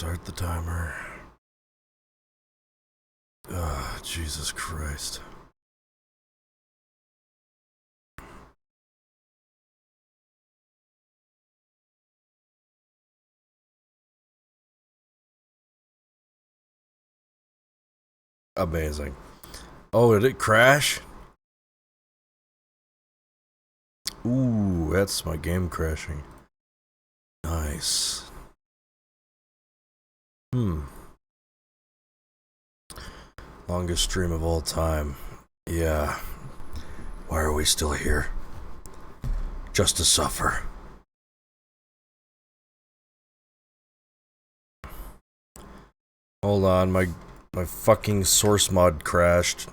Start the timer. Ah, Jesus Christ. Amazing. Oh, did it crash? Ooh, that's my game crashing. Nice. Longest stream of all time. Yeah. Why are we still here? Just to suffer. Hold on, my fucking source mod crashed.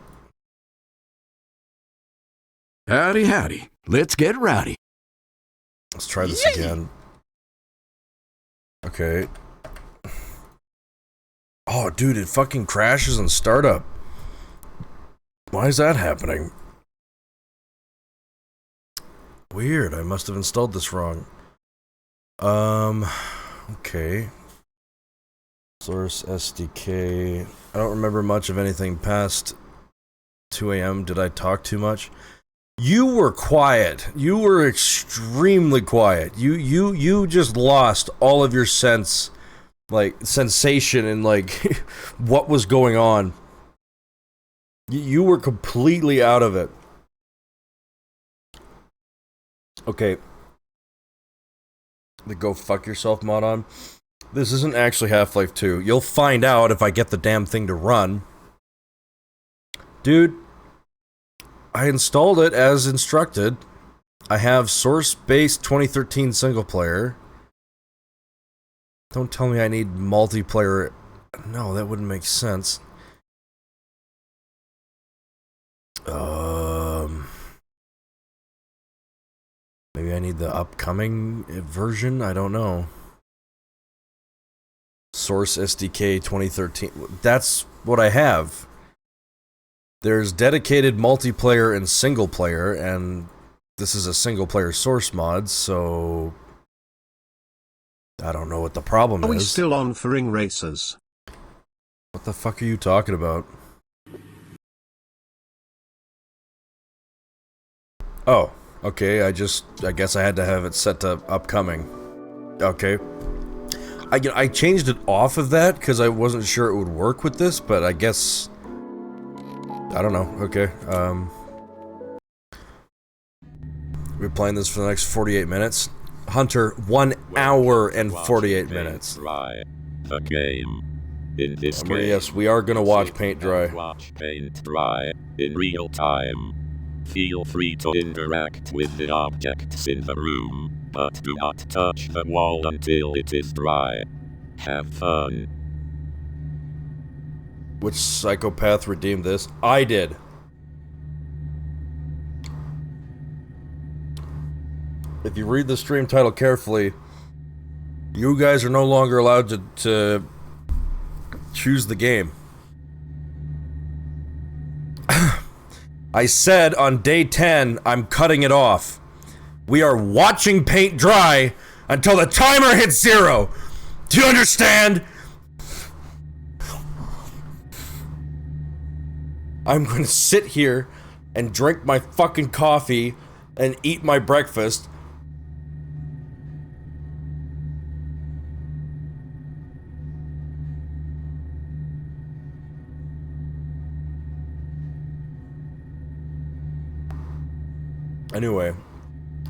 Howdy, howdy. Let's get rowdy. Let's try this again. Okay. Oh, dude, it fucking crashes in startup. Why is that happening? Weird, I must have installed this wrong. Okay. Source SDK. I don't remember much of anything past 2 a.m. Did I talk too much? You were quiet. You were extremely quiet. You just lost all of your sensation and what was going on. You were completely out of it. Okay. The go fuck yourself mod on. This isn't actually Half-Life 2. You'll find out if I get the damn thing to run. Dude, I installed it as instructed. I have source-based 2013 single player. Don't tell me I need multiplayer. No, that wouldn't make sense. Maybe I need the upcoming version? I don't know. Source SDK 2013. That's what I have. There's dedicated multiplayer and single player, and this is a single player source mod, so I don't know what the problem is. Are we still on for ring racers? What the fuck are you talking about? Oh, okay, I guess I had to have it set to upcoming. Okay. I changed it off of that because I wasn't sure it would work with this, but I guess I don't know. Okay. We're playing this for the next 48 minutes. Hunter, 1 hour and 48 minutes. Dry, the game. In this game, yes, we are gonna watch paint dry. Watch paint dry in real time. Feel free to interact with the objects in the room, but do not touch the wall until it is dry. Have fun. Which psychopath redeemed this? I did. If you read the stream title carefully, you guys are no longer allowed to choose the game. I said on day 10, I'm cutting it off. We are watching paint dry until the timer hits 0. Do you understand? I'm gonna sit here and drink my fucking coffee and eat my breakfast. Anyway,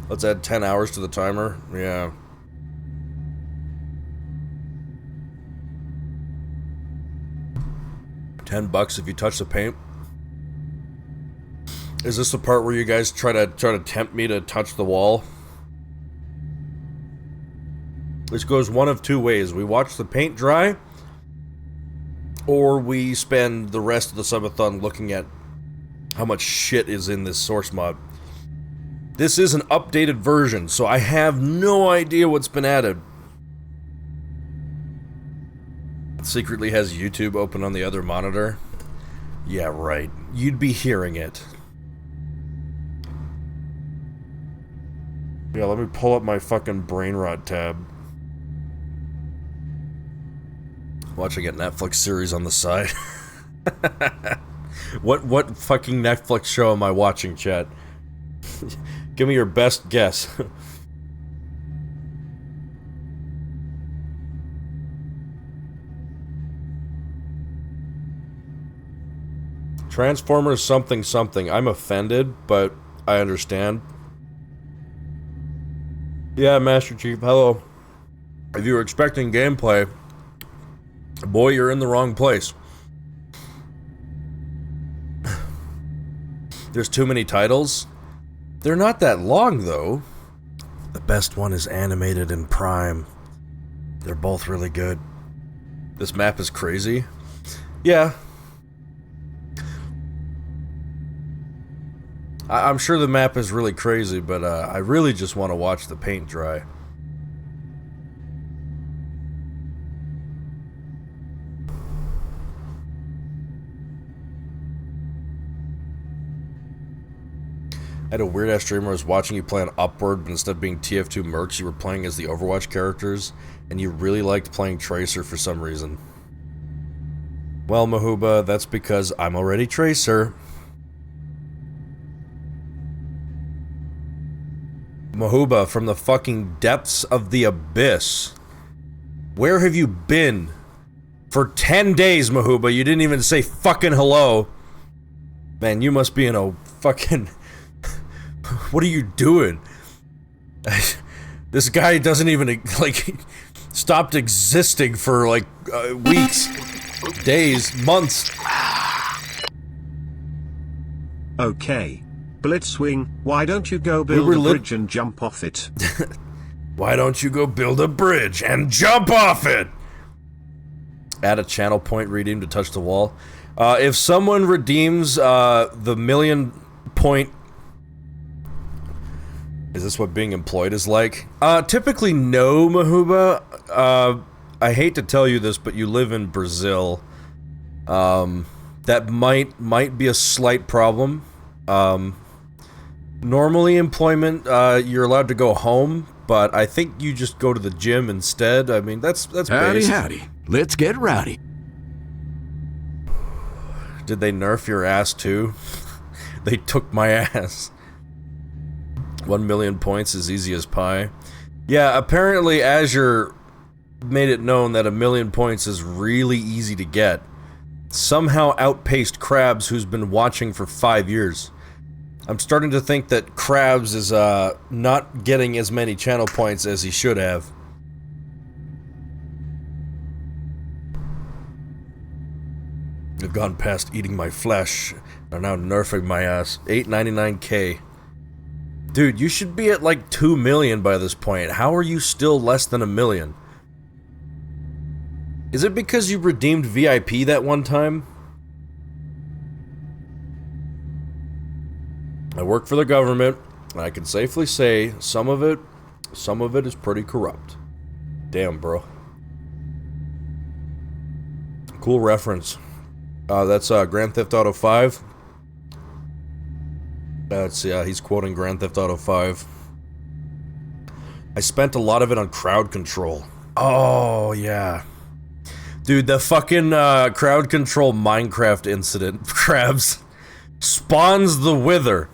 let's add 10 hours to the timer. Yeah. $10 if you touch the paint. Is this the part where you guys try to tempt me to touch the wall? This goes one of two ways. We watch the paint dry, or we spend the rest of the subathon looking at how much shit is in this source mod. This is an updated version, so I have no idea what's been added. It secretly has YouTube open on the other monitor. Yeah, right. You'd be hearing it. Yeah, let me pull up my fucking brain rot tab. Watching a Netflix series on the side. What fucking Netflix show am I watching, chat? Give me your best guess. Transformers something something. I'm offended, but I understand. Yeah, Master Chief, hello. If you were expecting gameplay, boy, you're in the wrong place. There's too many titles. They're not that long, though. The best one is animated in Prime. They're both really good. This map is crazy. Yeah. I'm sure the map is really crazy, but I really just want to watch the paint dry. I had a weird-ass streamer I was watching you play on Upward, but instead of being TF2 Mercs, you were playing as the Overwatch characters, and you really liked playing Tracer for some reason. Well, Mahuba, that's because I'm already Tracer. Mahuba, from the fucking depths of the abyss. Where have you been? For 10 days, Mahuba, you didn't even say fucking hello. Man, you must be in a fucking... What are you doing? This guy doesn't even, like, stopped existing for, like, weeks, days, months. Okay. Blitzwing, why don't you go build a bridge and jump off it? Why don't you go build a bridge and jump off it? Add a channel point redeem to touch the wall. If someone redeems the 1,000,000 point... Is this what being employed is like? Typically no, Mahuba. I hate to tell you this, but you live in Brazil. That might be a slight problem. Normally employment, you're allowed to go home, but I think you just go to the gym instead. I mean, that's Howdy, howdy. Let's get rowdy. Did they nerf your ass too? They took my ass. 1,000,000 points is easy as pie. Yeah, apparently Azure made it known that 1,000,000 points is really easy to get. Somehow outpaced Krabs, who's been watching for 5 years. I'm starting to think that Krabs is not getting as many channel points as he should have. They've gone past eating my flesh. They're now nerfing my ass. 899k. Dude, you should be at like 2 million by this point. How are you still less than 1,000,000? Is it because you redeemed VIP that one time? I work for the government, and I can safely say some of it is pretty corrupt. Damn, bro. Cool reference. That's Grand Theft Auto 5. That's, yeah, he's quoting Grand Theft Auto 5. I spent a lot of it on crowd control. Oh, yeah. Dude, the fucking crowd control Minecraft incident, Krabs, spawns the Wither.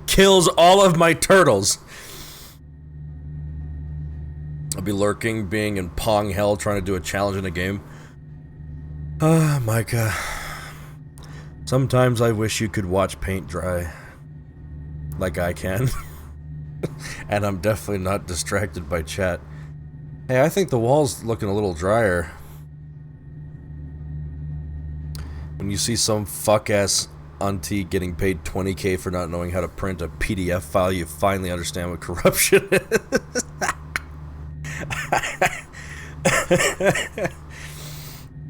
Kills all of my turtles. I'll be lurking, being in Pong Hell, trying to do a challenge in a game. Micah. Sometimes I wish you could watch paint dry. Like I can. And I'm definitely not distracted by chat. Hey, I think the wall's looking a little drier. When you see some fuck-ass auntie getting paid 20k for not knowing how to print a PDF file, you finally understand what corruption is.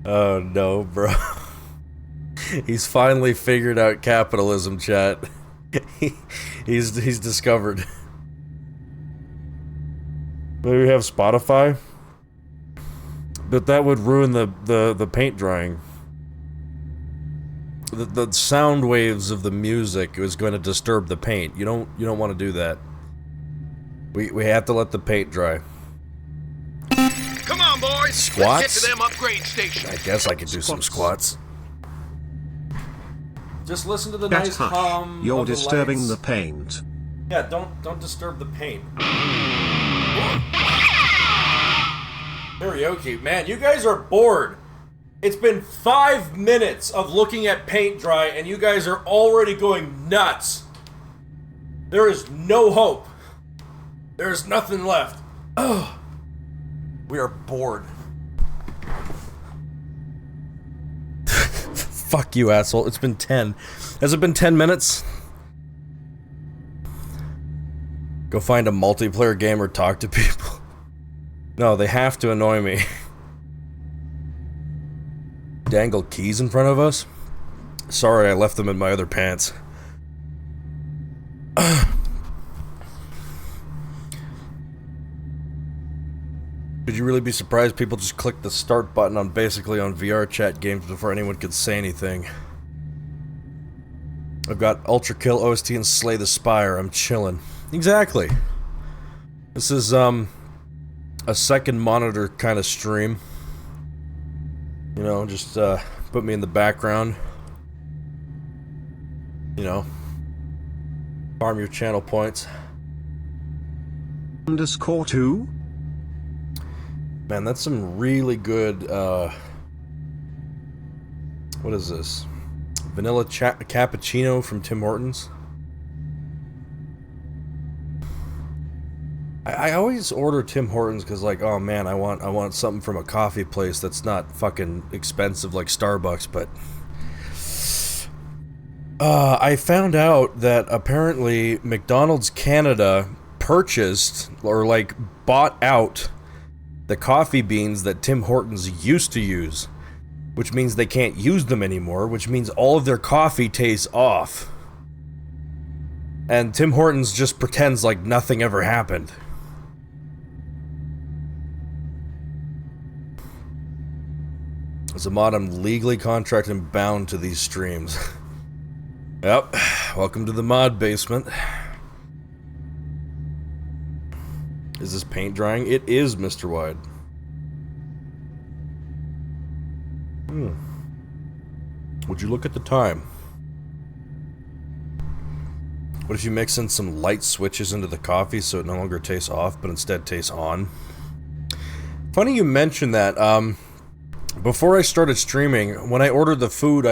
Oh no, bro. He's finally figured out capitalism, chat. He's discovered. Maybe we have Spotify? But that would ruin the paint drying. The sound waves of the music is going to disturb the paint. You don't want to do that. We have to let the paint dry. Come on, boys! boys. Squats? Let's get to them upgrade stations. I guess I could do some squats. Just listen to the Get nice hush. hum. You're of the disturbing lights. the paint. Yeah, don't disturb the paint. Karaoke, man, you guys are bored. It's been 5 minutes of looking at paint dry, and you guys are already going nuts. There is no hope. There is nothing left. Ugh. We are bored. Fuck you, asshole. It's been 10. Has it been 10 minutes? Go find a multiplayer game or talk to people. No, they have to annoy me. Dangle keys in front of us? Sorry, I left them in my other pants. Could you really be surprised people just clicked the start button on basically on VR chat games before anyone could say anything? I've got Ultra Kill, OST, and Slay the Spire. I'm chilling. Exactly. This is, a second monitor kind of stream. You know, just, put me in the background. You know. Farm your channel points. _2? Man, that's some really good, what is this? Vanilla cappuccino from Tim Hortons? I always order Tim Hortons because, like, oh man, I want something from a coffee place that's not fucking expensive like Starbucks, but I found out that apparently McDonald's Canada purchased or like bought out the coffee beans that Tim Hortons used to use, which means they can't use them anymore, which means all of their coffee tastes off. And Tim Hortons just pretends like nothing ever happened. As a mod, I'm legally contracted and bound to these streams. Yep, welcome to the mod basement. Is this paint drying? It is, Mr. Wide. Would you look at the time? What if you mix in some light switches into the coffee so it no longer tastes off, but instead tastes on? Funny you mentioned that. Before I started streaming, when I ordered the food,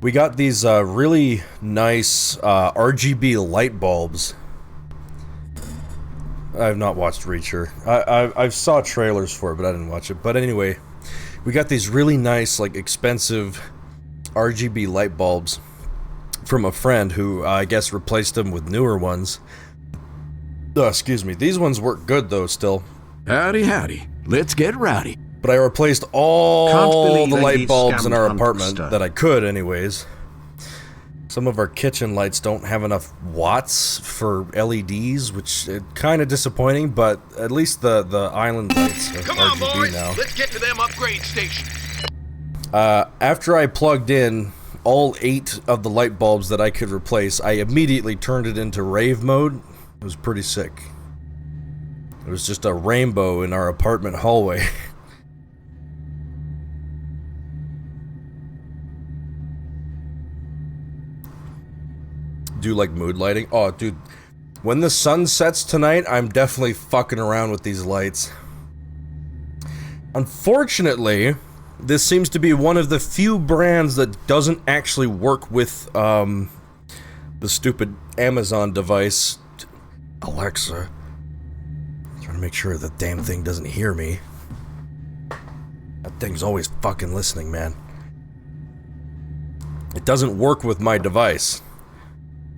we got these really nice RGB light bulbs. I've not watched Reacher. I saw trailers for it, but I didn't watch it. But anyway, we got these really nice, like, expensive RGB light bulbs from a friend who, I guess, replaced them with newer ones. Excuse me. These ones work good, though, still. Howdy, howdy. Let's get rowdy. But I replaced all the light he bulbs in our scammed apartment Huntster. that I could, anyways. Some of our kitchen lights don't have enough watts for LEDs, which is kind of disappointing, but at least the island lights are Come on, RGB boys. now. Let's get to them upgrade stations. After I plugged in all 8 of the light bulbs that I could replace, I immediately turned it into rave mode. It was pretty sick. It was just a rainbow in our apartment hallway. Do like mood lighting? Oh, dude. When the sun sets tonight, I'm definitely fucking around with these lights. Unfortunately, this seems to be one of the few brands that doesn't actually work with, the stupid Amazon device. Alexa. Trying to make sure the damn thing doesn't hear me. That thing's always fucking listening, man. It doesn't work with my device.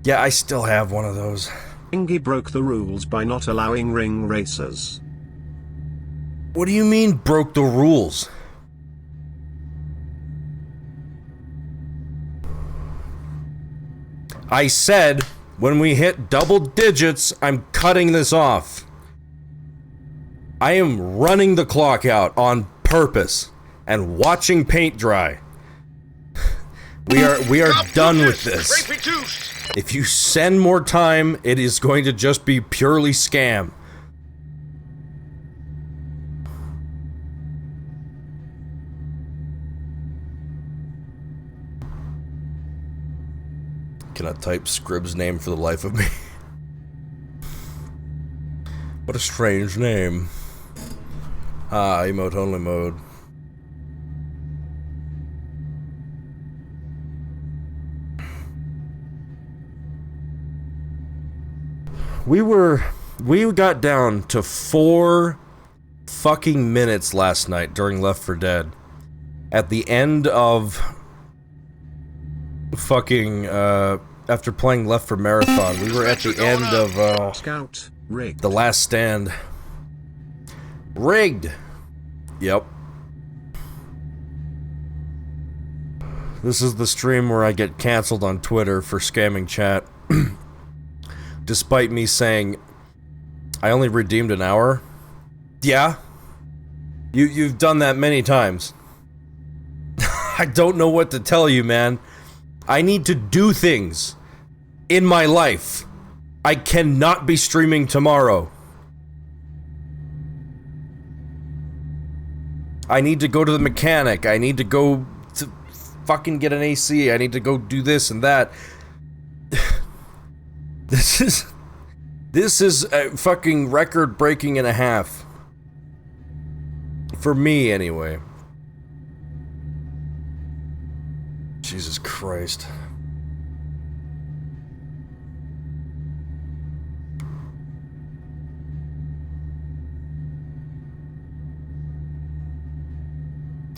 Yeah, I still have one of those. Ingy broke the rules by not allowing ring races. What do you mean, broke the rules? I said, when we hit double digits, I'm cutting this off. I am running the clock out on purpose and watching paint dry. We are done with this. If you send more time, it is going to just be purely scam. Cannot type Scrib's name for the life of me. What a strange name. Ah, emote only mode. We got down to 4 fucking minutes last night during Left 4 Dead. At the end of fucking, after playing Left 4 Marathon, we were at the end of, Scout, rigged. The Last Stand. Rigged! Yep. This is the stream where I get cancelled on Twitter for scamming chat. Despite me saying, I only redeemed an hour. Yeah. You've done that many times. I don't know what to tell you, man. I need to do things in my life. I cannot be streaming tomorrow. I need to go to the mechanic. I need to go to fucking get an AC. I need to go do this and that. This is a fucking record-breaking and a half. For me, anyway. Jesus Christ.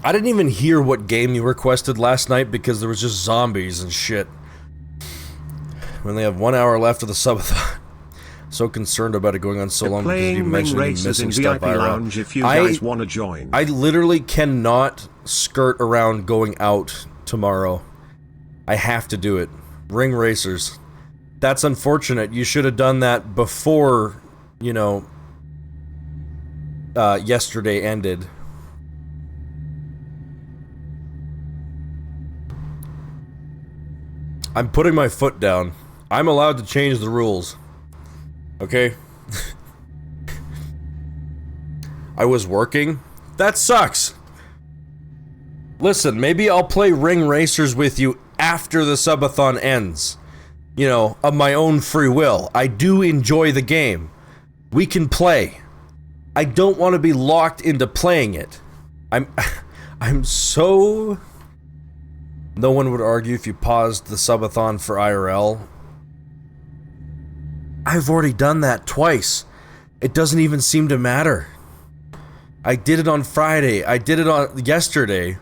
I didn't even hear what game you requested last night because there was just zombies and shit. We only have 1 hour left of the subathon. So concerned about it going on so long because you mentioned missing stuff lounge if you guys want to join. I literally cannot skirt around going out tomorrow. I have to do it. Ring racers. That's unfortunate. You should have done that before, you know, yesterday ended. I'm putting my foot down. I'm allowed to change the rules. Okay? I was working. That sucks. Listen, maybe I'll play Ring Racers with you after the subathon ends. You know, of my own free will. I do enjoy the game. We can play. I don't want to be locked into playing it. I'm so... No one would argue if you paused the subathon for IRL. I've already done that twice. It doesn't even seem to matter. I did it on Friday. I did it on yesterday.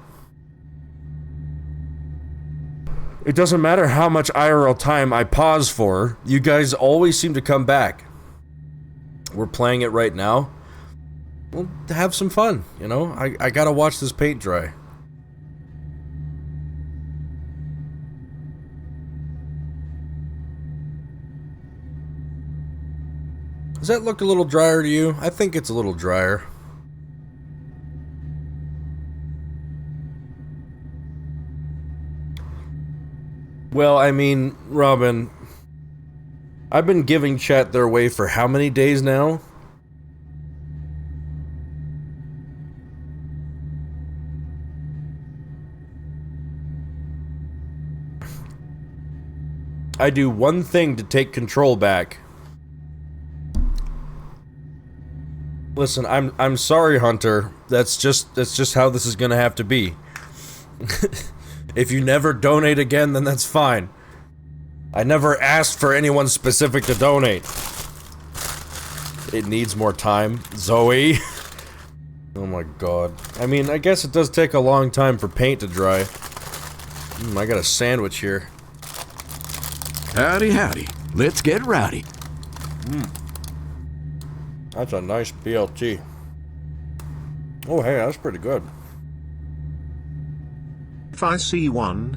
It doesn't matter how much IRL time I pause for. You guys always seem to come back. We're playing it right now. Well, have some fun, you know? I gotta watch this paint dry. Does that look a little drier to you? I think it's a little drier. Well, I mean, Robin, I've been giving chat their way for how many days now? I do one thing to take control back. Listen, I'm sorry, Hunter. That's just how this is gonna have to be. If you never donate again, then that's fine. I never asked for anyone specific to donate. It needs more time. Zoe. Oh my god. I mean, I guess it does take a long time for paint to dry. I got a sandwich here. Howdy, howdy. Let's get rowdy. That's a nice BLT. Oh, hey, that's pretty good. If I see one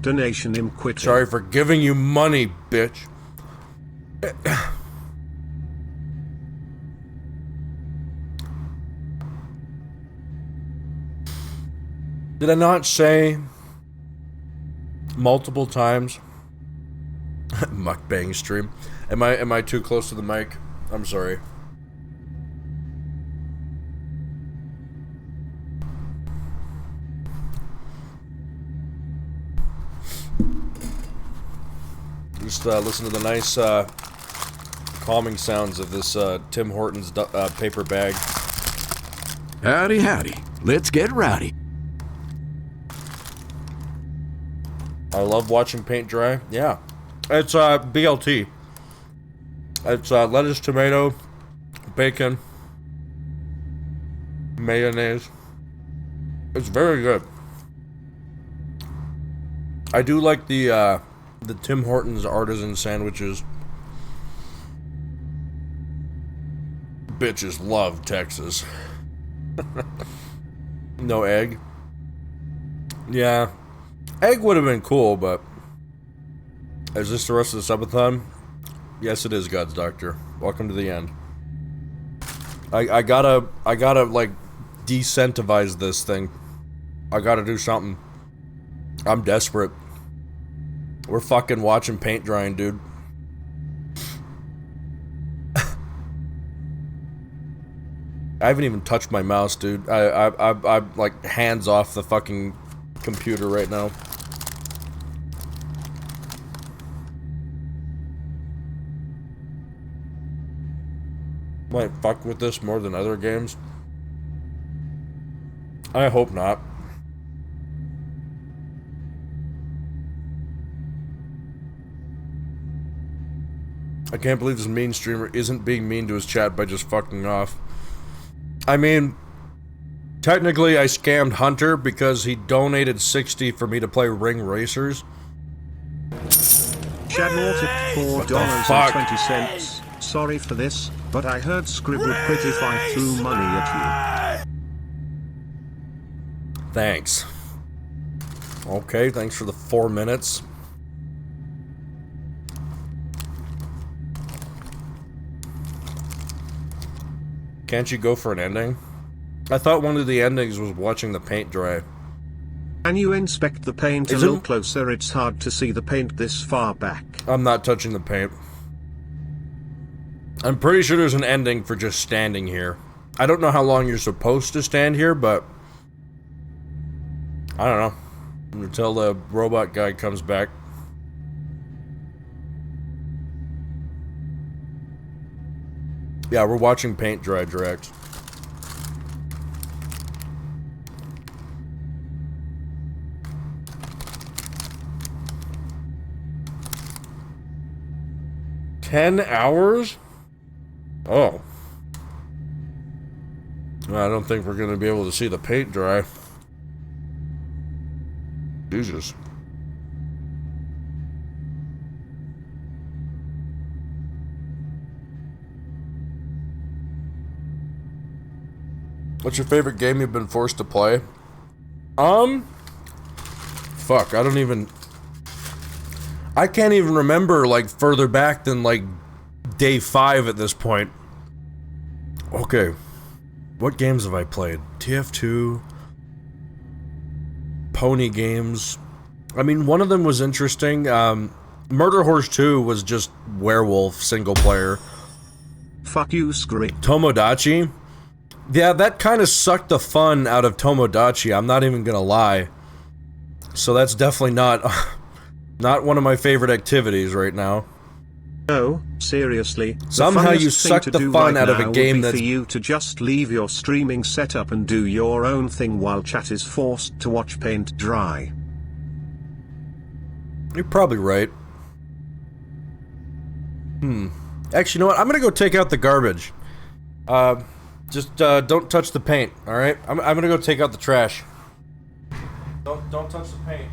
donation, I'm quitting. Sorry for giving you money, bitch. Did I not say multiple times? Mukbang stream. Am I too close to the mic? I'm sorry. Just listen to the nice calming sounds of this Tim Hortons paper bag. Howdy, howdy. Let's get rowdy. I love watching paint dry. Yeah. It's BLT. It's lettuce, tomato, bacon, mayonnaise. It's very good. I do like the Tim Hortons artisan sandwiches. Bitches love Texas. No egg. Yeah. Egg would have been cool, but... Is this the rest of the subathon? Yes, it is, God's Doctor. Welcome to the end. I gotta, like, decentivize this thing. I gotta do something. I'm desperate. We're fucking watching paint drying, dude. I haven't even touched my mouse, dude. I'm like hands off the fucking computer right now. Might fuck with this more than other games. I hope not. I can't believe this mean streamer isn't being mean to his chat by just fucking off. I mean, technically I scammed Hunter because he donated 60 for me to play Ring Racers. Shadmore tipped $4.20. Sorry for this, but I heard Scribble Prettify threw money at you. Thanks. Okay, thanks for the 4 minutes. Can't you go for an ending? I thought one of the endings was watching the paint dry. Can you inspect the paint a little closer? It's hard to see the paint this far back. I'm not touching the paint. I'm pretty sure there's an ending for just standing here. I don't know how long you're supposed to stand here, but... I don't know. Until the robot guy comes back. Yeah, we're watching paint dry direct. $10 hours? Oh. I don't think we're going to be able to see the paint dry. Jesus. What's your favorite game you've been forced to play? Fuck, I don't even... I can't even remember, like, further back than, like, day 5 at this point. Okay. What games have I played? TF2... Pony games. I mean, one of them was interesting. Murder Horse 2 was just werewolf, single player. Fuck you, Scree. Tomodachi? Yeah, that kind of sucked the fun out of Tomodachi, I'm not even gonna lie. So that's definitely not one of my favorite activities right now. No, seriously. Somehow you suck the fun out of a game that's... for you to just leave your streaming setup and do your own thing while chat is forced to watch paint dry. You're probably right. Actually, you know what? I'm gonna go take out the garbage. Just don't touch the paint, alright? I'm gonna go take out the trash. Don't touch the paint.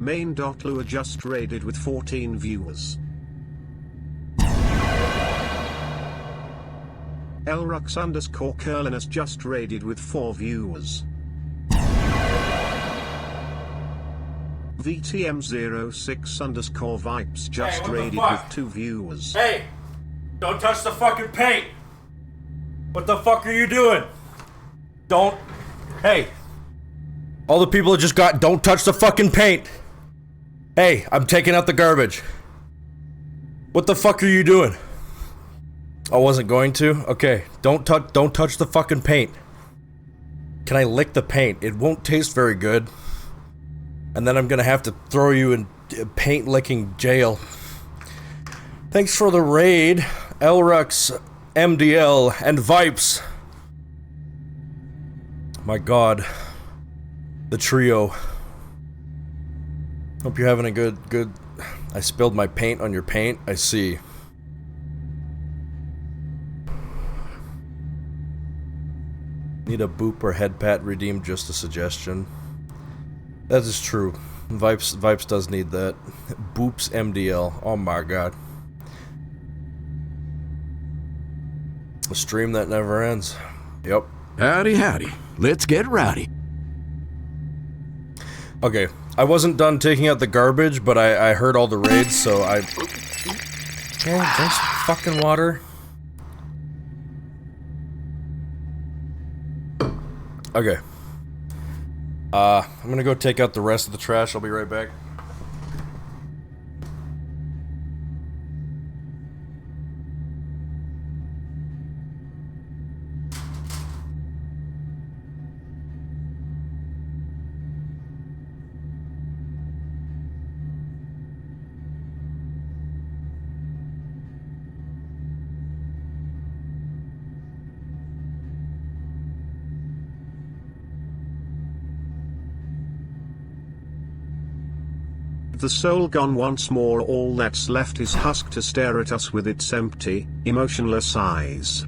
Main.lure just raided with 14 viewers. Elrux_Curlin has just raided with 4 viewers. VTM06_Vipes just raided with 2 viewers. Hey! Don't touch the fucking paint! What the fuck are you doing? Don't. Hey! All the people that just got, don't touch the fucking paint! Hey, I'm taking out the garbage. What the fuck are you doing? I wasn't going to? Okay, don't touch the fucking paint. Can I lick the paint? It won't taste very good. And then I'm gonna have to throw you in paint licking jail. Thanks for the raid, Elrux, MDL, and Vipes. My god. The trio. Hope you're having a good... I spilled my paint on your paint, I see. Need a boop or head pat redeemed, just a suggestion. That is true. Vipes does need that. Boops MDL. Oh my god. A stream that never ends. Yep. Howdy, howdy. Let's get rowdy. Okay, I wasn't done taking out the garbage, but I heard all the raids, so I... Oh, drink some fucking water. Okay. I'm gonna go take out the rest of the trash. I'll be right back. The soul gone once more, all that's left is husk to stare at us with its empty, emotionless eyes.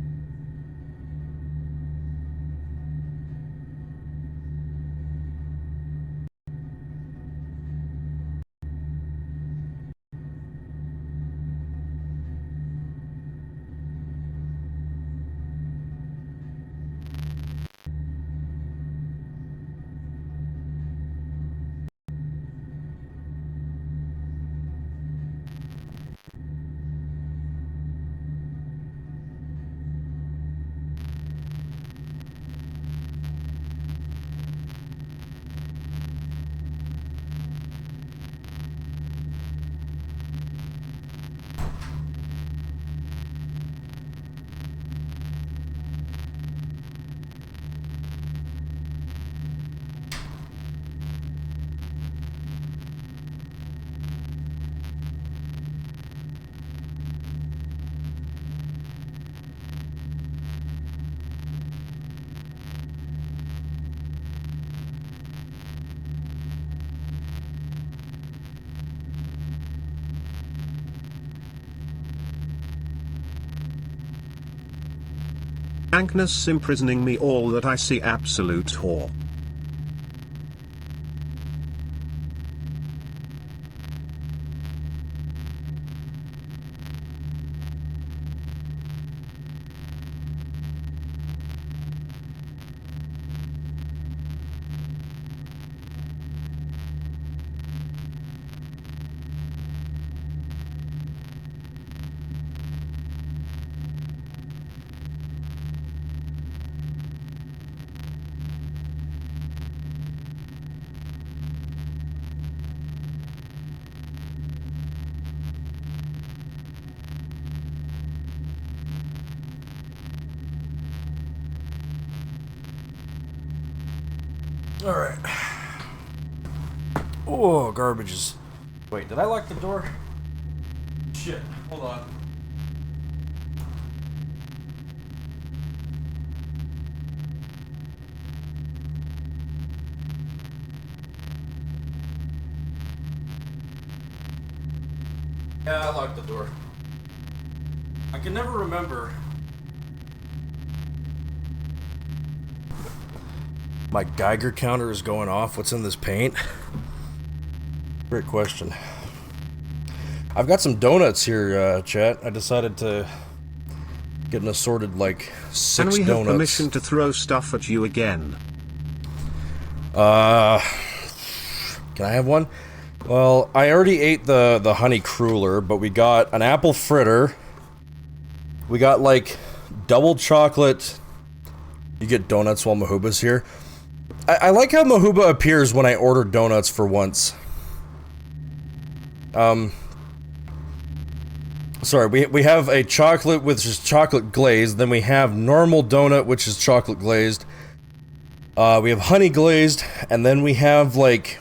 Ankness imprisoning me, all that I see absolute whore. Alright. Oh, garbage is... Wait, did I lock the door? Shit, hold on. Yeah, I locked the door. I can never remember. My Geiger counter is going off. What's in this paint? Great question. I've got some donuts here, chat. I decided to get an assorted, like, 6 Can we donuts. have permission to throw stuff at you again? Can I have one? Well, I already ate the honey cruller, but we got an apple fritter. We got, like, double chocolate. You get donuts while Mahuba's here. I like how Mahuba appears when I order donuts for once. Sorry, we have a chocolate which is chocolate glazed, then we have normal donut which is chocolate glazed. We have honey glazed, and then we have, like,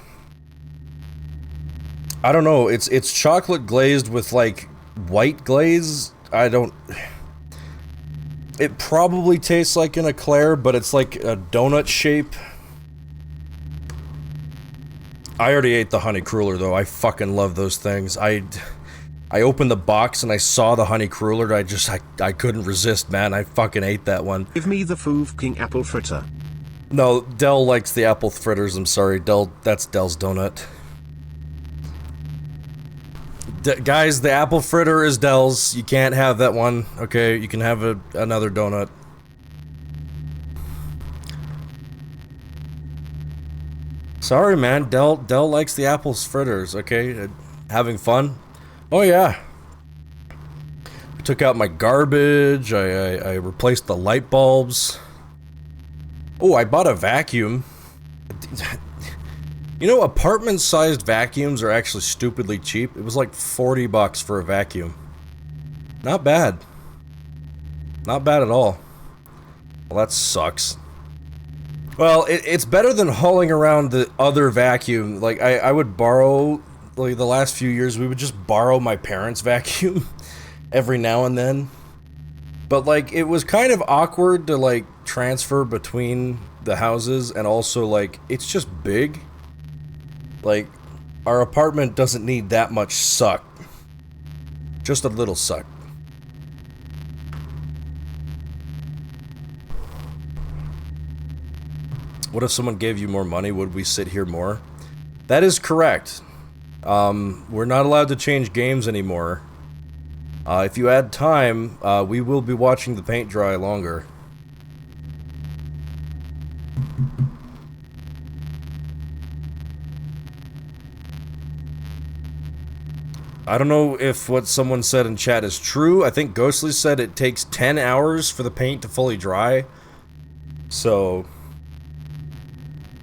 I don't know, it's chocolate glazed with, like, white glaze. It probably tastes like an eclair, but it's like a donut shape. I already ate the honey cruller though. I fucking love those things. I opened the box and I saw the honey cruller. I couldn't resist, man. I fucking ate that one. Give me the Foov King apple fritter. No, Dell likes the apple fritters. I'm sorry, Dell. That's Dell's donut. Guys, the apple fritter is Dell's. You can't have that one. Okay, you can have another donut. Sorry, man. Dell likes the apple fritters. Okay, having fun. Oh yeah. I took out my garbage. I replaced the light bulbs. Oh, I bought a vacuum. You know, apartment-sized vacuums are actually stupidly cheap. It was like $40 for a vacuum. Not bad. Not bad at all. Well, that sucks. Well, it's better than hauling around the other vacuum. Like, I would borrow, like, the last few years, we would just borrow my parents' vacuum every now and then. But, like, it was kind of awkward to, like, transfer between the houses, and also, like, it's just big. Like, our apartment doesn't need that much suck. Just a little suck. What if someone gave you more money? Would we sit here more? That is correct. We're not allowed to change games anymore. If you add time, we will be watching the paint dry longer. I don't know if what someone said in chat is true. I think Ghostly said it takes 10 hours for the paint to fully dry. So,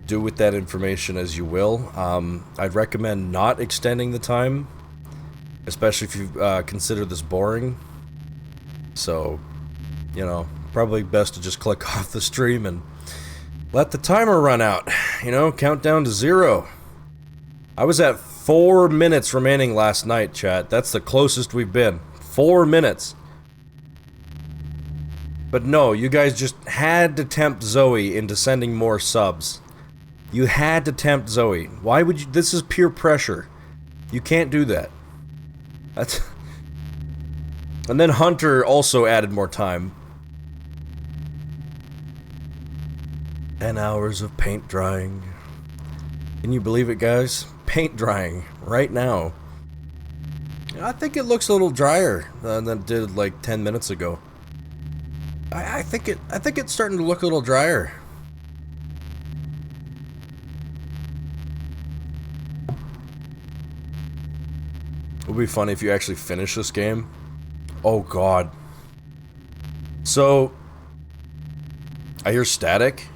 do with that information as you will. I'd recommend not extending the time, especially if you consider this boring. So, you know, probably best to just click off the stream and let the timer run out. You know, count down to 0. I was at 4 minutes remaining last night, chat. That's the closest we've been. 4 minutes. But no, you guys just had to tempt Zoe into sending more subs. You had to tempt Zoe. Why would you? This is peer pressure. You can't do that. That's... And then Hunter also added more time. 10 hours of paint drying. Can you believe it, guys? Paint drying right now. I think it looks a little drier than it did like 10 minutes ago. I think it's starting to look a little drier. It would be funny if you actually finish this game. Oh god. So I hear static.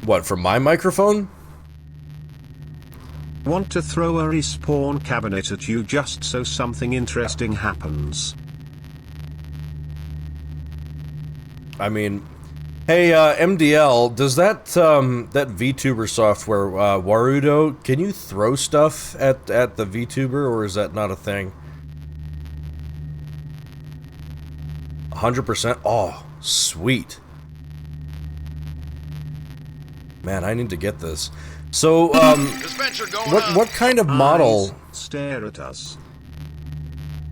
What, from my microphone? Want to throw a respawn cabinet at you just so something interesting happens. I mean, hey, MDL, does that VTuber software, Warudo, can you throw stuff at the VTuber, or is that not a thing? 100%? Oh, sweet. Man, I need to get this. So, Dispenser going up. what kind of model... Eyes stare at us.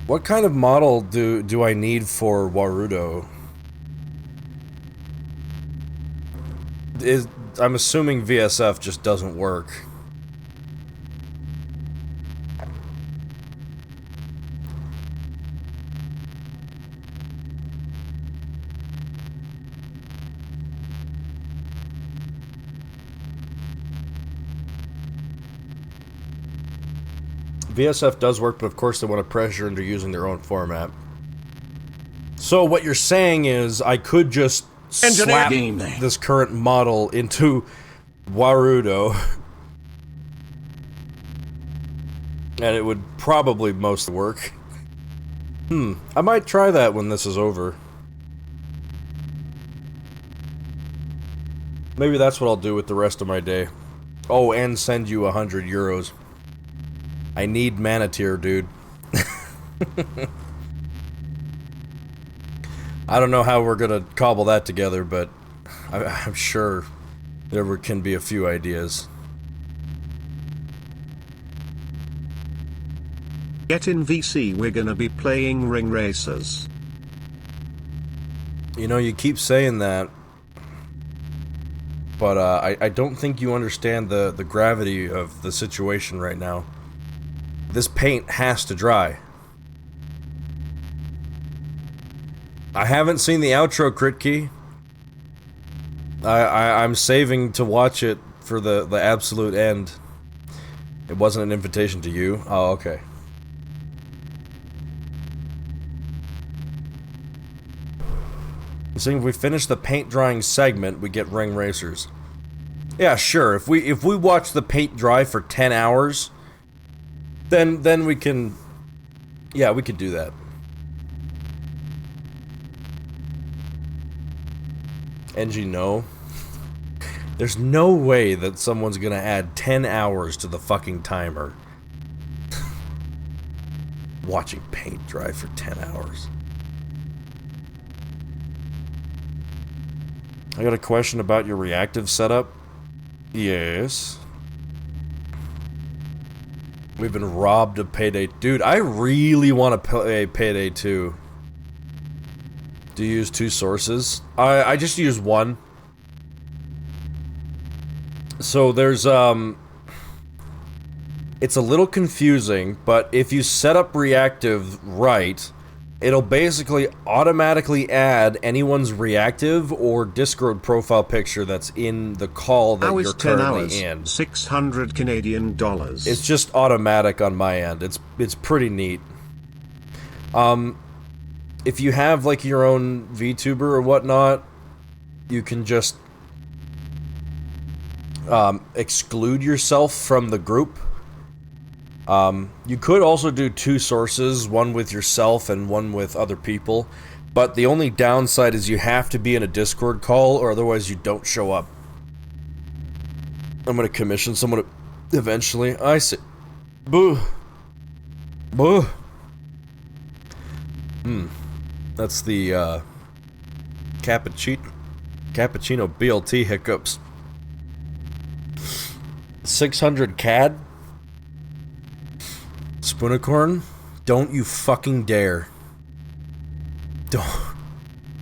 What kind of model do I need for Warudo? I'm assuming VSF just doesn't work. VSF does work, but of course they want to pressure into using their own format. So what you're saying is I could just slap this current model into Warudo, and it would probably mostly work. I might try that when this is over. Maybe that's what I'll do with the rest of my day. Oh, and send you 100 euros. I need Manateer, dude. I don't know how we're gonna cobble that together, but I'm sure there can be a few ideas. Get in VC, we're gonna be playing Ring Racers. You know, you keep saying that, but I don't think you understand the gravity of the situation right now. This paint has to dry. I haven't seen the outro, Critkey. I'm saving to watch it for the absolute end. It wasn't an invitation to you? Oh, okay. Seeing if we finish the paint drying segment, we get Ring Racers. Yeah, sure. If we watch the paint dry for 10 hours, then we can. Yeah, we could do that. NG, no. There's no way that someone's gonna add 10 hours to the fucking timer. Watching paint dry for 10 hours. I got a question about your reactive setup. Yes. We've been robbed of Payday. Dude, I really want to play Payday 2. Do you use two sources? I just use one. So there's, it's a little confusing, but if you set up reactive right, it'll basically automatically add anyone's reactive or Discord profile picture that's in the call that you're currently in. 600 Canadian dollars. It's just automatic on my end. It's pretty neat. If you have like your own VTuber or whatnot, you can just exclude yourself from the group. You could also do two sources, one with yourself and one with other people, but the only downside is you have to be in a Discord call or otherwise you don't show up. I'm gonna commission someone eventually. I see. Boo. Boo. That's the cappuccino BLT hiccups. 600 CAD? Spoonicorn? Don't you fucking dare.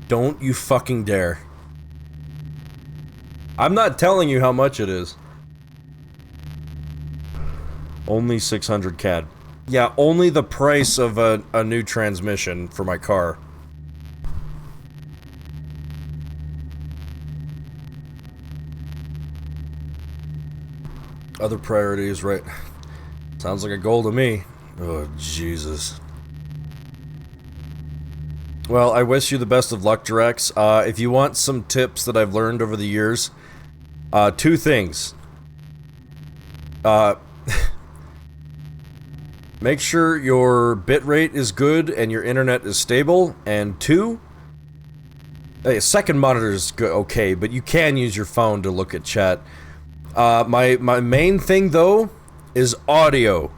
Don't you fucking dare. I'm not telling you how much it is. Only 600 CAD. Yeah, only the price of a new transmission for my car. Other priorities, right? Sounds like a goal to me. Oh, Jesus. Well, I wish you the best of luck, Drex. If you want some tips that I've learned over the years, two things. Make sure your bitrate is good and your internet is stable, and two, a second monitor is good, okay, but you can use your phone to look at chat. My main thing, though, is audio.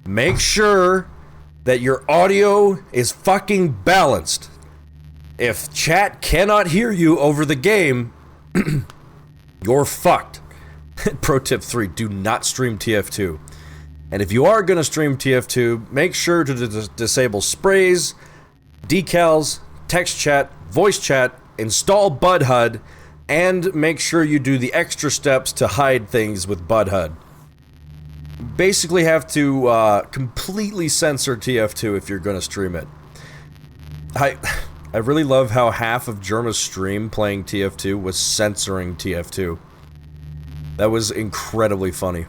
Make sure that your audio is fucking balanced. If chat cannot hear you over the game, you're fucked. Pro tip 3, do not stream TF2. And if you are going to stream TF2, make sure to disable sprays, decals, text chat, voice chat, install BudHUD, and make sure you do the extra steps to hide things with BudHUD. Basically have to completely censor TF2 if you're going to stream it. I really love how half of Germa's stream playing TF2 was censoring TF2. That was incredibly funny.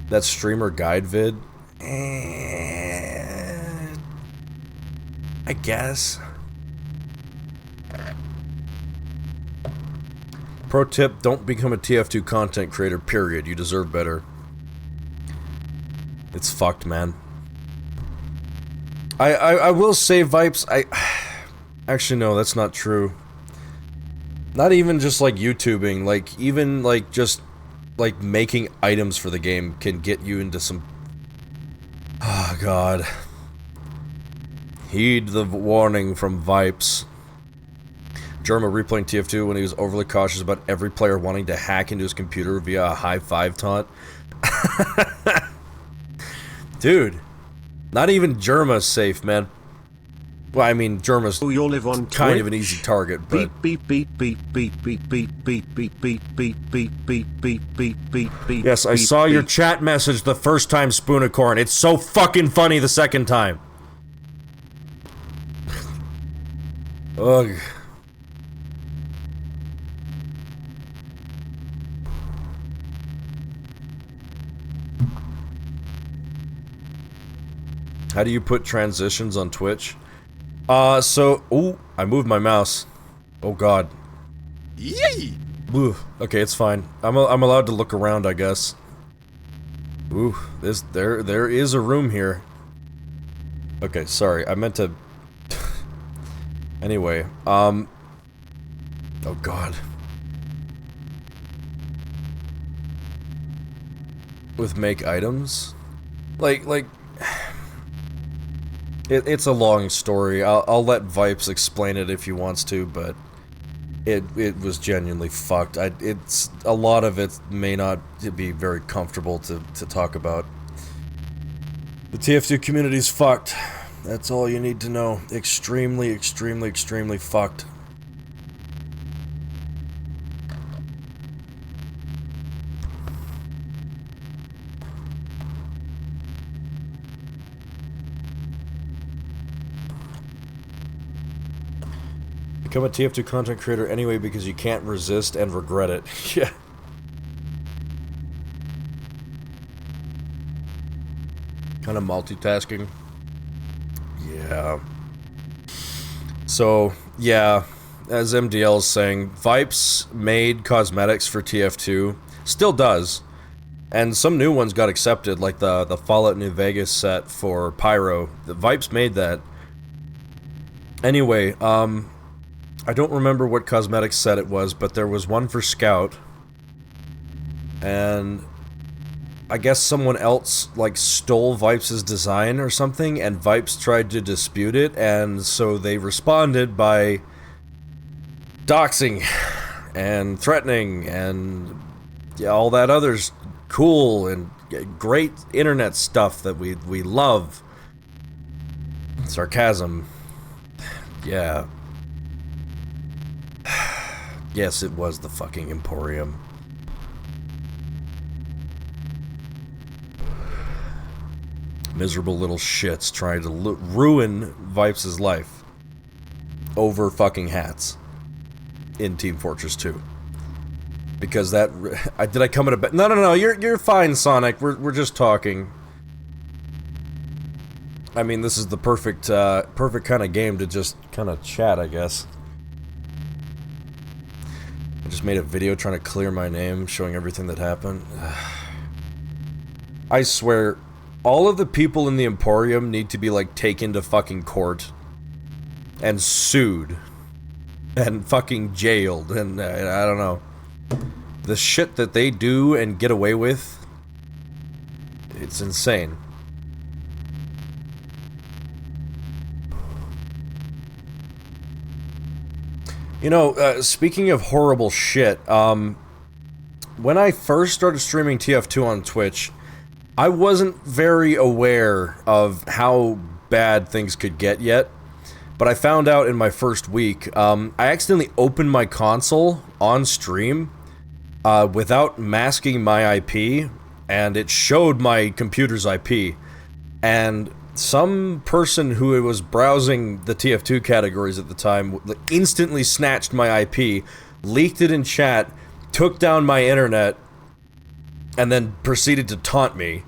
That streamer guide vid? I guess. Pro tip, don't become a TF2 content creator, period. You deserve better. It's fucked, man. I will say, Vipes, actually, no, that's not true. Not even just, like, YouTubing. Like, even, like, just, like, making items for the game can get you into some... Oh, God. Heed the warning from Vipes. Jerma replaying TF2 when he was overly cautious about every player wanting to hack into his computer via a high five taunt. Dude, not even Jerma's safe, man. Well, I mean, Jerma's you live on kind of an easy target, but... Yes, I saw your chat message the first time, Spoonicorn. It's so fucking funny the second time. Ugh. How do you put transitions on Twitch? Ooh, I moved my mouse. Oh god. Yay! Ooh, okay, it's fine. I'm allowed to look around, I guess. Ooh, there is a room here. Okay, sorry, I meant to... Anyway, oh god. With make items? Like... It's a long story. I'll let Vipes explain it if he wants to, but it was genuinely fucked. It's a lot of it may not be very comfortable to talk about. The TF2 community's fucked. That's all you need to know. Extremely, extremely, extremely fucked. Become a TF2 content creator anyway because you can't resist and regret it. Yeah. Kind of multitasking. Yeah. So, yeah, as MDL is saying, Vipes made cosmetics for TF2. Still does. And some new ones got accepted, like the Fallout New Vegas set for Pyro. The Vipes made that. Anyway, I don't remember what cosmetic set it was, but there was one for Scout. And I guess someone else, like, stole Vipes' design or something, and Vipes tried to dispute it, and so they responded by doxing and threatening and yeah, all that other cool and great internet stuff that we love. Sarcasm. Yeah. Yes, it was the fucking Emporium. Miserable little shits trying to ruin Vipes' life over fucking hats in Team Fortress 2. Because that... did I come at a bad... No, you're fine, Sonic. We're just talking. I mean, this is the perfect kind of game to just kind of chat, I guess. I just made a video trying to clear my name, showing everything that happened. I swear, all of the people in the Emporium need to be, like, taken to fucking court. And sued. And fucking jailed, and I don't know. The shit that they do and get away with, it's insane. You know, speaking of horrible shit, when I first started streaming TF2 on Twitch, I wasn't very aware of how bad things could get yet, but I found out in my first week. I accidentally opened my console on stream without masking my IP, and it showed my computer's IP, and some person who was browsing the TF2 categories at the time instantly snatched my IP, leaked it in chat, took down my internet, and then proceeded to taunt me.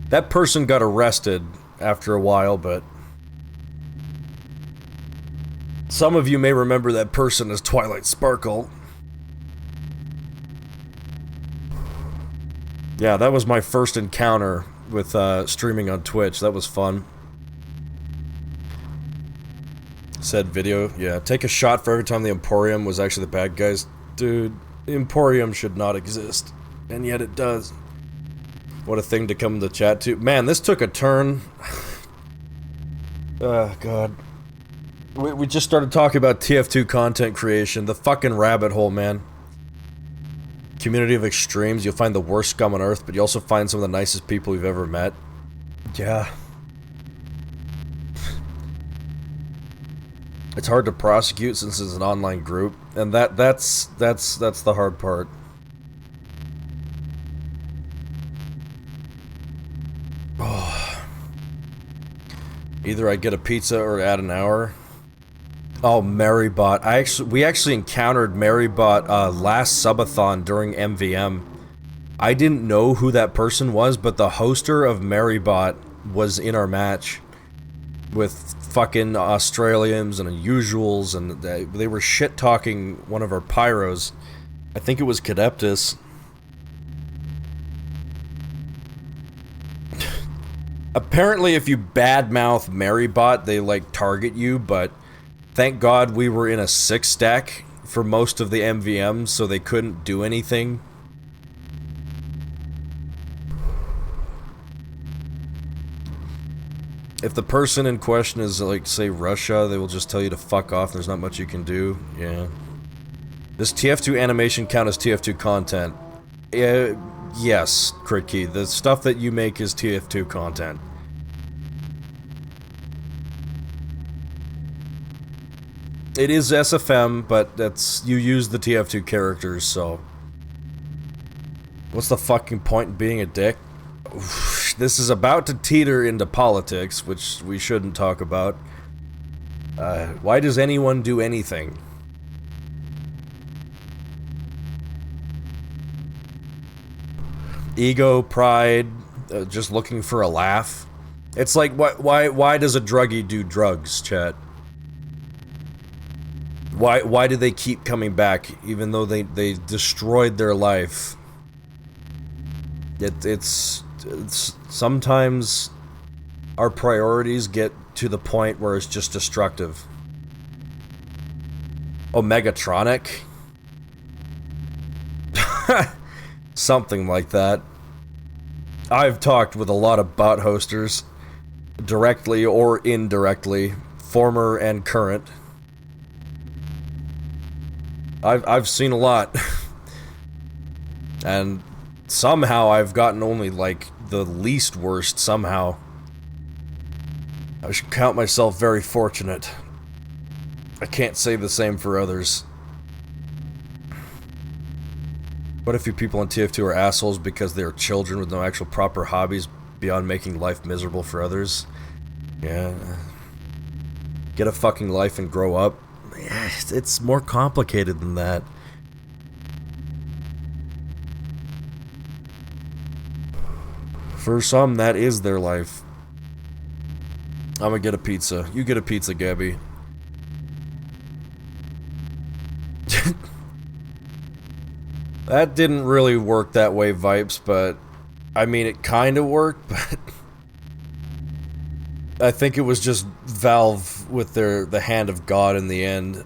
That person got arrested after a while, but some of you may remember that person as Twilight Sparkle. Yeah, that was my first encounter with streaming on Twitch. That was fun. Said video, yeah, take a shot for every time the Emporium was actually the bad guys. Dude, the Emporium should not exist, and yet it does. What a thing to come to chat to. Man, this took a turn. Oh, God. We just started talking about TF2 content creation. The fucking rabbit hole, man. Community of extremes. You'll find the worst scum on earth, but you also find some of the nicest people you've ever met. Yeah. It's hard to prosecute since it's an online group, and that's the hard part. Oh. Either I get a pizza or add an hour. Oh, Marybot. We actually encountered Marybot last subathon during MVM. I didn't know who that person was, but the hoster of Marybot was in our match with fucking Australians and unusuals, and they were shit-talking one of our pyros. I think it was Cadeptus. Apparently, if you badmouth Marybot, they, like, target you, but thank God we were in a 6-stack for most of the MVM, so they couldn't do anything. If the person in question is, like, say, Russia, they will just tell you to fuck off, there's not much you can do. Yeah. Does TF2 animation count as TF2 content? Yes, Critkey. The stuff that you make is TF2 content. It is SFM, but you use the TF2 characters, so... What's the fucking point in being a dick? Oof, this is about to teeter into politics, which we shouldn't talk about. Why does anyone do anything? Ego, pride, just looking for a laugh. It's like, why does a druggie do drugs, chat? Why do they keep coming back, even though they destroyed their life? It's sometimes our priorities get to the point where it's just destructive. Oh, Megatronic? Something like that. I've talked with a lot of bot hosters, directly or indirectly, former and current. I've seen a lot. And somehow I've gotten only, like, the least worst somehow. I should count myself very fortunate. I can't say the same for others. What if you people on TF2 are assholes because they are children with no actual proper hobbies beyond making life miserable for others? Yeah. Get a fucking life and grow up. Yeah, it's more complicated than that. For some, that is their life. I'm gonna get a pizza. You get a pizza, Gabby. That didn't really work that way, Vipes, but... I mean, it kinda worked, but... I think it was just Valve with the hand of God in the end.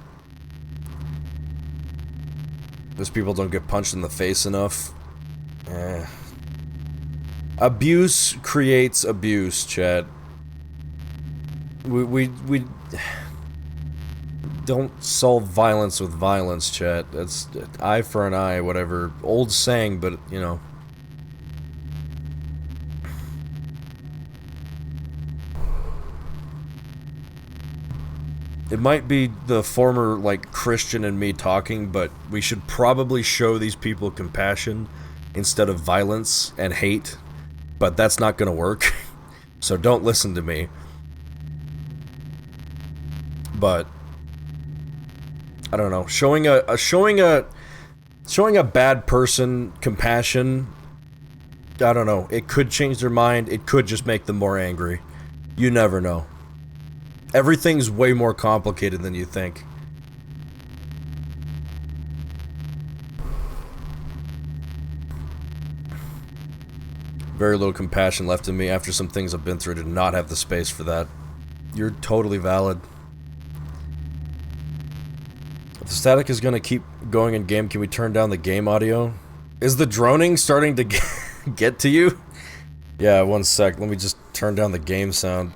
Those people don't get punched in the face enough. Abuse creates abuse, chat. We don't solve violence with violence, chat. That's eye for an eye, whatever. Old saying, but, you know. It might be the former, like, Christian and me talking, but we should probably show these people compassion instead of violence and hate. But that's not gonna work. So don't listen to me. But I don't know. Showing a Showing a bad person compassion, I don't know. It could change their mind. It could just make them more angry. You never know. Everything's way more complicated than you think. Very little compassion left in me after some things I've been through to not have the space for that. You're totally valid. If the static is gonna keep going in game, can we turn down the game audio? Is the droning starting to get to you? Yeah, one sec. Let me just turn down the game sound.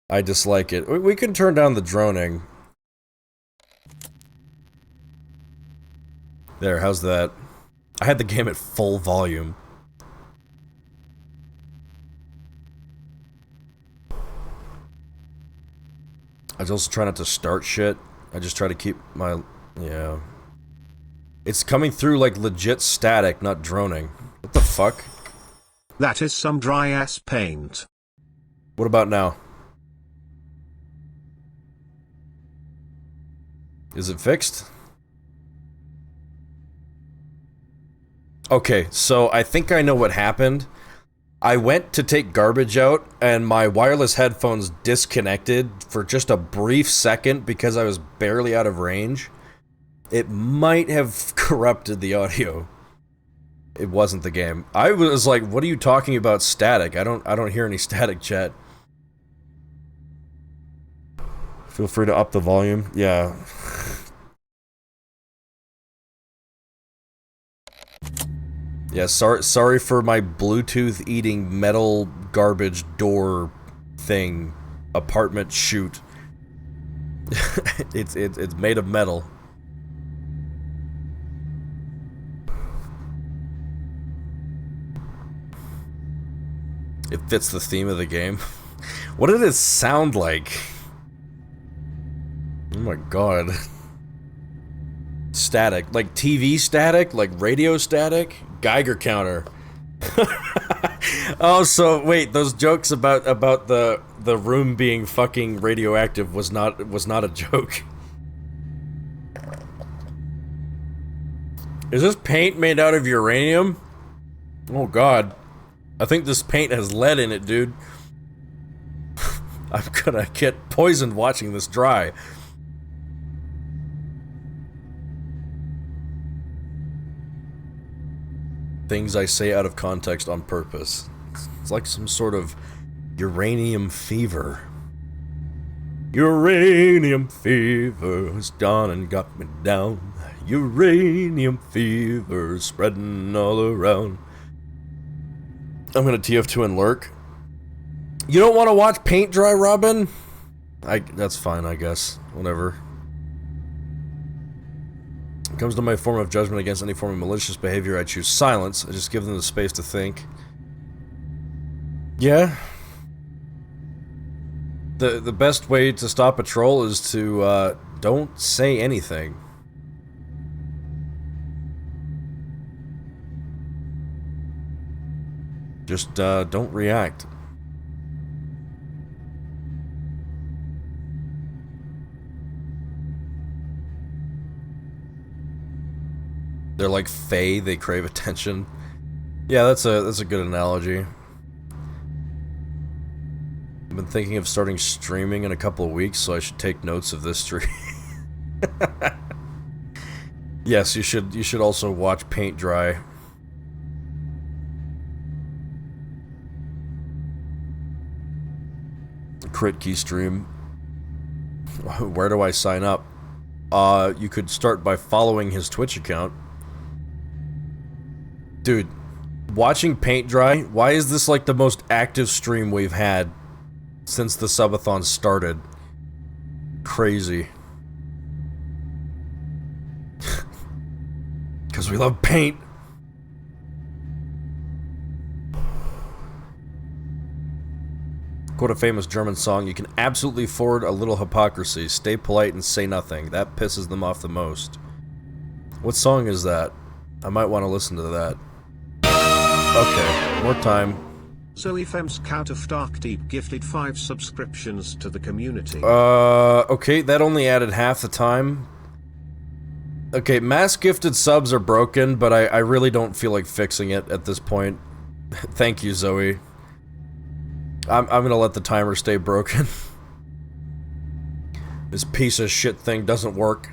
I dislike it. We can turn down the droning. There, how's that? I had the game at full volume. I was also trying not to start shit. I just try to keep my... yeah. It's coming through like legit static, not droning. What the fuck? That is some dry-ass paint. What about now? Is it fixed? Okay, so I think I know what happened. I went to take garbage out, and my wireless headphones disconnected for just a brief second because I was barely out of range. It might have corrupted the audio. It wasn't the game. I was like, what are you talking about static? I don't hear any static, chat. Feel free to up the volume. Yeah. Yeah, sorry for my Bluetooth eating metal garbage door thing. Apartment shoot. It's made of metal. It fits the theme of the game. What did it sound like? Oh my god. Static. Like TV static? Like radio static? Geiger counter. Oh, so wait, those jokes about the room being fucking radioactive was not a joke. Is this paint made out of uranium? Oh god. I think this paint has lead in it, dude. I'm gonna get poisoned watching this dry. Things I say out of context on purpose. It's like some sort of uranium fever. Uranium fever has gone and got me down. Uranium fever spreading all around. I'm gonna TF2 and lurk. You don't want to watch paint dry, Robin? That's fine, I guess. Whatever. When it comes to my form of judgment against any form of malicious behavior, I choose silence. I just give them the space to think. Yeah. The best way to stop a troll is to, don't say anything. Just, don't react. They're like Fae, they crave attention. Yeah, that's a good analogy. I've been thinking of starting streaming in a couple of weeks, so I should take notes of this stream. Yes, you should also watch paint dry. Crit key stream. Where do I sign up? You could start by following his Twitch account. Dude, watching paint dry, why is this like the most active stream we've had since the subathon started? Crazy. Because we love paint. Quote a famous German song, you can absolutely afford a little hypocrisy. Stay polite and say nothing. That pisses them off the most. What song is that? I might want to listen to that. Okay, more time. Zoe Fem's Count of Dark Deep gifted 5 subscriptions to the community. Okay, that only added half the time. Okay, mass gifted subs are broken, but I really don't feel like fixing it at this point. Thank you, Zoe. I'm gonna let the timer stay broken. This piece of shit thing doesn't work.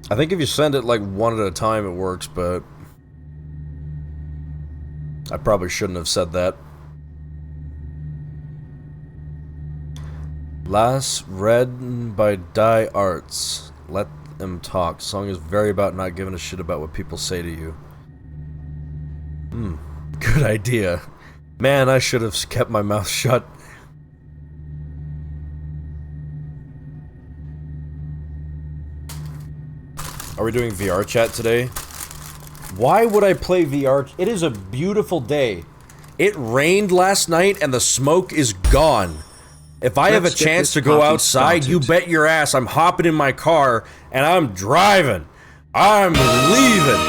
I think if you send it like one at a time it works, but I probably shouldn't have said that. Last read by Die Arts. Let them talk. Song is very about not giving a shit about what people say to you. Good idea. Man, I should have kept my mouth shut. Are we doing VR chat today? Why would I play VR? It is a beautiful day. It rained last night and the smoke is gone. If I have a chance to go outside, you bet your ass I'm hopping in my car and I'm driving. I'm leaving.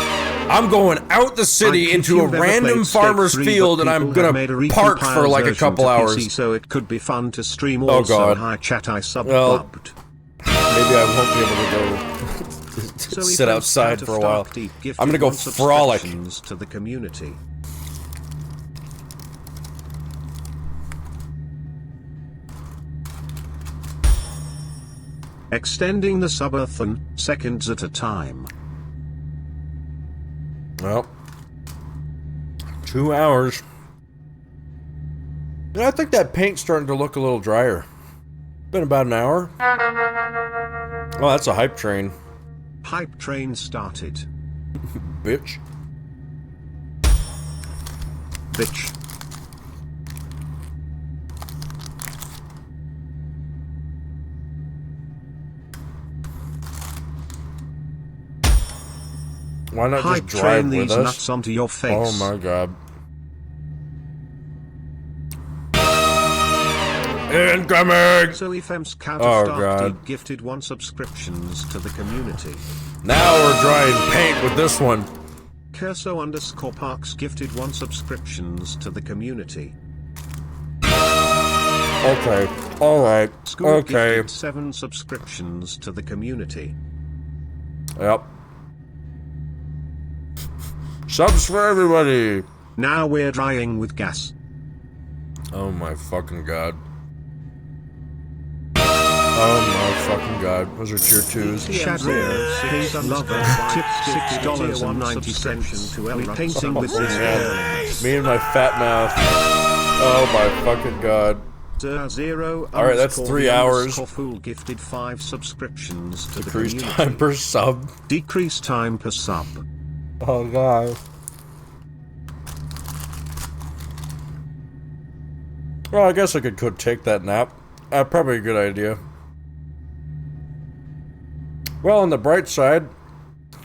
I'm going out the city into a random farmer's field and I'm gonna park for like a couple hours. So it could be fun to stream also. Oh god. Hi chat, I subbed. Well, maybe I won't be able to go sit outside for a while. I'm gonna go frolic. To the community. Extending the subathon, seconds at a time. Well, 2 hours. Yeah, I think that paint's starting to look a little drier. Been about an hour. Oh, that's a hype train. Hype train started. Bitch. Bitch. Why not Hype just drive train with these us? nuts onto your face. Oh my god. Incoming! Zoe Fem's Oh, Counter-Strike God. gifted 1 subscriptions to the community. Now we're drying paint with this one. Curso_Parks gifted 1 subscriptions to the community. Okay. Alright. School Okay. gifted 7 subscriptions to the community. Yep. Subs for everybody! Now we're drying with gas. Oh my fucking god. Oh my fucking god. Those are tier 2s. Shazir, Space Lover, tipped $6.90 to Ellie painting with this girl. Me and my fat mouth. Oh my fucking god. Alright, that's 3 hours. Fool gifted 5 subscriptions to the Decrease community. time per sub. Decrease time per sub. Oh god. Well, I guess I could take that nap. Probably a good idea. Well, on the bright side,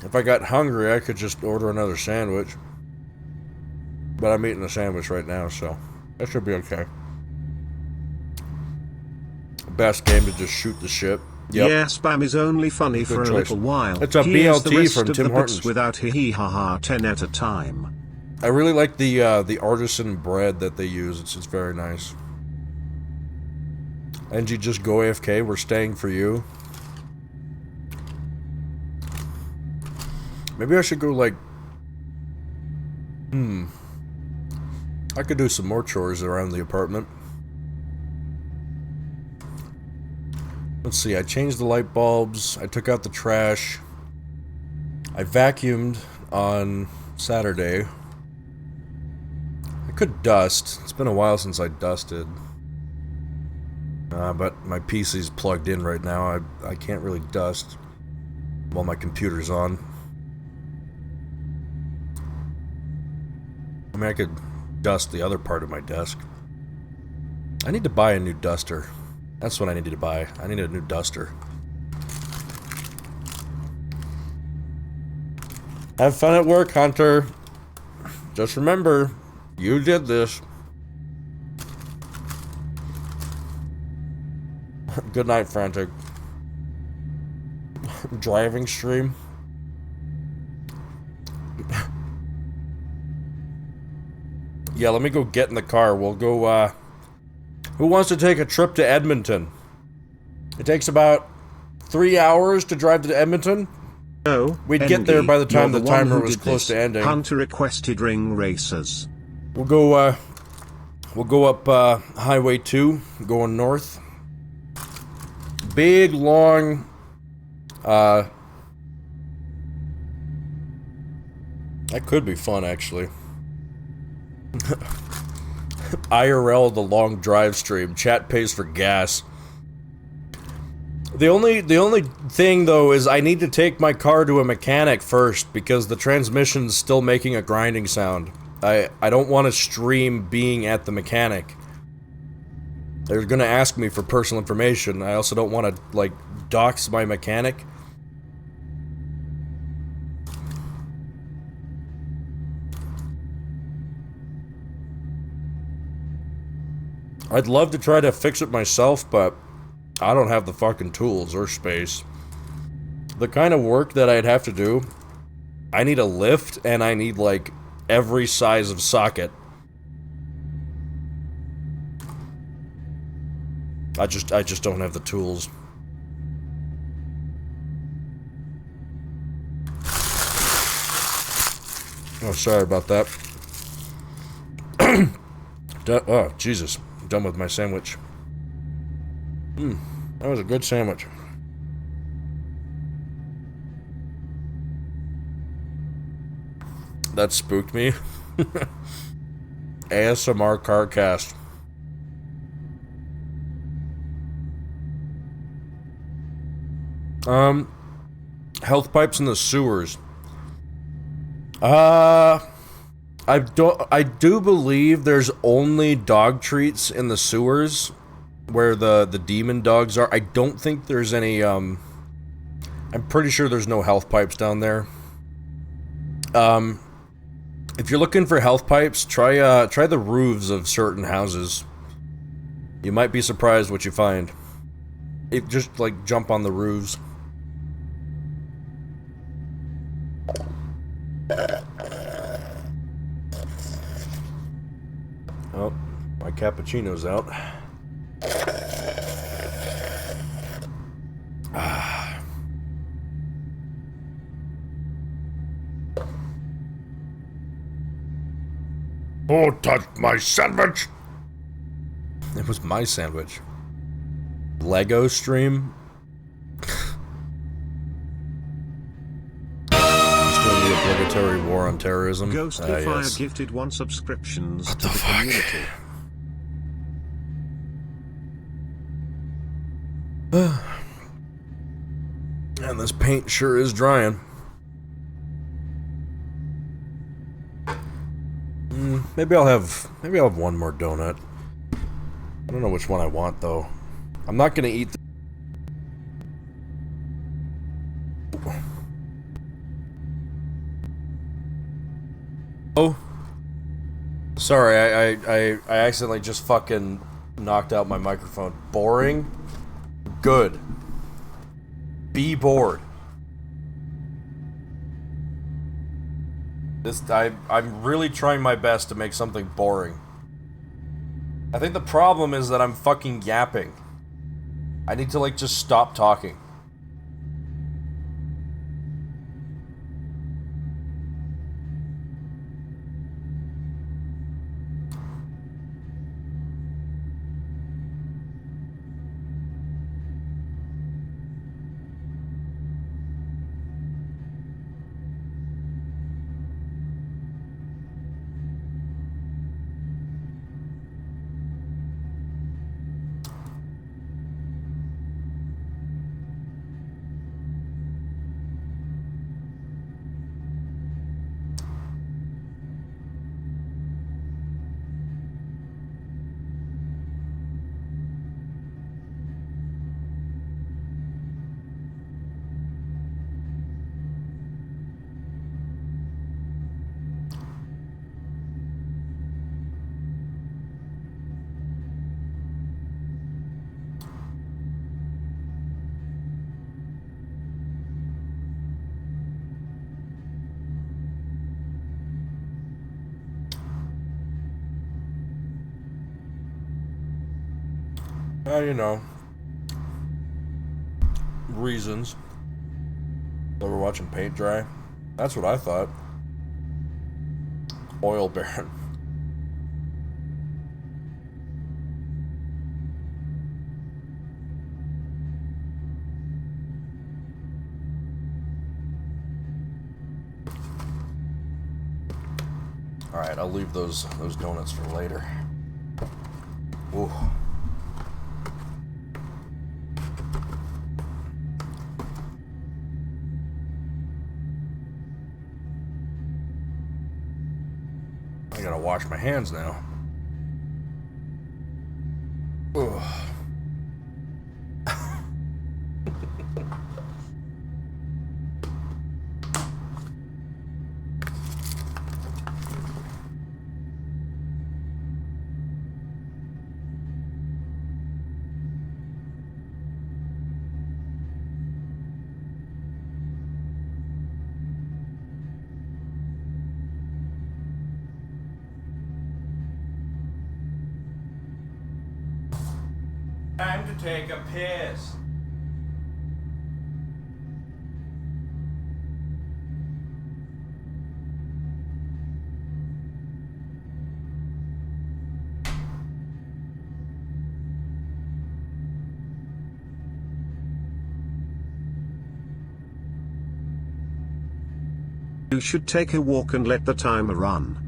if I got hungry, I could just order another sandwich. But I'm eating a sandwich right now, so that should be okay. Best game to just shoot the shit. Yep. Yeah, spam is only funny for a choice. little while. It's a Here's the BLT rest from of Tim the bits Hortons. without hee ha ha 10 at a time. I really like the artisan bread that they use. It's very nice. And you just go AFK. We're staying for you. Maybe I should go like. I could do some more chores around the apartment. Let's see. I changed the light bulbs. I took out the trash. I vacuumed on Saturday. I could dust. It's been a while since I dusted. But my PC's plugged in right now. I can't really dust while my computer's on. I mean, I could dust the other part of my desk. I need to buy a new duster. That's what I needed to buy. I need a new duster. Have fun at work, Hunter. Just remember, you did this. Good night, Frantic. Driving stream. Yeah, let me go get in the car. We'll go Who wants to take a trip to Edmonton? It takes about 3 hours to drive to Edmonton. No, We'd get there by the time you're the one timer who was did close this. to ending. Hunter requested ring racers. We'll go up Highway 2, going north. Big, long, that could be fun, actually. IRL, the long drive stream. Chat pays for gas. The only thing, though, is I need to take my car to a mechanic first, because the transmission's still making a grinding sound. I don't want to stream being at the mechanic. They're gonna ask me for personal information. I also don't want to, like, dox my mechanic. I'd love to try to fix it myself, but I don't have the fucking tools or space. The kind of work that I'd have to do, I need a lift, and I need, like, every size of socket. I just don't have the tools. Oh, sorry about that. Oh, Jesus. I'm done with my sandwich. That was a good sandwich. That spooked me. ASMR CarCast. Health pipes in the sewers. I do believe there's only dog treats in the sewers where the demon dogs are. I don't think there's any, I'm pretty sure there's no health pipes down there. If you're looking for health pipes, try the roofs of certain houses. You might be surprised what you find. Just, like, jump on the roofs. Oh, my cappuccino's out. Who touched my sandwich? It was my sandwich. Lego stream? Just doing the obligatory war on terrorism. Ghostly Fire gifted 1 subscriptions to the community. And this paint sure is drying. Maybe I'll have one more donut. I don't know which one I want, though. I'm not gonna eat Oh. Sorry, I accidentally just fucking knocked out my microphone. Boring? Good. Be bored. I'm really trying my best to make something boring. I think the problem is that I'm fucking yapping. I need to, like, just stop talking. You know, reasons. So we're watching paint dry. That's what I thought. Oil baron. Alright, I'll leave those donuts for later. Ooh. I gotta wash my hands now. Ugh. Time to take a piss. You should take a walk and let the timer run.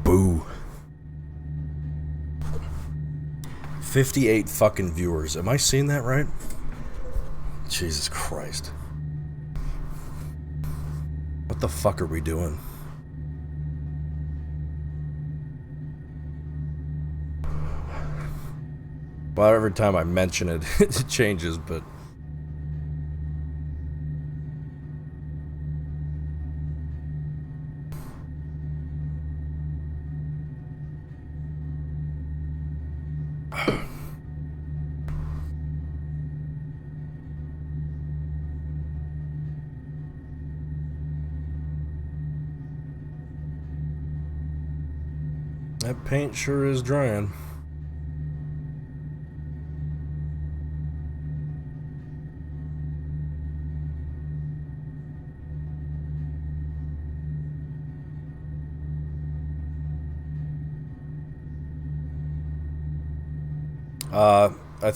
Boo. 58 fucking viewers. Am I seeing that right? Jesus Christ. What the fuck are we doing? Well, every time I mention it, it changes, but... That paint sure is drying.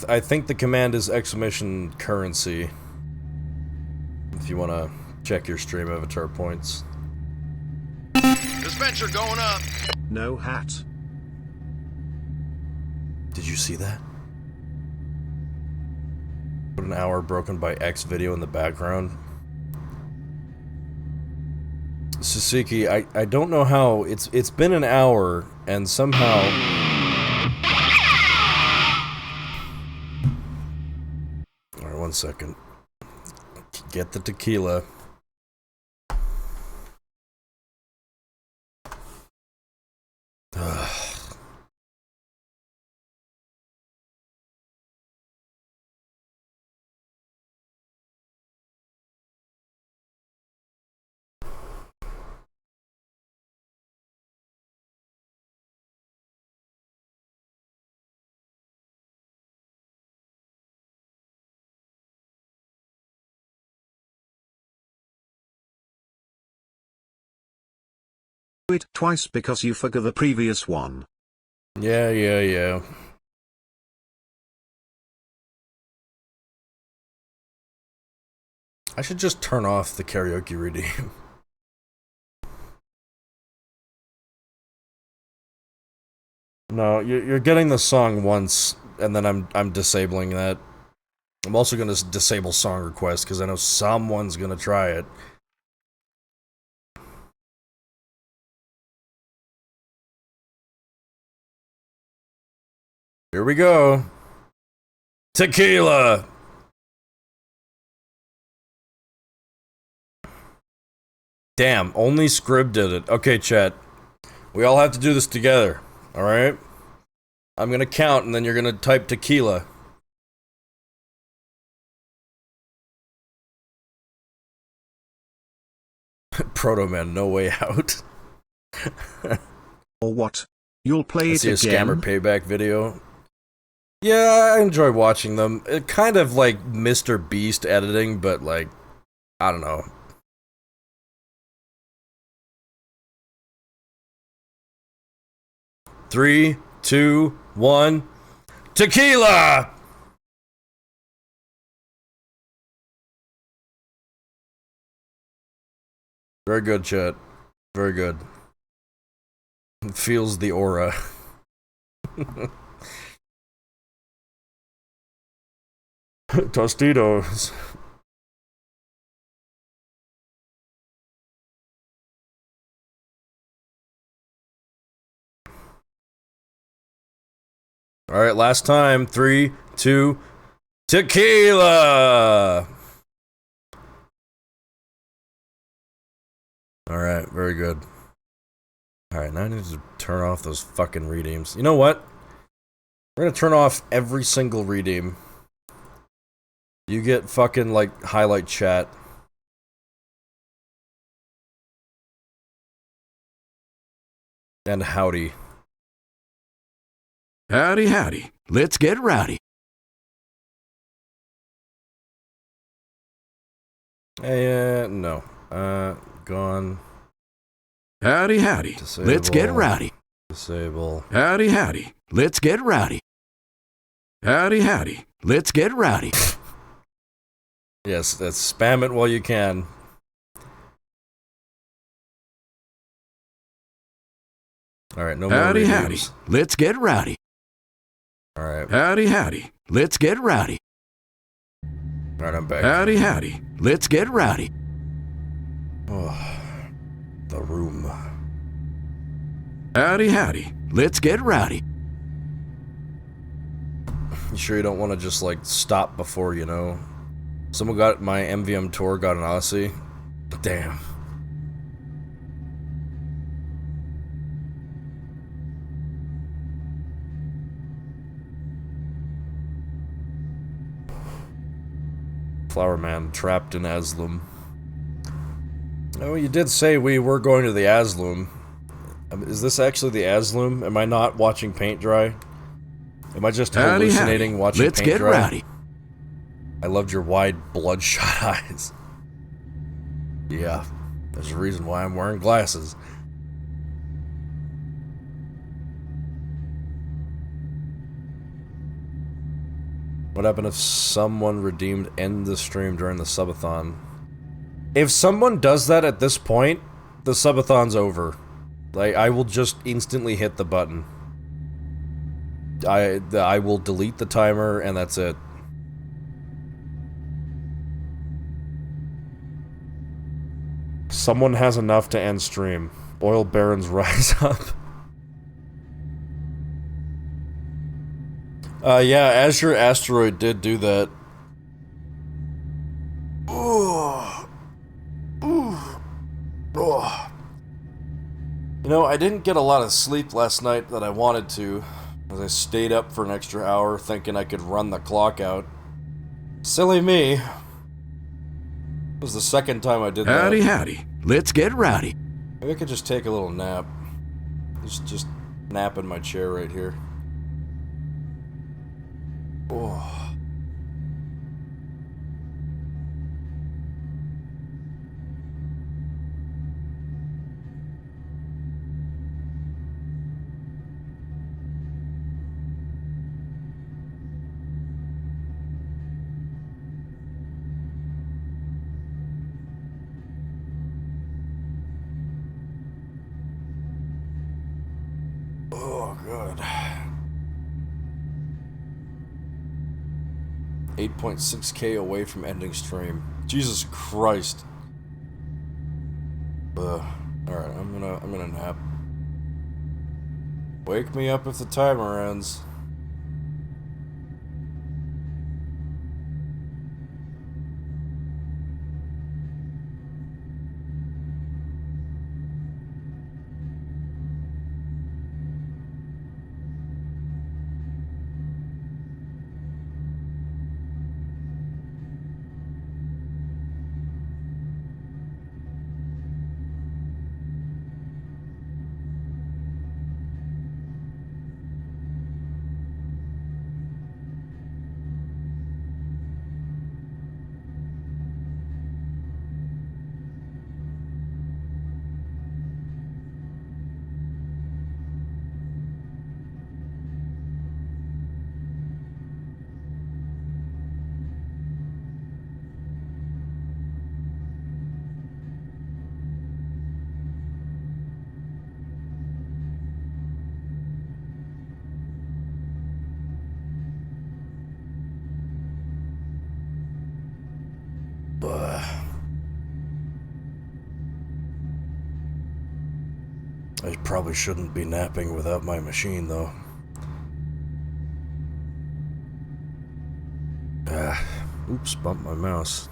I think the command is exclamation currency. If you want to check your stream avatar points. Dispenser going up. No hat. Did you see that? Put an hour broken by X video in the background. Suzuki, I don't know how it's been an hour and somehow. Alright, 1 second. Get the tequila. it twice because you forgot the previous one. Yeah. I should just turn off the karaoke redeem. No, you're getting the song once, and then I'm disabling that. I'm also gonna disable song request because I know someone's gonna try it. Here we go. Tequila. Damn, only Scrib did it. Okay, chat. We all have to do this together. Alright? I'm gonna count and then you're gonna type tequila. Proto Man, no way out. Or what? You'll play it see again? A scammer payback video. Yeah, I enjoy watching them. It kind of like Mr. Beast editing, but like, I don't know. Three, two, one. Tequila! Very good, chat. Very good. It feels the aura. Tostitos. Alright, last time. 3, 2, tequila! Alright, very good. Alright, now I need to turn off those fucking redeems. You know what? We're gonna turn off every single redeem. You get fucking, like, highlight chat. And howdy. Howdy, howdy. Let's get rowdy. No. Gone. Howdy, howdy. Disable. Let's get rowdy. Disable. Howdy, howdy. Let's get rowdy. Howdy, howdy. Let's get rowdy. Yes, that's spam it while you can. Alright, no more Howdy, howdy. redeems. Let's get rowdy. Alright. Howdy, howdy. Let's get rowdy. Alright, I'm back. Howdy, howdy. Let's get rowdy. Oh, the room. Howdy, howdy. Let's get rowdy. You sure you don't want to just, like, stop before, you know? Someone got my MVM tour, got an Aussie. Damn. Flower Man trapped in Aslam. Oh, you did say we were going to the Aslam. Is this actually the Aslam? Am I not watching paint dry? Am I just Howdy, hallucinating howdy. watching Let's paint get dry? rowdy. I loved your wide, bloodshot eyes. Yeah, there's a reason why I'm wearing glasses. What happened if someone redeemed end the stream during the subathon? If someone does that at this point, the subathon's over. Like, I will just instantly hit the button. I will delete the timer, and that's it. Someone has enough to end stream. Oil barons rise up. Yeah, Azure Asteroid did do that. You know, I didn't get a lot of sleep last night that I wanted to, as I stayed up for an extra hour thinking I could run the clock out. Silly me. It was the second time I did that. Howdy, howdy. Let's get rowdy. Maybe I could just take a little nap. Just nap in my chair right here. Oh. 8.6k away from ending stream. Jesus Christ. Alright, I'm gonna nap. Wake me up if the timer ends. I probably shouldn't be napping without my machine, though. Oops, bumped my mouse.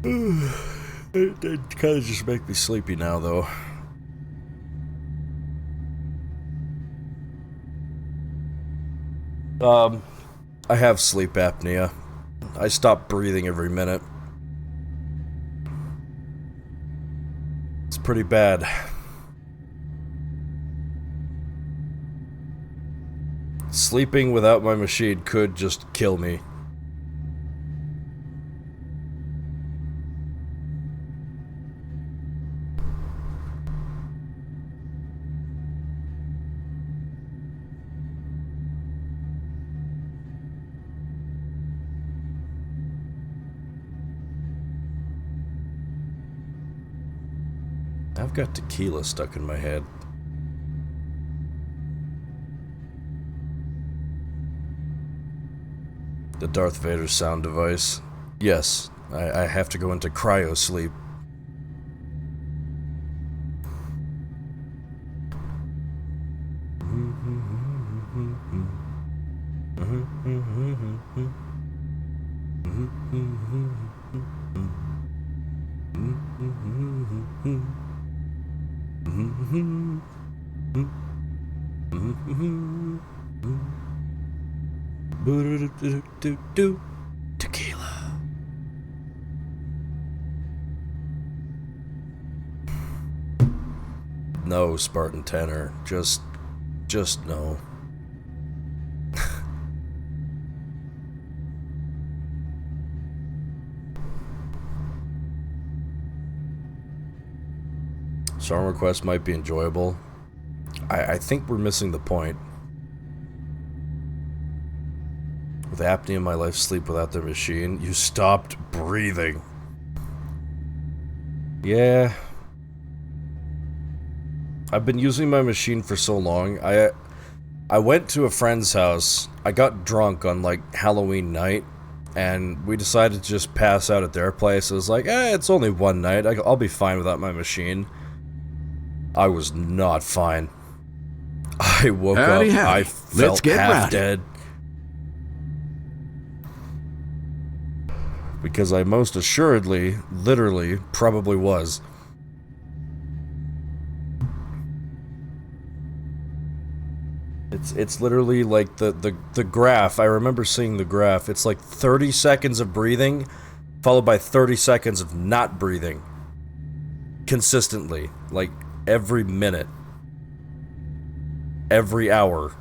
It kind of just make me sleepy now, though. I have sleep apnea. I stop breathing every minute. It's pretty bad. Sleeping without my machine could just kill me. I've got tequila stuck in my head. The Darth Vader sound device. Yes, I have to go into cryo sleep. Tequila. No, Spartan Tenor. Just no. Song requests might be enjoyable. I think we're missing the point. With apnea, my life sleep without the machine. You stopped breathing. Yeah. I've been using my machine for so long. I went to a friend's house. I got drunk on like Halloween night, and we decided to just pass out at their place. It was like, it's only one night. I'll be fine without my machine. I was not fine. I woke up. I felt half dead. Because I most assuredly, literally, probably was. It's literally like the graph. I remember seeing the graph. It's like 30 seconds of breathing, followed by 30 seconds of not breathing. Consistently. Like, every minute. Every hour.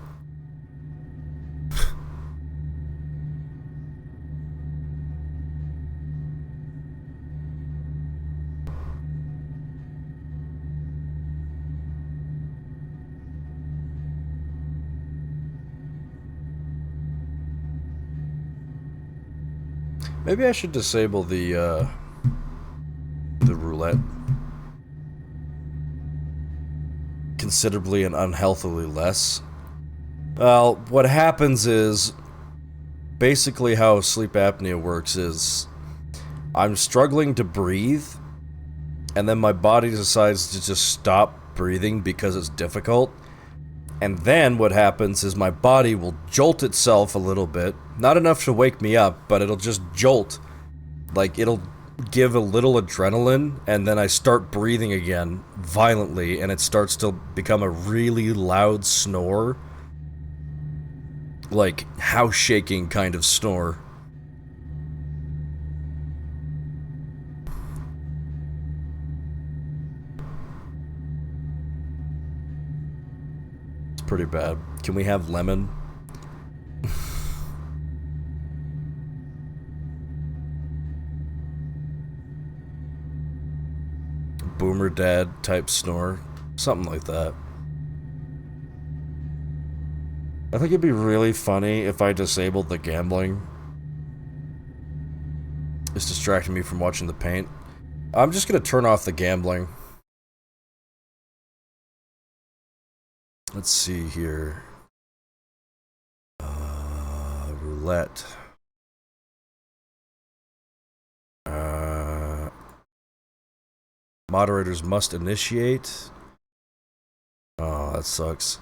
Maybe I should disable the roulette. considerably and unhealthily less. Well, what happens is, basically how sleep apnea works is, I'm struggling to breathe, and then my body decides to just stop breathing because it's difficult. And then what happens is my body will jolt itself a little bit. Not enough to wake me up, but it'll just jolt. Like, it'll give a little adrenaline, and then I start breathing again violently, and it starts to become a really loud snore. Like, house shaking kind of snore. It's pretty bad. Can we have lemon? Boomer dad type snore. Something like that. I think it'd be really funny if I disabled the gambling. It's distracting me from watching the paint. I'm just gonna turn off the gambling. Let's see here. Roulette. Moderators must initiate. Oh, that sucks.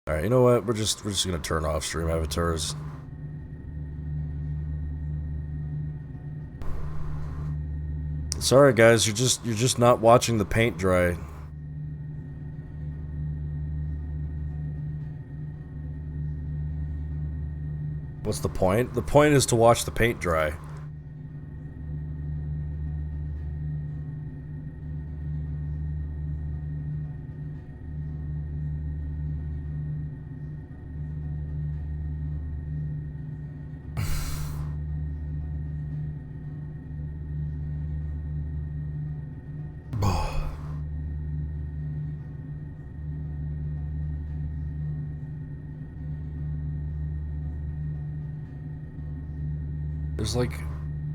Alright, you know what? We're just gonna turn off stream avatars. Sorry guys, you're just not watching the paint dry. What's the point? The point is to watch the paint dry. There's like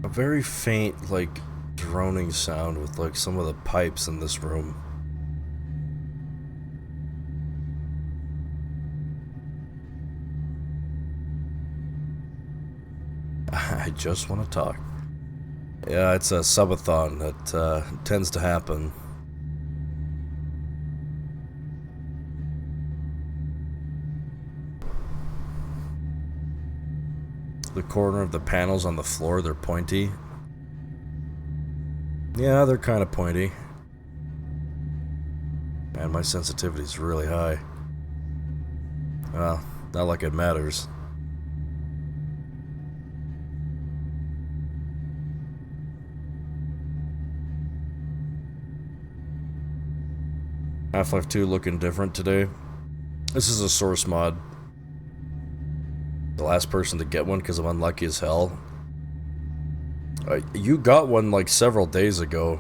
a very faint, like, droning sound with like some of the pipes in this room. I just want to talk. Yeah, it's a subathon that tends to happen. The corner of the panels on the floor, they're pointy. Yeah, they're kind of pointy. Man, my sensitivity's really high. Well, not like it matters. Half-Life 2 looking different today. This is a source mod. The last person to get one because I'm unlucky as hell. You got one like several days ago.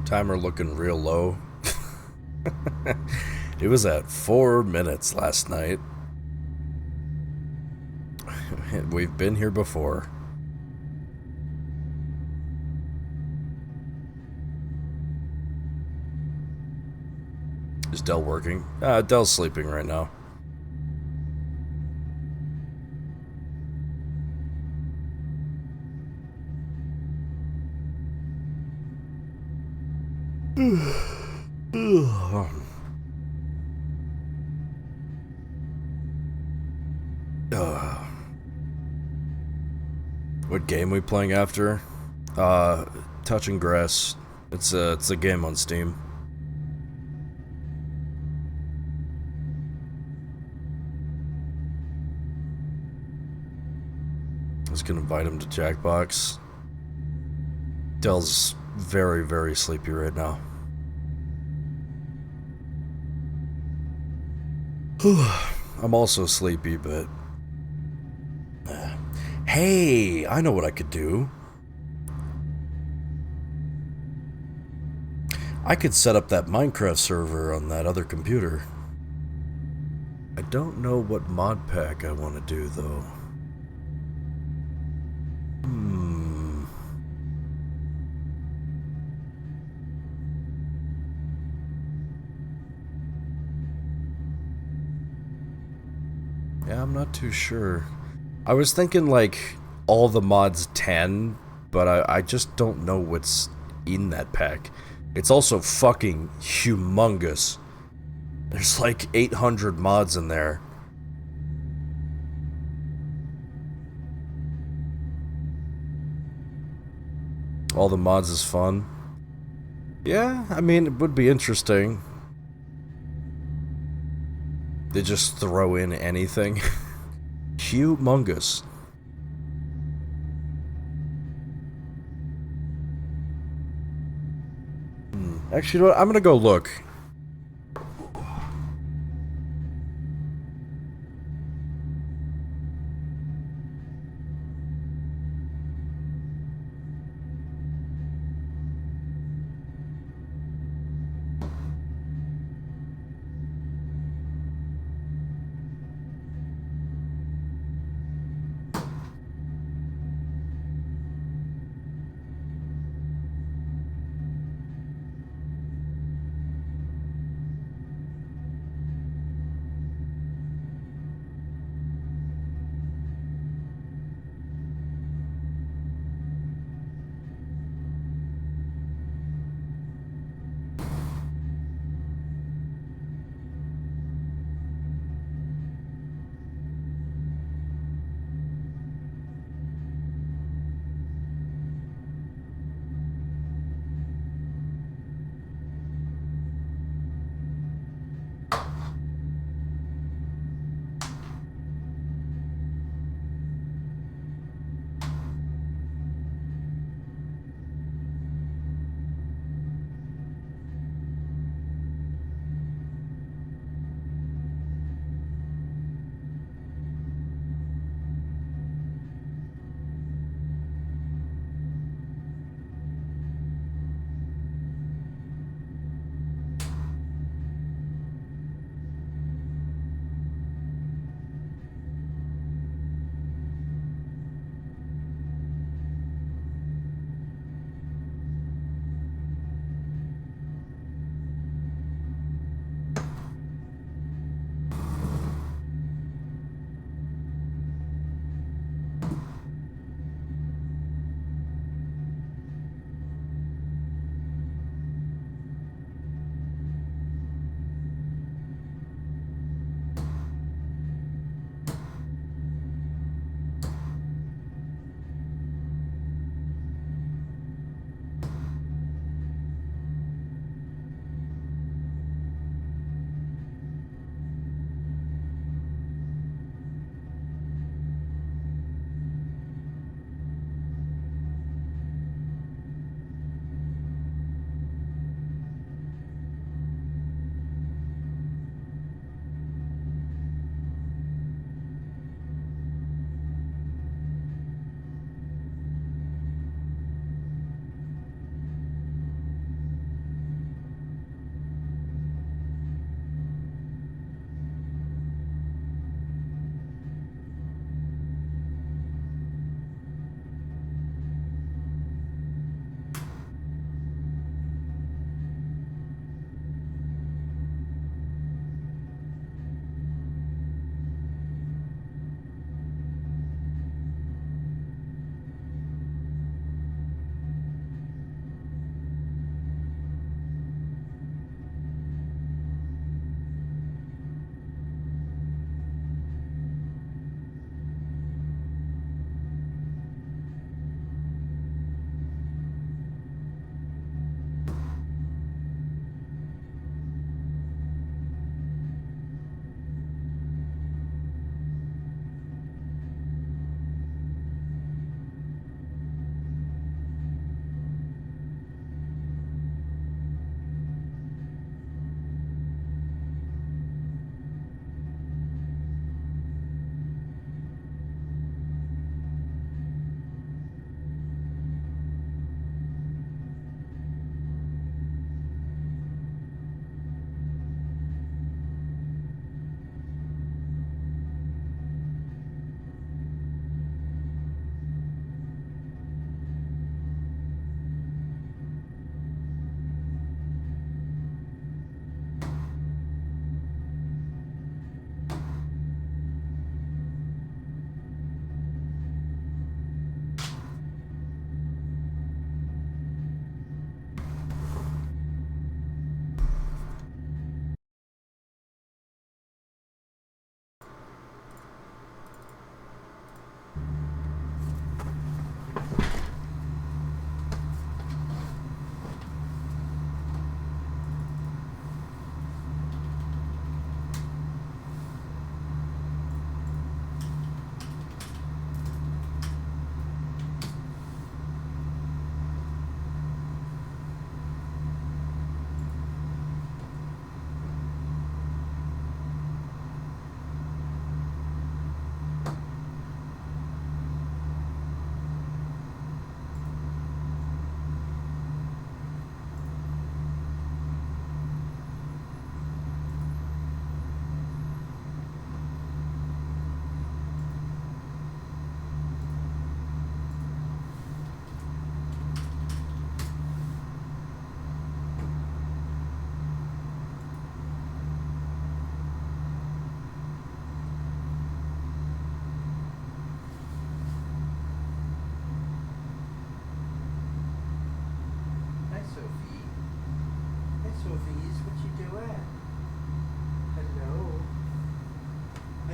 Timer looking real low. It was at 4 minutes last night. We've been here before. Is Dell working? Dell's sleeping right now. What game we playing after? Touching Grass. It's a game on Steam. I was gonna invite him to Jackbox. Dell's very, very sleepy right now. I'm also sleepy, but... Hey, I know what I could do. I could set up that Minecraft server on that other computer. I don't know what mod pack I want to do, though. Yeah, I'm not too sure. I was thinking, like, all the mods 10, but I just don't know what's in that pack. It's also fucking humongous. There's like 800 mods in there. All the mods is fun. Yeah, I mean, it would be interesting. They just throw in anything. Humongous. Actually, you know what? I'm gonna go look.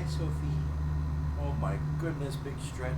Sophie. Oh my goodness, big stretch.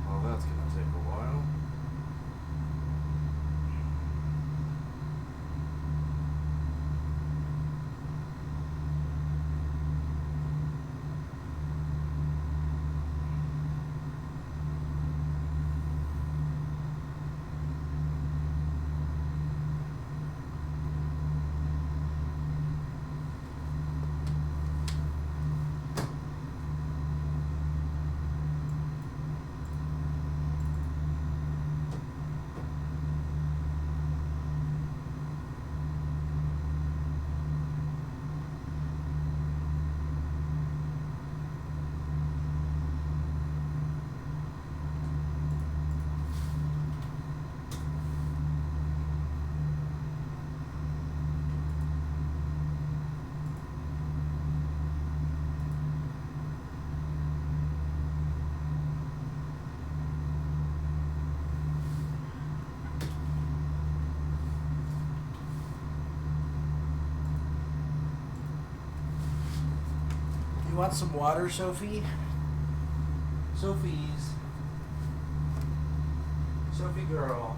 Well, that's gonna take a while. You want some water, Sophie? Sophie girl.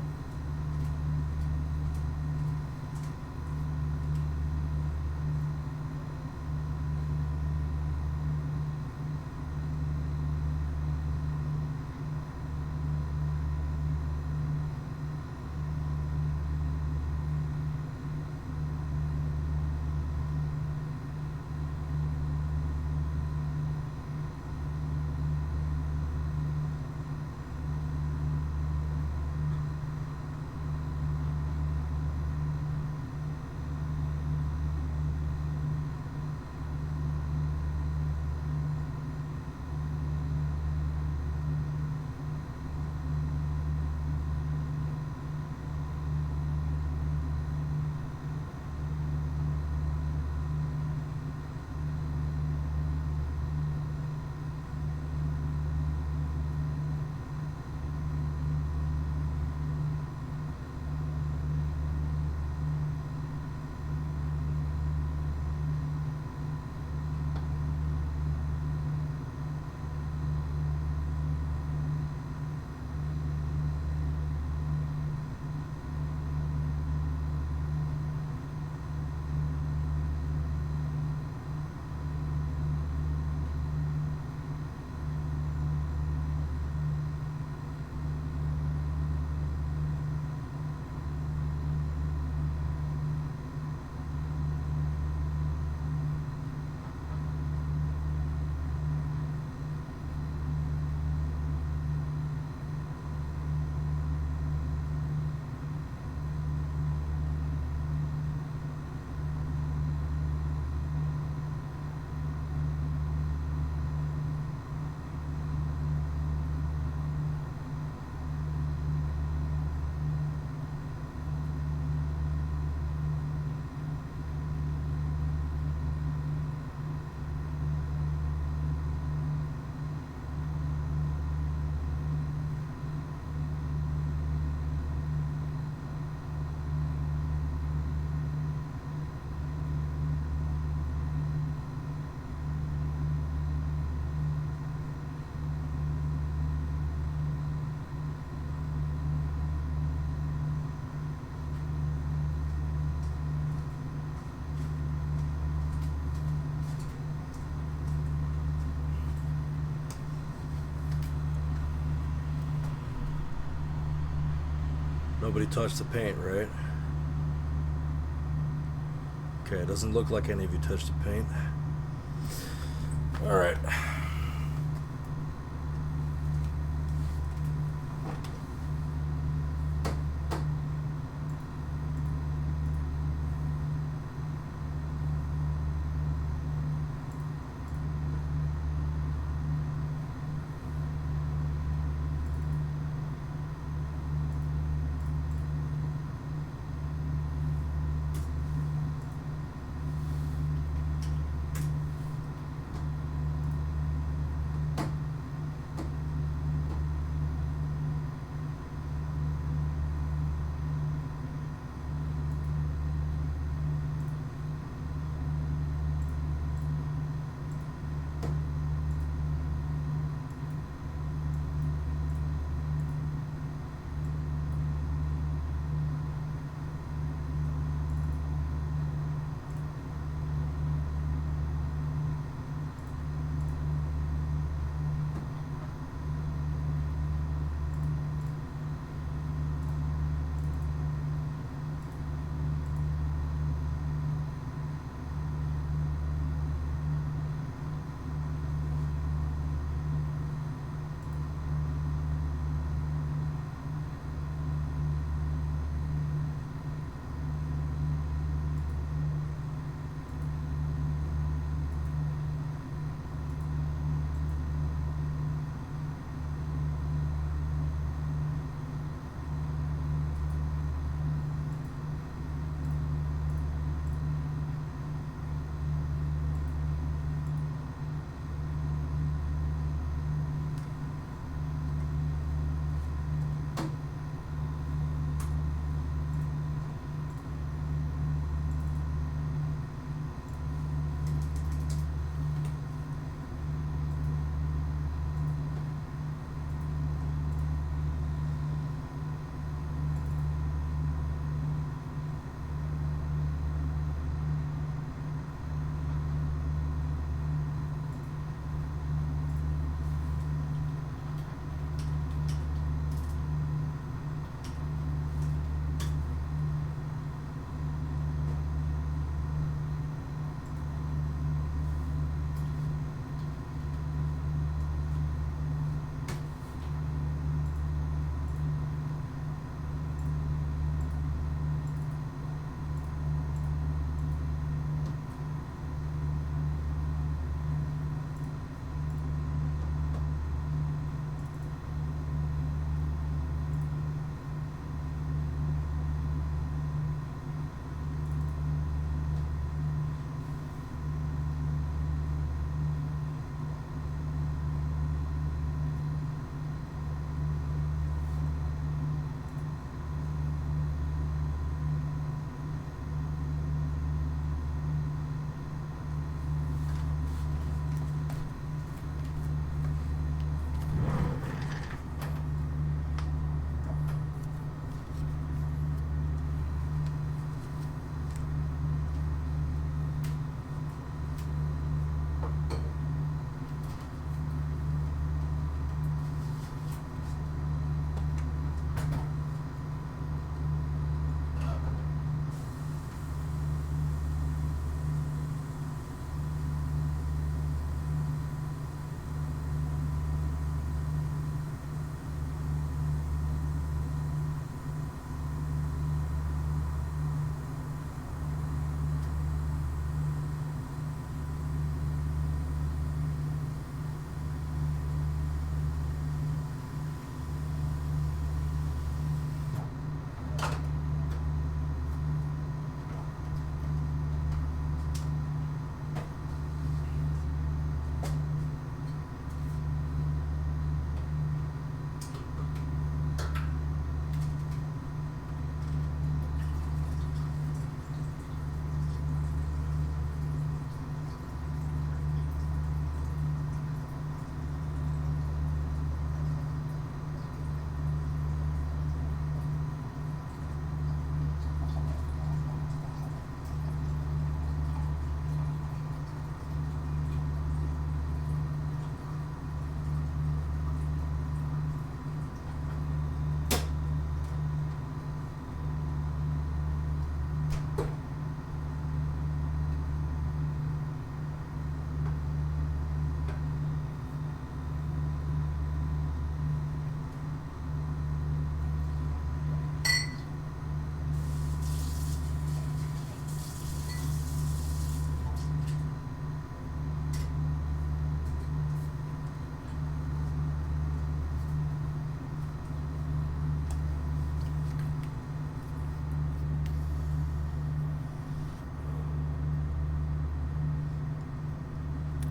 Nobody touched the paint, right? Okay, it doesn't look like any of you touched the paint. Alright.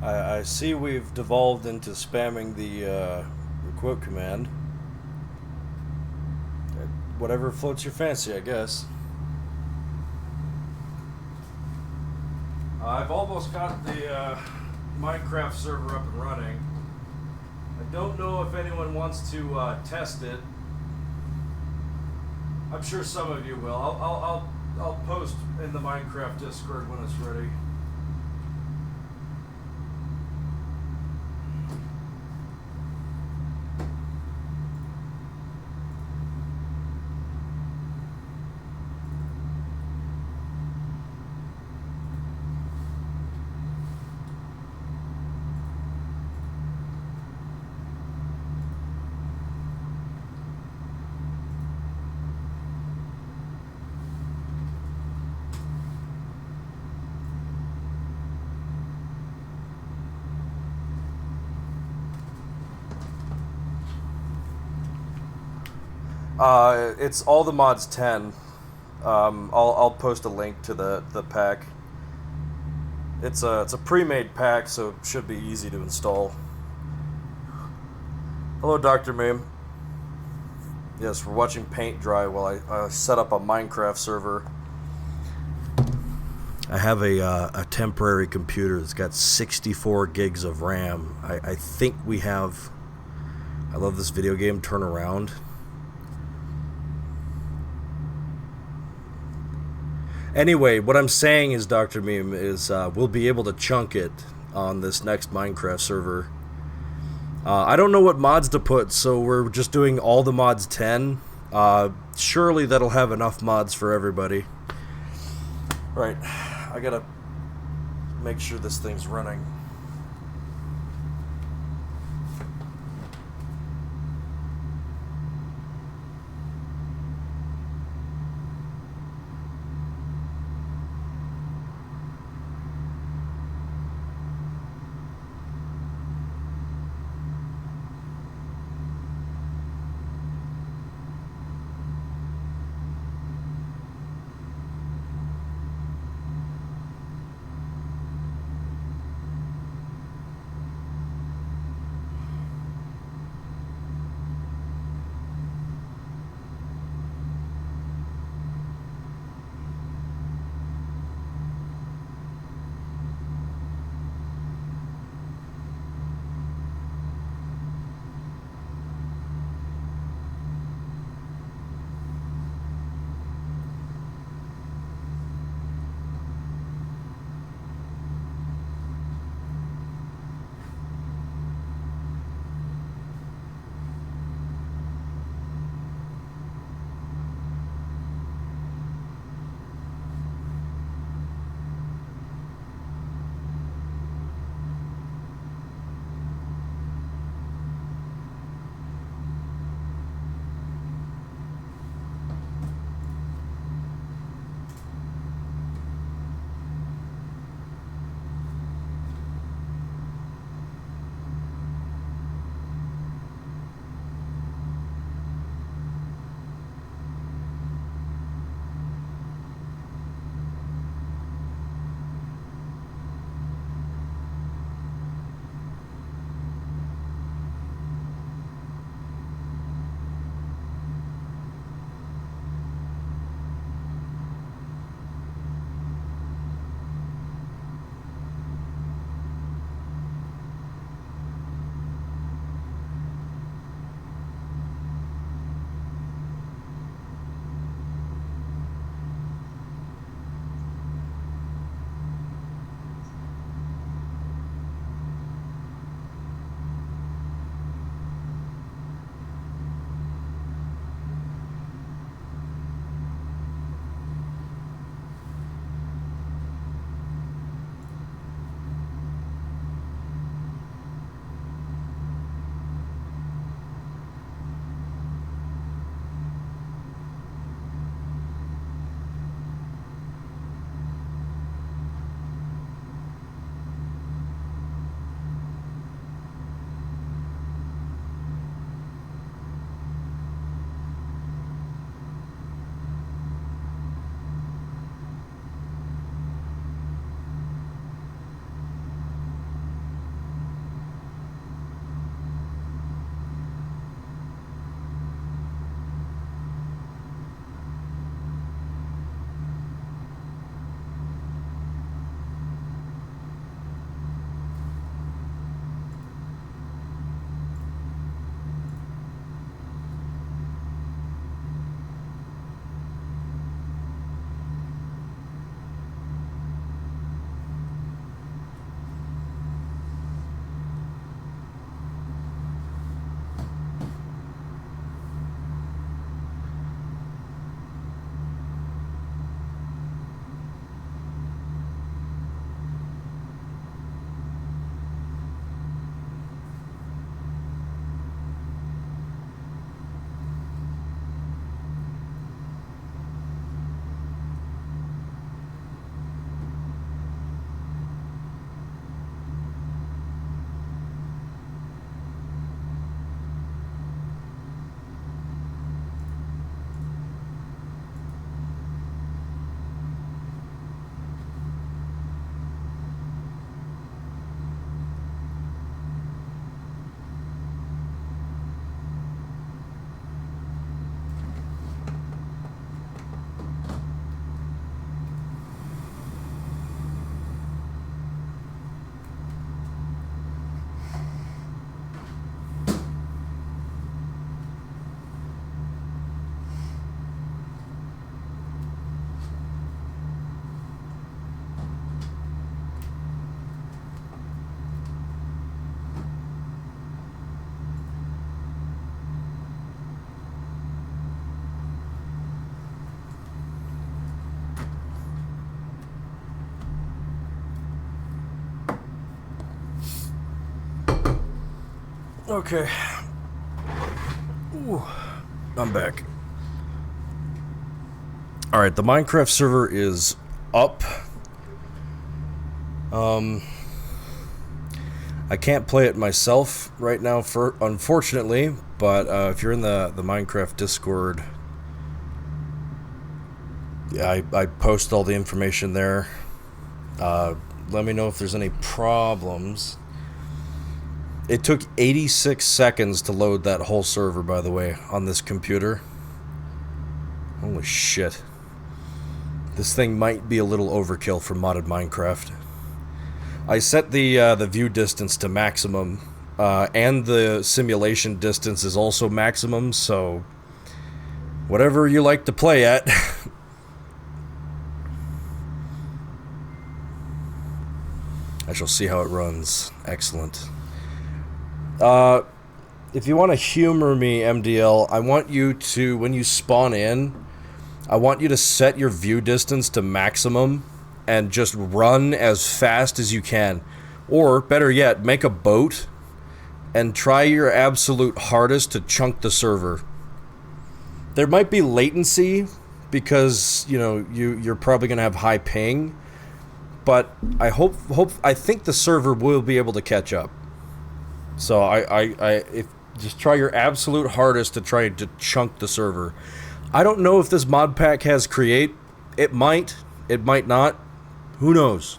I see we've devolved into spamming the quote command. Whatever floats your fancy, I guess. I've almost got the Minecraft server up and running. I don't know if anyone wants to test it. I'm sure some of you will. I'll post in the Minecraft Discord when it's ready. It's all the mods 10. I'll post a link to the pack. It's a pre-made pack, so it should be easy to install. Hello, Dr. Meme. Yes, we're watching paint dry while I set up a Minecraft server. I have a temporary computer that's got 64 gigs of RAM. I think we have... I love this video game, Turnaround. Anyway, what I'm saying is, Dr. Meme, is we'll be able to chunk it on this next Minecraft server. I don't know what mods to put, so we're just doing all the mods 10. Surely that'll have enough mods for everybody. Right, I gotta make sure this thing's running. Okay. Ooh, I'm back. Alright, the Minecraft server is up. I can't play it myself right now, unfortunately, but if you're in the Minecraft Discord, yeah, I post all the information there. Let me know if there's any problems. It took 86 seconds to load that whole server, by the way, on this computer. Holy shit. This thing might be a little overkill for modded Minecraft. I set the view distance to maximum, and the simulation distance is also maximum, so whatever you like to play at. I shall see how it runs. Excellent. If you want to humor me, MDL, I want you to, when you spawn in, I want you to set your view distance to maximum and just run as fast as you can. Or, better yet, make a boat and try your absolute hardest to chunk the server. There might be latency because, you know, you're probably going to have high ping, but I think the server will be able to catch up. So if just try your absolute hardest to try to chunk the server. I don't know if this mod pack has create. It might not. Who knows?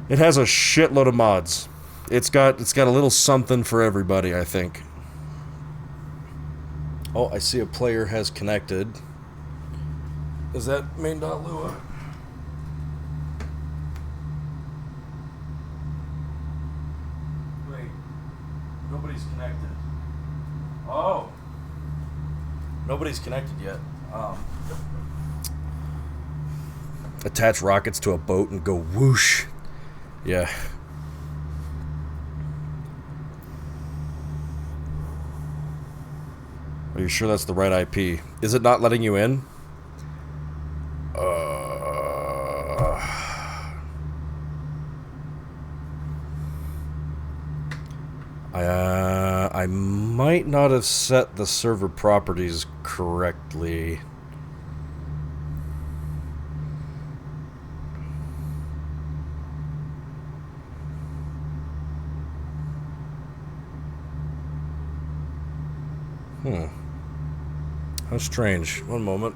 It has a shitload of mods. It's got a little something for everybody, I think. Oh, I see a player has connected. Is that main.lua? Wait. Nobody's connected. Oh. Nobody's connected yet. Attach rockets to a boat and go whoosh. Yeah. Are you sure that's the right IP? Is it not letting you in? I might not have set the server properties correctly. How strange. One moment.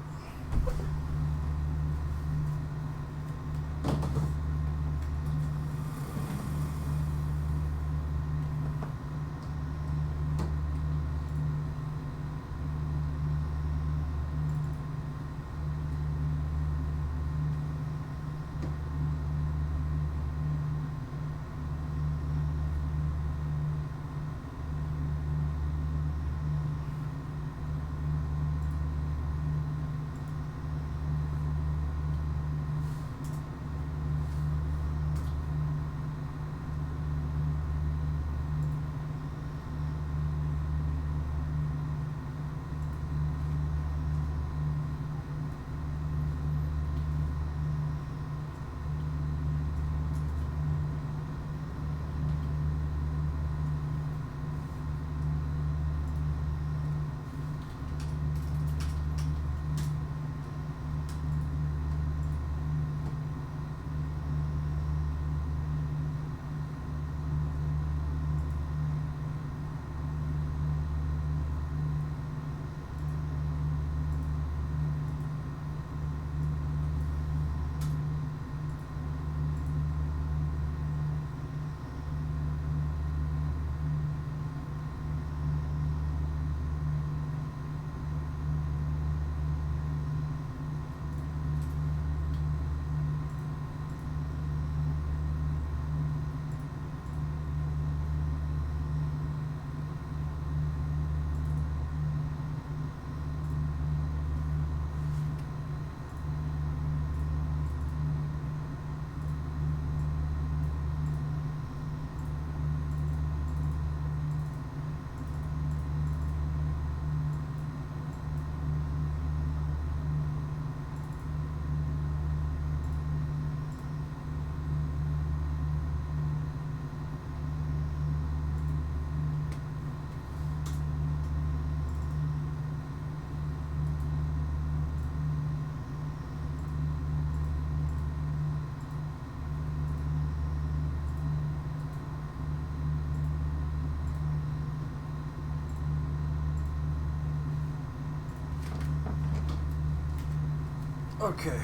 Okay.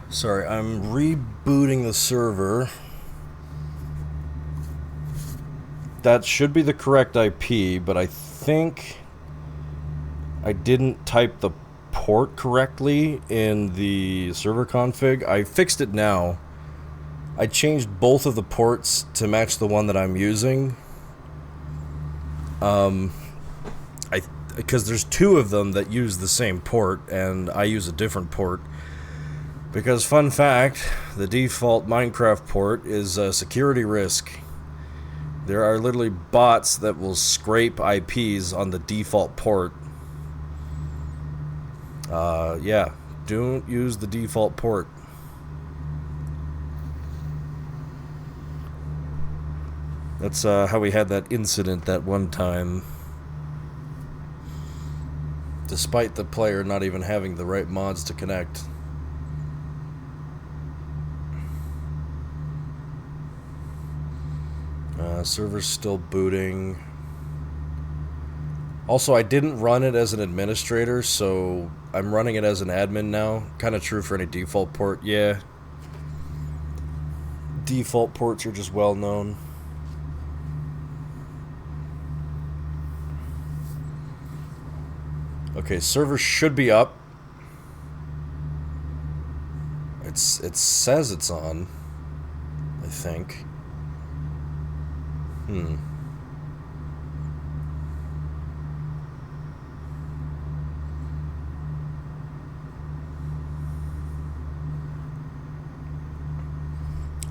Sorry, I'm rebooting the server. That should be the correct IP, but I think I didn't type the port correctly in the server config. I fixed it now. I changed both of the ports to match the one that I'm using. Because there's two of them that use the same port, and I use a different port. Because, fun fact, the default Minecraft port is a security risk. There are literally bots that will scrape IPs on the default port. Yeah, don't use the default port. That's how we had that incident that one time. Despite the player not even having the right mods to connect. Server's still booting. Also, I didn't run it as an administrator, so I'm running it as an admin now. Kind of true for any default port, yeah. Default ports are just well known. Okay, server should be up. It says it's on, I think.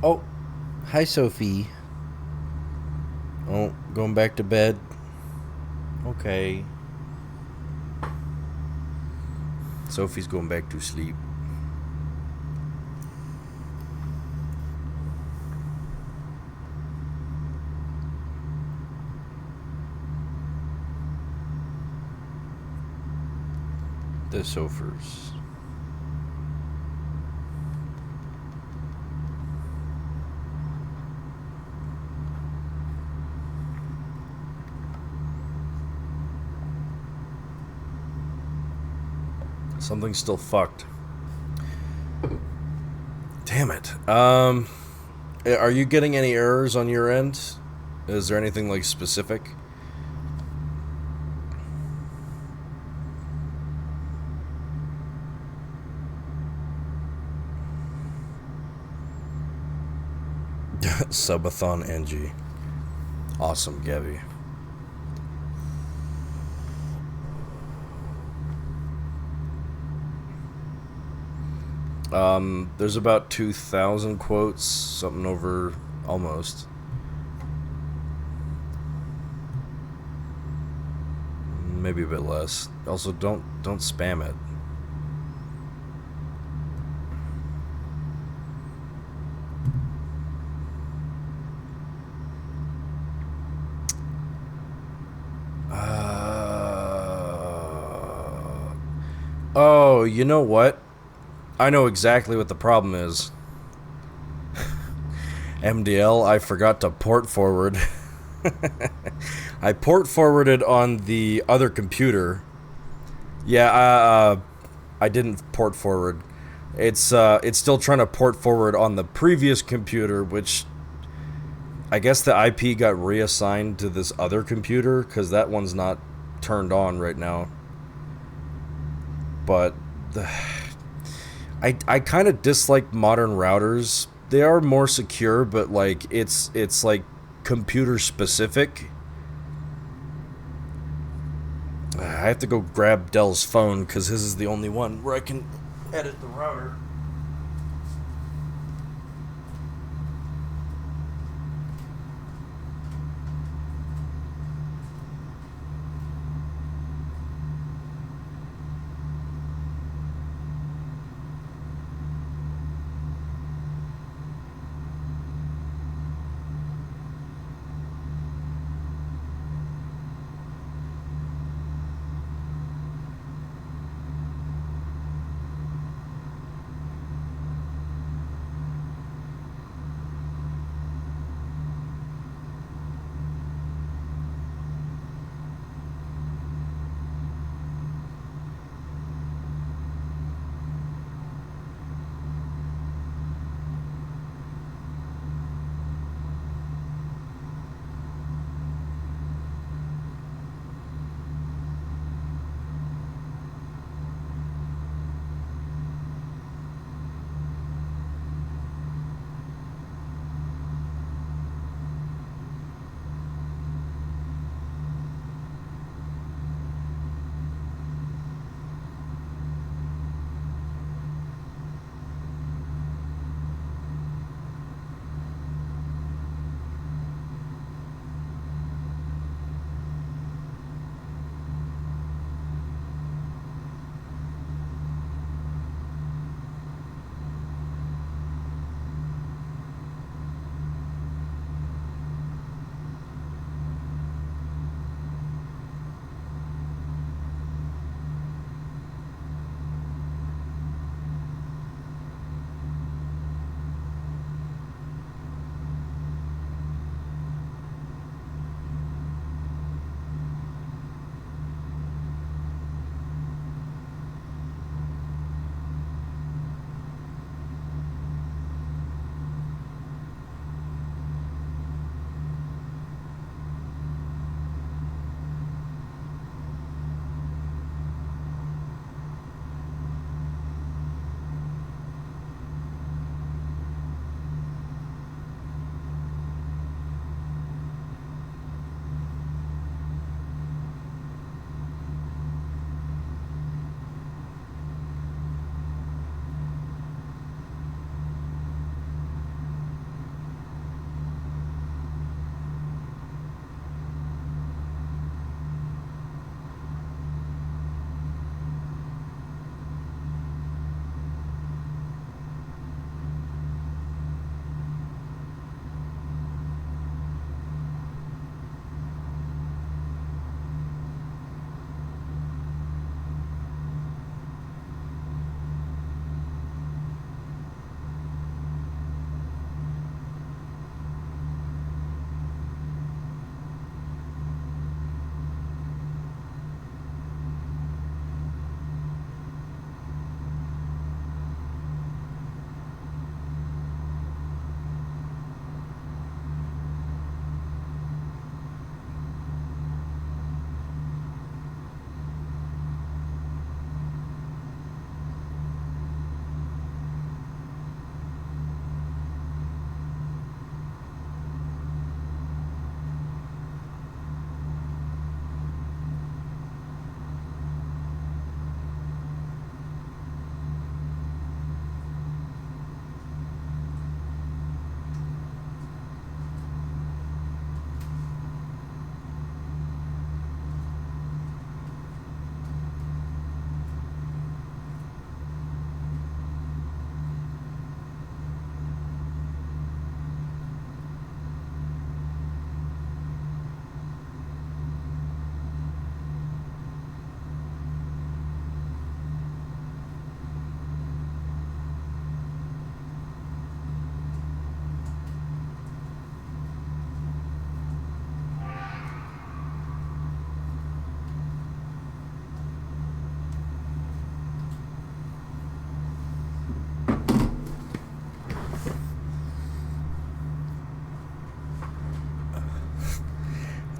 Oh, hi Sophie. Oh, going back to bed. Okay. Sophie's going back to sleep. The sofas. Something's still fucked. Damn it. Are you getting any errors on your end? Is there anything like specific? Subathon NG. Awesome, Gabby. There's about 2,000 quotes, something over almost. Maybe a bit less. Also, don't spam it. Oh, you know what? I know exactly what the problem is. MDL, I forgot to port forward. I port forwarded on the other computer. Yeah, I didn't port forward. It's still trying to port forward on the previous computer, which I guess the IP got reassigned to this other computer because that one's not turned on right now. But I kind of dislike modern routers. They are more secure, but like it's like computer specific. I have to go grab Dell's phone because his is the only one where I can edit the router.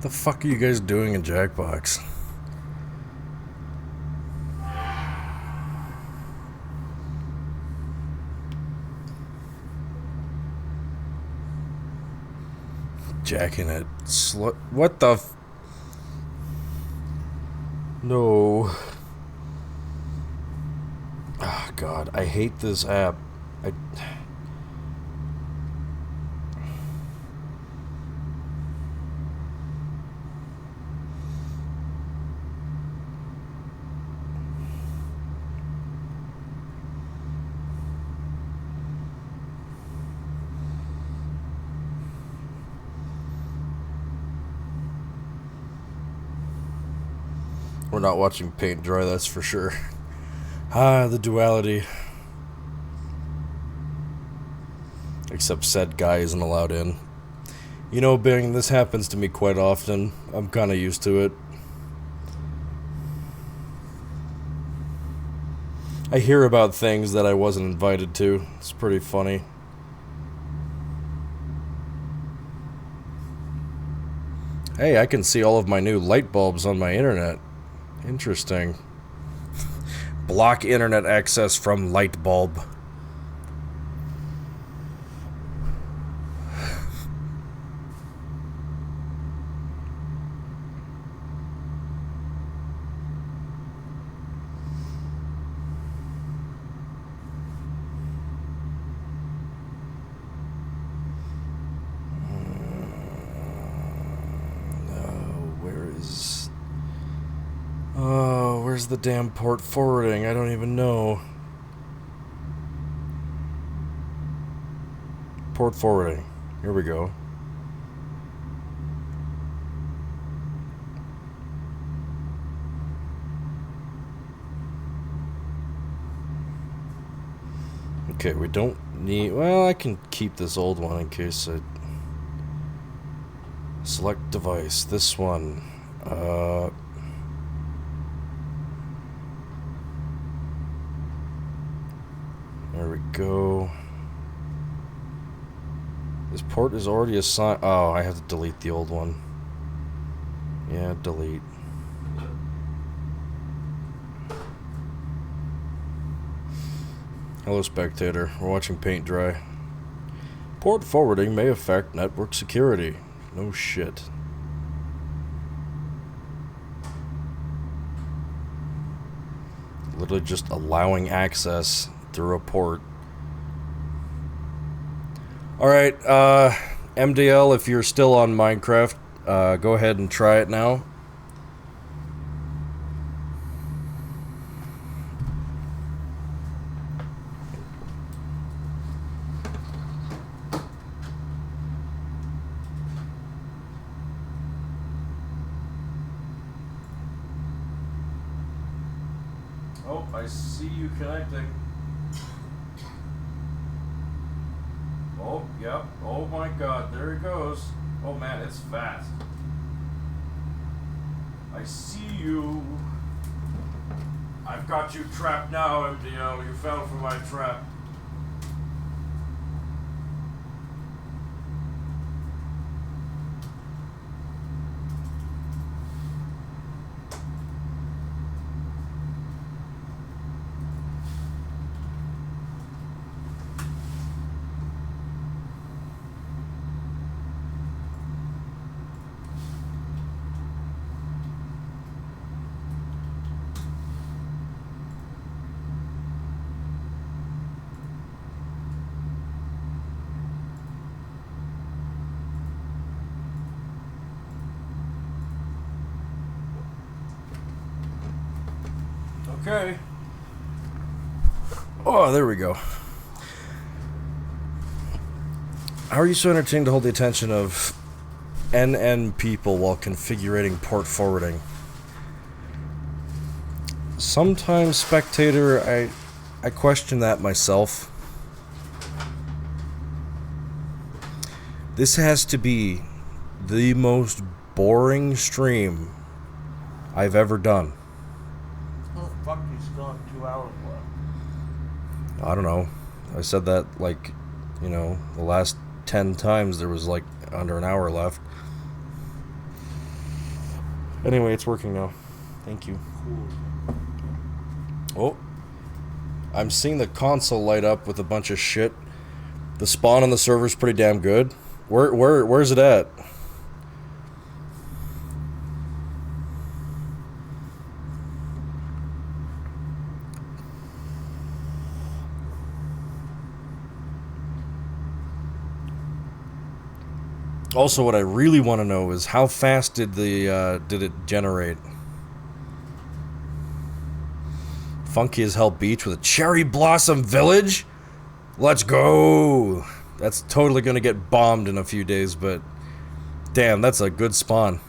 The fuck are you guys doing in Jackbox? Jacking it. What the No. Oh, God. I hate this app. We're not watching paint dry, that's for sure. Ah, the duality. Except said guy isn't allowed in. You know, Bing, this happens to me quite often. I'm kind of used to it. I hear about things that I wasn't invited to. It's pretty funny. Hey, I can see all of my new light bulbs on my internet. Interesting. Block internet access from light bulb. Where's the damn port forwarding? I don't even know. Port forwarding. Here we go. Okay, we don't need... Well, I can keep this old one in case I... Select device. This one. There we go. This port is already assigned. Oh, I have to delete the old one. Yeah, delete. Hello, spectator. We're watching paint dry. Port forwarding may affect network security. No shit. Literally just allowing access through a port. Alright, MDL, if you're still on Minecraft, go ahead and try it now. Oh, I see you connecting. Oh, yep. Oh my god, there it goes. Oh man, it's fast. I see you. I've got you trapped now, MDL. You fell for my trap. Okay. Oh, there we go. How are you so entertained to hold the attention of NN people while configuring port forwarding? Sometimes, spectator, I question that myself. This has to be the most boring stream I've ever done. Oh, fuck, you still have 2 hours left. I don't know. I said that, like, you know, the last 10 times there was, like, under an hour left. Anyway, it's working now. Thank you. Oh. I'm seeing the console light up with a bunch of shit. The spawn on the server's pretty damn good. Where's it at? Also, what I really want to know is how fast did it generate? Funky as Hell Beach with a Cherry Blossom Village? Let's go! That's totally gonna get bombed in a few days, but damn, that's a good spawn.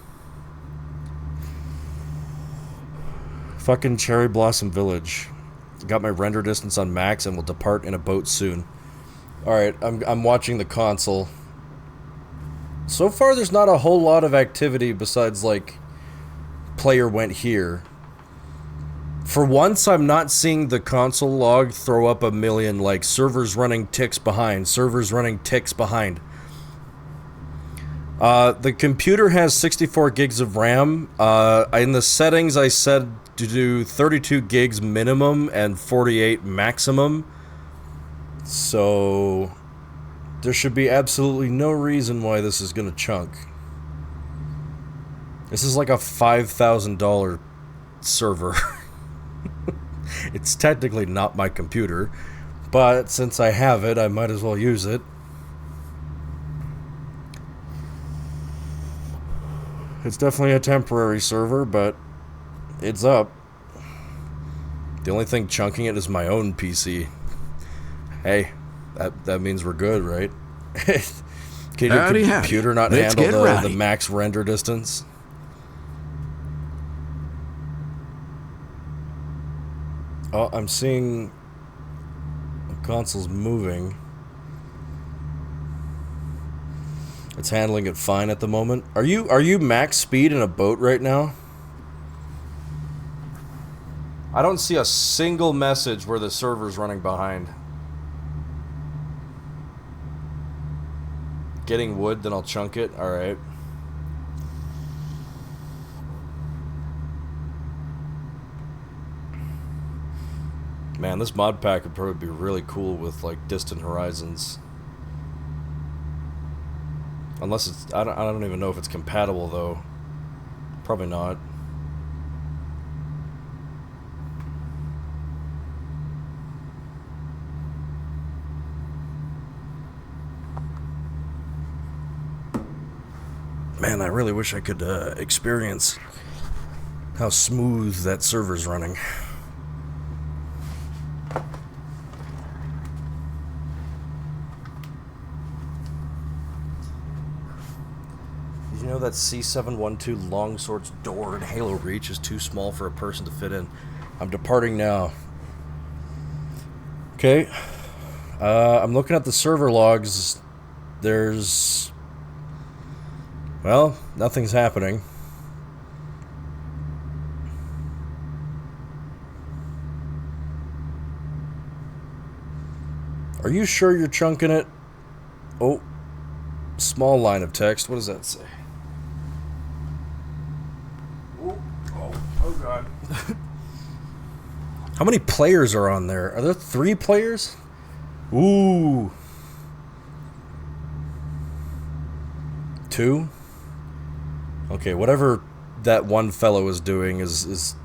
Fucking Cherry Blossom Village. Got my render distance on max and will depart in a boat soon. Alright, I'm watching the console. So far, there's not a whole lot of activity besides, like, player went here. For once, I'm not seeing the console log throw up a million, like, servers running ticks behind, servers running ticks behind. The computer has 64 gigs of RAM. In the settings, I said to do 32 gigs minimum and 48 maximum. So there should be absolutely no reason why this is gonna chunk. This is like a $5,000 server. It's technically not my computer, but since I have it, I might as well use it. It's definitely a temporary server, but it's up. The only thing chunking it is my own PC. Hey, that means we're good, right? Can your computer not handle the max render distance? Oh, I'm seeing the console's moving. It's handling it fine at the moment. Are you max speed in a boat right now? I don't see a single message where the server's running behind. Getting wood, then I'll chunk it. Alright. Man, this mod pack would probably be really cool with, like, Distant Horizons. Unless it's... I don't even know if it's compatible, though. Probably not. Man, I really wish I could experience how smooth that server's running. Did you know that C712 Longsword's door in Halo Reach is too small for a person to fit in? I'm departing now. Okay. I'm looking at the server logs. There's... well, nothing's happening. Are you sure you're chunking it? Oh, small line of text. What does that say? Oh God. How many players are on there? Are there 3 players? Ooh. 2? Okay, whatever that one fellow is doing is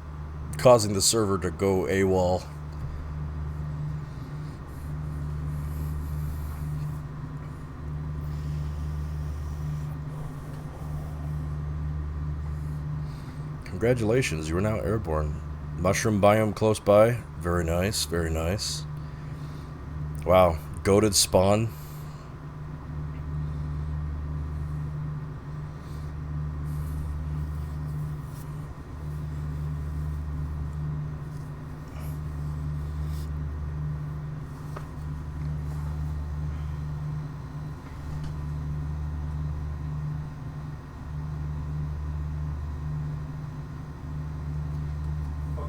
causing the server to go AWOL. Congratulations, you are now airborne. Mushroom biome close by. Very nice, very nice. Wow, goated spawn.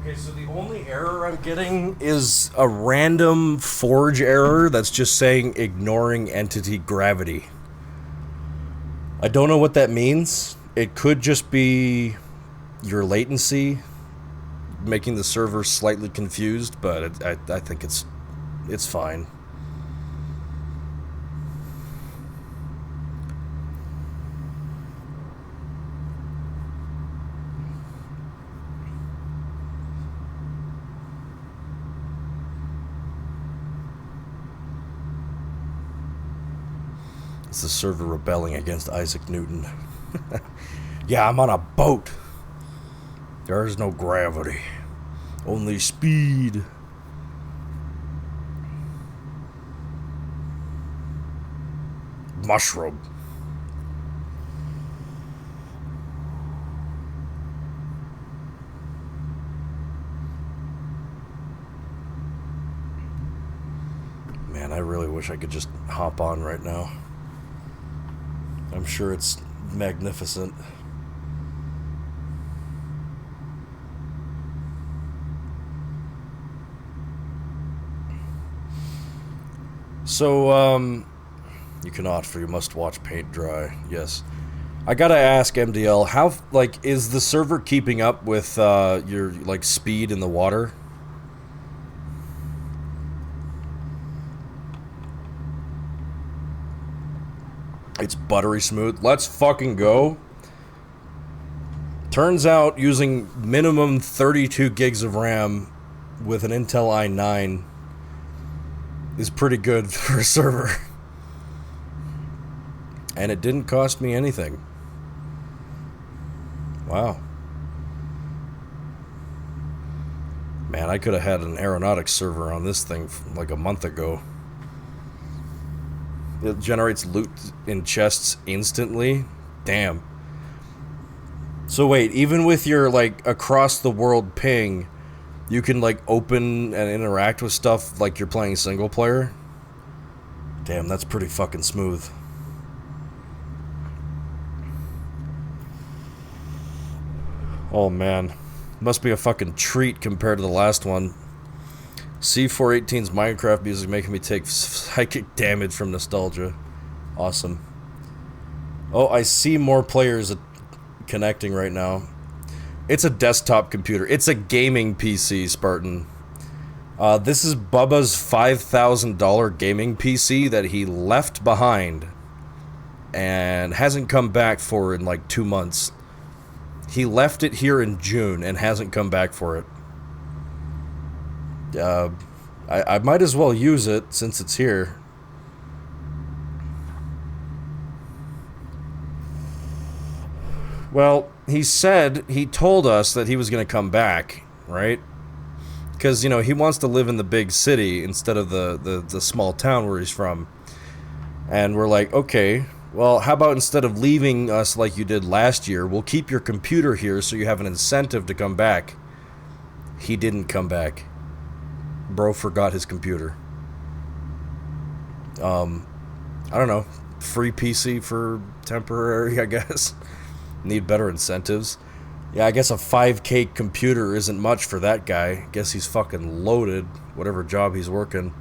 Okay, so the only error I'm getting is a random Forge error that's just saying ignoring entity gravity. I don't know what that means. It could just be your latency, making the server slightly confused, but I think it's fine. It's the server rebelling against Isaac Newton. Yeah, I'm on a boat. There is no gravity, only speed. Mushroom. Man, I really wish I could just hop on right now. I'm sure it's magnificent. So, you cannot, for you must watch paint dry. Yes. I gotta ask MDL, how, like, is the server keeping up with, your, like, speed in the water? It's buttery smooth. Let's fucking go. Turns out using minimum 32 gigs of RAM with an Intel i9 is pretty good for a server. And it didn't cost me anything. Wow. Man, I could have had an aeronautics server on this thing like a month ago. It generates loot in chests instantly. Damn. So wait, even with your, like, across the world ping, you can, like, open and interact with stuff like you're playing single player? Damn, that's pretty fucking smooth. Oh man. Must be a fucking treat compared to the last one. C418's Minecraft music making me take psychic damage from nostalgia. Awesome. Oh, I see more players connecting right now. It's a desktop computer. It's a gaming PC, Spartan. This is Bubba's $5,000 gaming PC that he left behind and hasn't come back for in like 2 months. He left it here in June and hasn't come back for it. I might as well use it since it's here. Well, he told us that he was going to come back, right? Because, you know, he wants to live in the big city instead of the small town where he's from. And we're like, okay, well, how about instead of leaving us like you did last year, we'll keep your computer here so you have an incentive to come back. He didn't come back. Bro forgot his computer. I don't know. Free PC for temporary, I guess. Need better incentives. Yeah, I guess a 5K computer isn't much for that guy. Guess he's fucking loaded, whatever job he's working.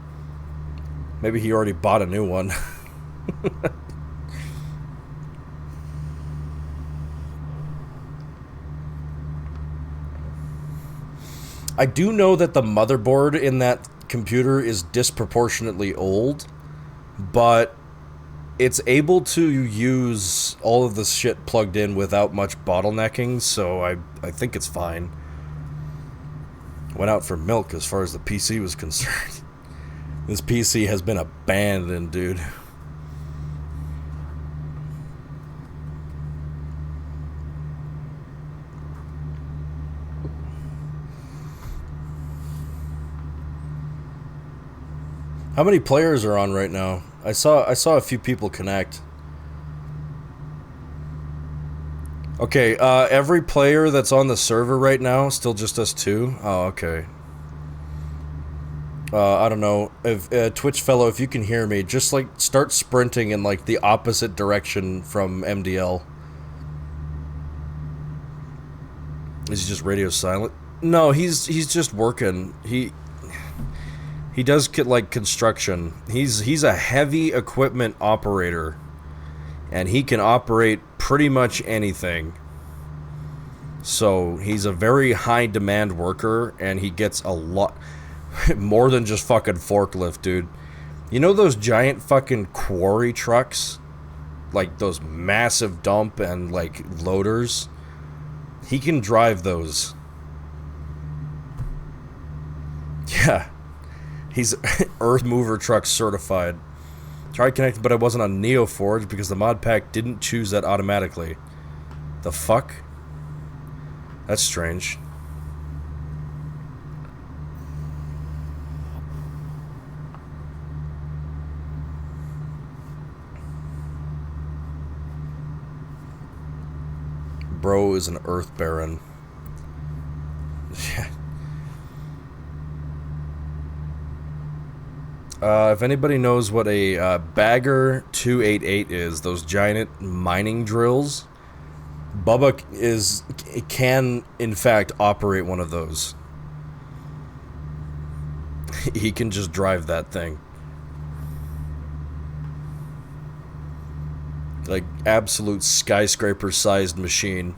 Maybe he already bought a new one. I do know that the motherboard in that computer is disproportionately old, but it's able to use all of this shit plugged in without much bottlenecking, so I think it's fine. Went out for milk as far as the PC was concerned. This PC has been abandoned, dude. How many players are on right now? I saw a few people connect. Okay, every player that's on the server right now, still just us two? Oh, okay. I don't know. If Twitch fellow, if you can hear me, just like start sprinting in like the opposite direction from MDL. Is he just radio silent? No, he's just working. He does like construction. He's a heavy equipment operator, and he can operate pretty much anything. So he's a very high demand worker, and he gets a lot more than just fucking forklift, dude. You know those giant fucking quarry trucks? Like those massive dump and like loaders? He can drive those. Yeah. He's Earth Mover Truck certified. Tried connecting, but I wasn't on NeoForge because the mod pack didn't choose that automatically. The fuck? That's strange. Bro is an Earth Baron. If anybody knows what a Bagger 288 is, those giant mining drills, Bubba can in fact operate one of those. He can just drive that thing. Like absolute skyscraper-sized machine.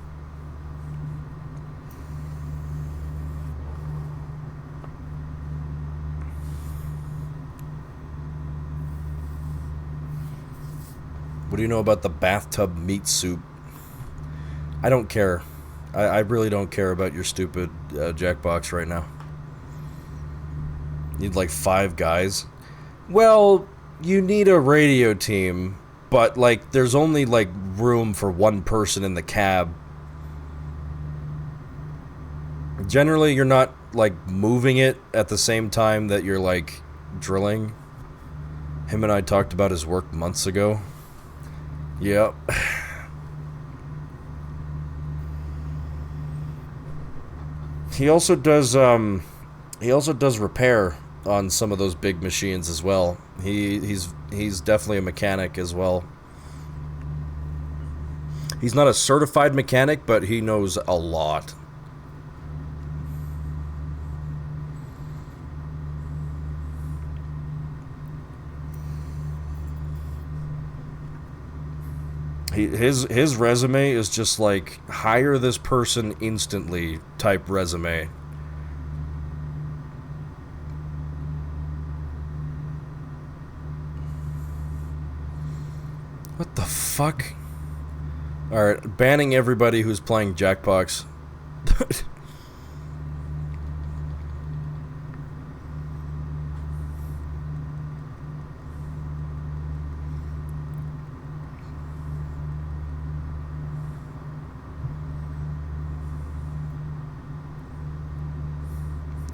What do you know about the bathtub meat soup? I don't care. I really don't care about your stupid Jackbox right now. Need like 5 guys? Well, you need a radio team, but like there's only like room for 1 person in the cab. Generally, you're not like moving it at the same time that you're like drilling. Him and I talked about his work months ago. Yep. He also does repair on some of those big machines as well. He's definitely a mechanic as well. He's not a certified mechanic, but he knows a lot. His resume is just like, hire this person instantly type resume. What the fuck? Alright, banning everybody who's playing Jackbox.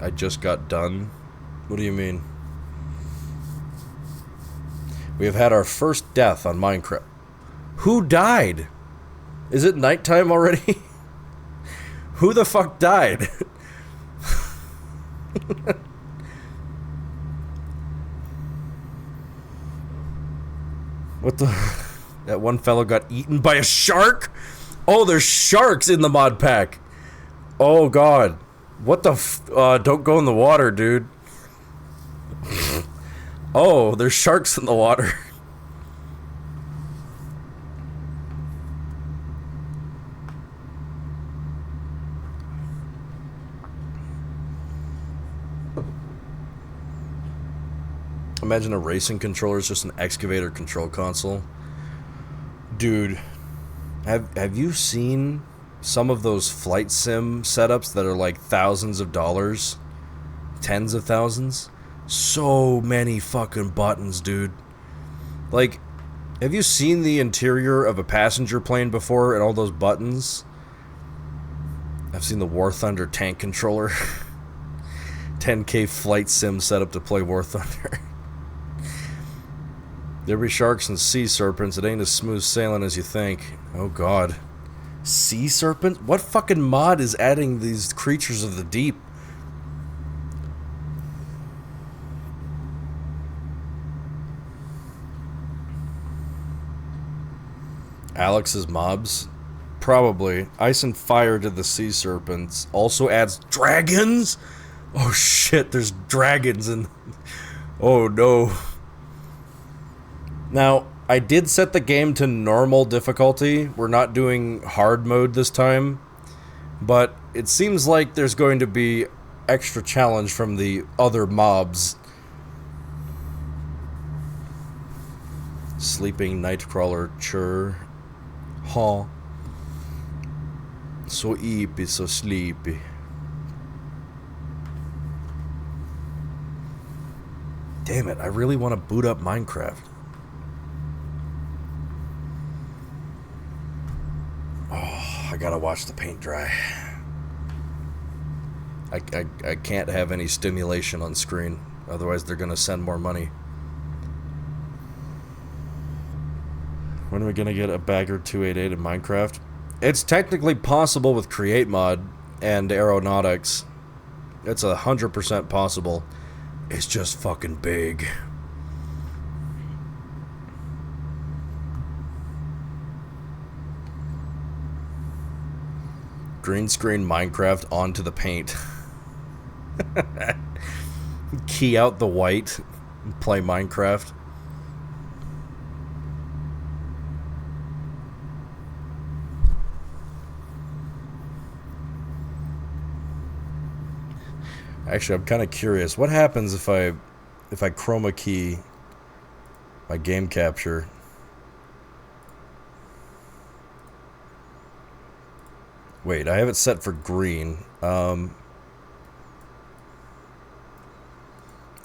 I just got done? What do you mean? We have had our first death on Minecraft. Who died? Is it nighttime already? Who the fuck died? What the... That one fellow got eaten by a shark? Oh, there's sharks in the mod pack. Oh, God. What the don't go in the water, dude. Oh, there's sharks in the water. Imagine a racing controller is just an excavator control console. Dude, have you seen some of those flight sim setups that are like thousands of dollars? Tens of thousands? So many fucking buttons, dude. Like, have you seen the interior of a passenger plane before and all those buttons? I've seen the War Thunder tank controller. 10K flight sim setup to play War Thunder. There be sharks and sea serpents. It ain't as smooth sailing as you think. Oh god. Sea serpent? What fucking mod is adding these creatures of the deep? Alex's mobs? Probably. Ice and Fire did the sea serpents. Also adds dragons? Oh shit, there's dragons in... Oh no. Now, I did set the game to normal difficulty. We're not doing hard mode this time. But it seems like there's going to be extra challenge from the other mobs. Sleeping Nightcrawler chur. Huh. So eepy, so sleepy. Damn it, I really want to boot up Minecraft. Oh, I gotta watch the paint dry. I can't have any stimulation on screen, otherwise they're gonna send more money. When are we gonna get a Bagger 288 in Minecraft? It's technically possible with Create Mod and Aeronautics. It's 100% possible. It's just fucking big. Green screen Minecraft onto the paint. Key out the white and play Minecraft. Actually, I'm kind of curious. What happens if I chroma key my game capture? Wait, I have it set for green.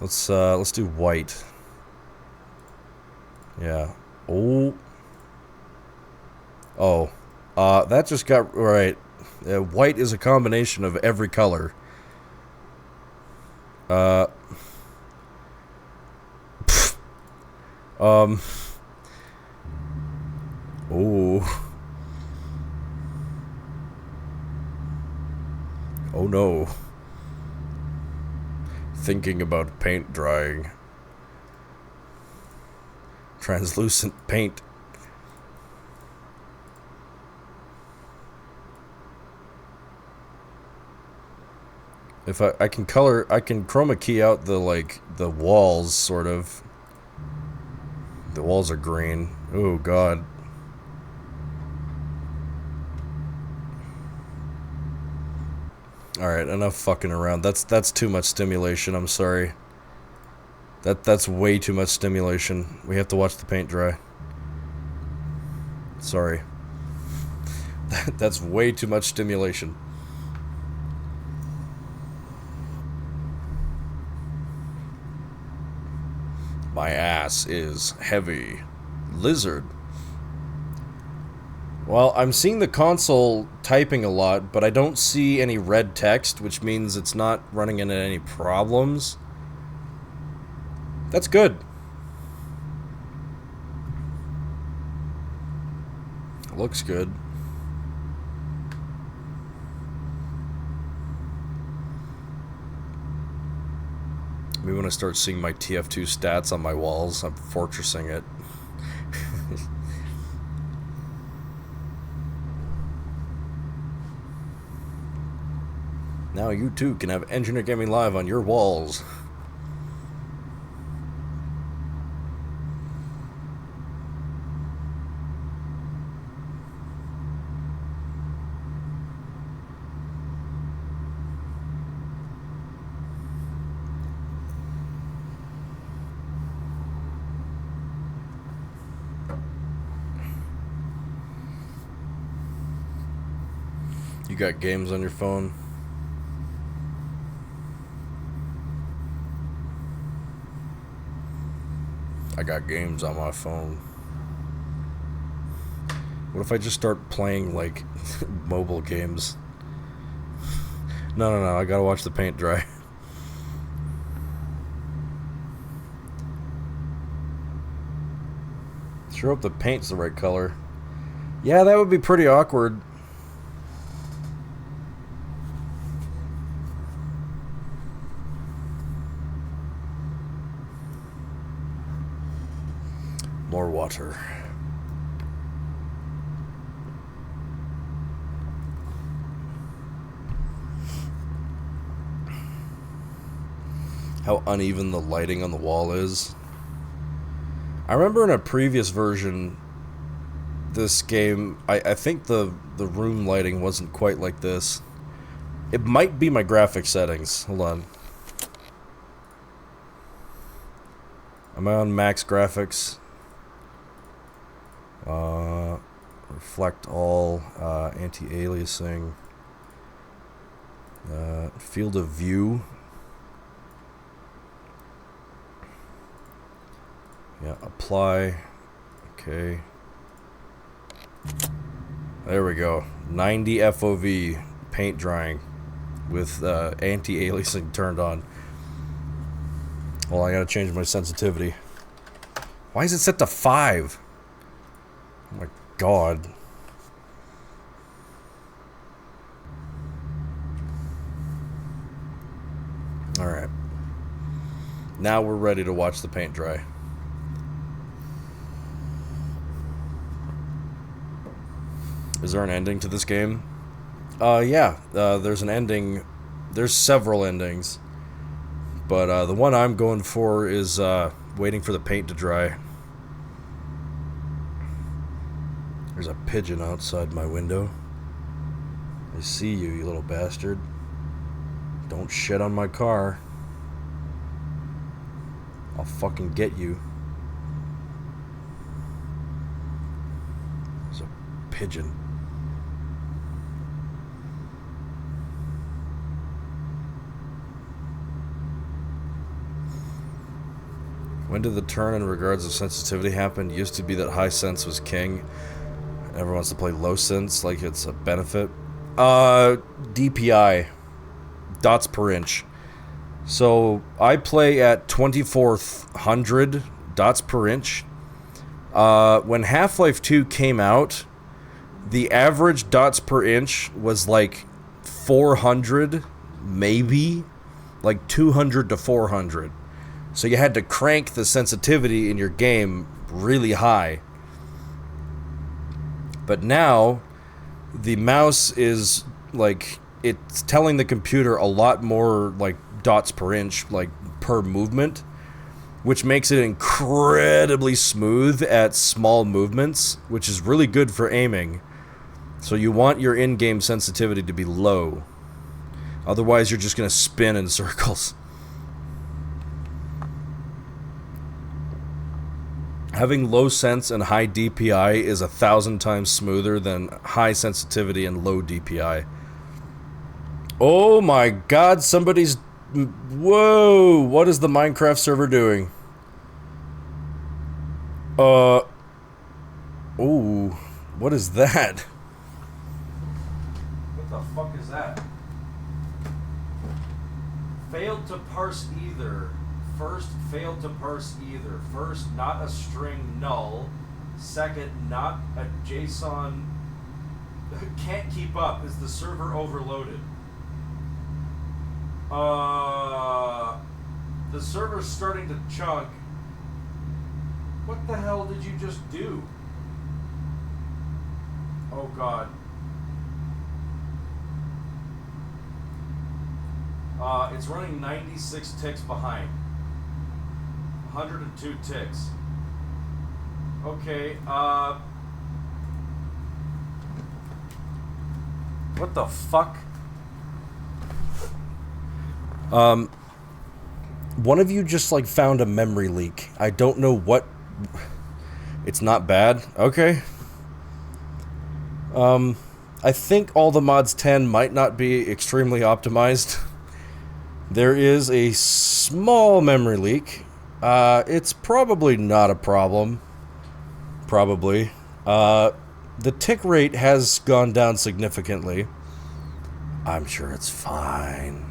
Let's do white. Yeah. Oh. That just got right. White is a combination of every color. Oh no. Thinking about paint drying. Translucent paint. If I can color, I can chroma key out the walls, sort of. The walls are green. Oh god. Alright, enough fucking around. That's too much stimulation, I'm sorry. That's way too much stimulation. We have to watch the paint dry. Sorry. That's way too much stimulation. My ass is heavy. Lizard. Well, I'm seeing the console typing a lot, but I don't see any red text, which means it's not running into any problems. That's good. Looks good. Maybe when I start seeing my TF2 stats on my walls, I'm fortressing it. Now you too can have Engineer Gaming Live on your walls. You got games on your phone? I got games on my phone. What if I just start playing, like, mobile games? No, I gotta watch the paint dry. Sure hope the paint's the right color. Yeah, that would be pretty awkward. More water. How uneven the lighting on the wall is. I remember in a previous version, this game, I think the room lighting wasn't quite like this. It might be my graphic settings. Hold on. Am I on max graphics? Reflect all, anti-aliasing. Field of view. Yeah, apply. Okay. There we go. 90 FOV paint drying with anti-aliasing turned on. Well, I gotta change my sensitivity. Why is it set to 5? Oh my god. Alright. Now we're ready to watch the paint dry. Is there an ending to this game? Yeah. There's an ending. There's several endings. But the one I'm going for is waiting for the paint to dry. There's a pigeon outside my window. I see you, you little bastard. Don't shit on my car. I'll fucking get you. There's a pigeon. When did the turn in regards to sensitivity happen? It used to be that high sense was king. Everyone wants to play low sense like it's a benefit. DPI. Dots per inch. So I play at 2400 dots per inch. When Half-Life 2 came out, the average dots per inch was like 400, maybe. Like 200 to 400. So you had to crank the sensitivity in your game really high. But now, the mouse is, like, it's telling the computer a lot more, like, dots per inch, like, per movement, which makes it incredibly smooth at small movements, which is really good for aiming. So you want your in-game sensitivity to be low. Otherwise, you're just going to spin in circles. Having low sense and high DPI is 1,000 times smoother than high sensitivity and low DPI. Oh my god, somebody's... Whoa! What is the Minecraft server doing? Ooh, what is that? What the fuck is that? Failed to parse either. First, failed to parse either. First, not a string null. Second, not a JSON. Can't keep up. Is the server overloaded? The server's starting to chunk. What the hell did you just do? Oh god. It's running 96 ticks behind. 102 ticks. Okay, what the fuck? One of you just, like, found a memory leak. I don't know what... It's not bad. Okay. I think all the mods 10 might not be extremely optimized. There is a small memory leak. It's probably not a problem. Probably. The tick rate has gone down significantly. I'm sure it's fine.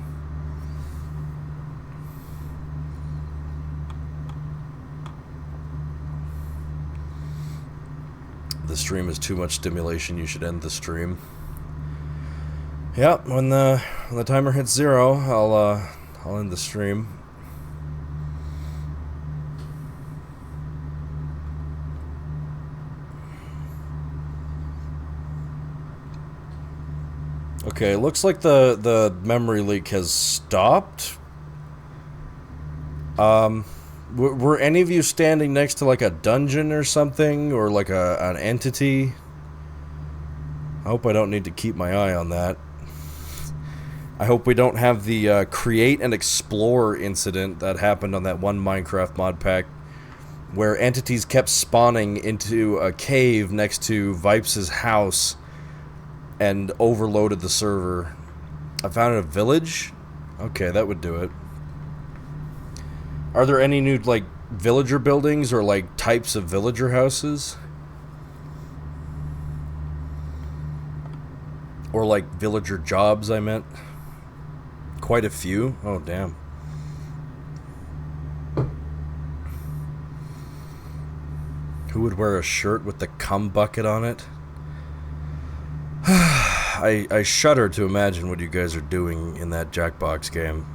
The stream is too much stimulation. You should end the stream. Yep, when the timer hits 0, I'll end the stream. Okay, looks like the memory leak has stopped. Were any of you standing next to, like, a dungeon or something, or like an entity? I hope I don't need to keep my eye on that. I hope we don't have the create and explore incident that happened on that one Minecraft mod pack where entities kept spawning into a cave next to Vipes' house and overloaded the server. I found a village? Okay, that would do it. Are there any new, like, villager buildings or, like, types of villager houses? Or, like, villager jobs, I meant. Quite a few. Oh, damn. Who would wear a shirt with the cum bucket on it? I shudder to imagine what you guys are doing in that Jackbox game.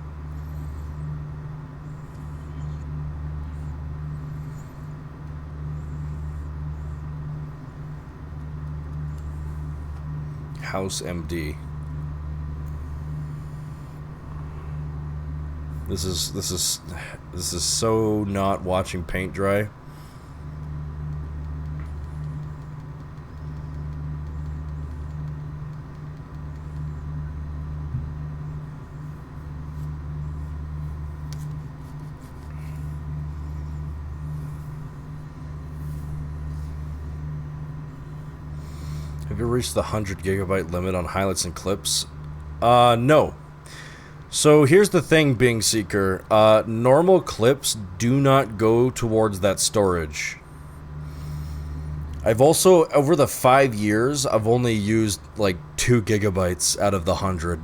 House MD. This is so not watching paint dry. Have you reached the 100 gigabyte limit on highlights and clips? No. So here's the thing, Bing Seeker. Normal clips do not go towards that storage. I've also, over the 5 years, I've only used like 2 gigabytes out of the 100.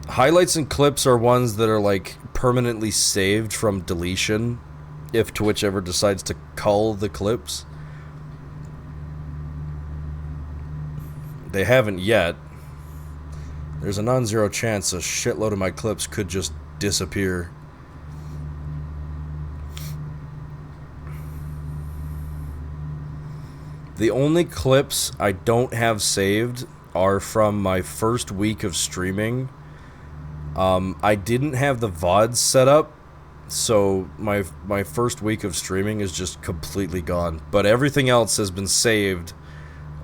Highlights and clips are ones that are like permanently saved from deletion if Twitch ever decides to cull the clips. They haven't yet. There's a non-zero chance a shitload of my clips could just disappear. The only clips I don't have saved are from my first week of streaming. I didn't have the VODs set up, so my first week of streaming is just completely gone. But everything else has been saved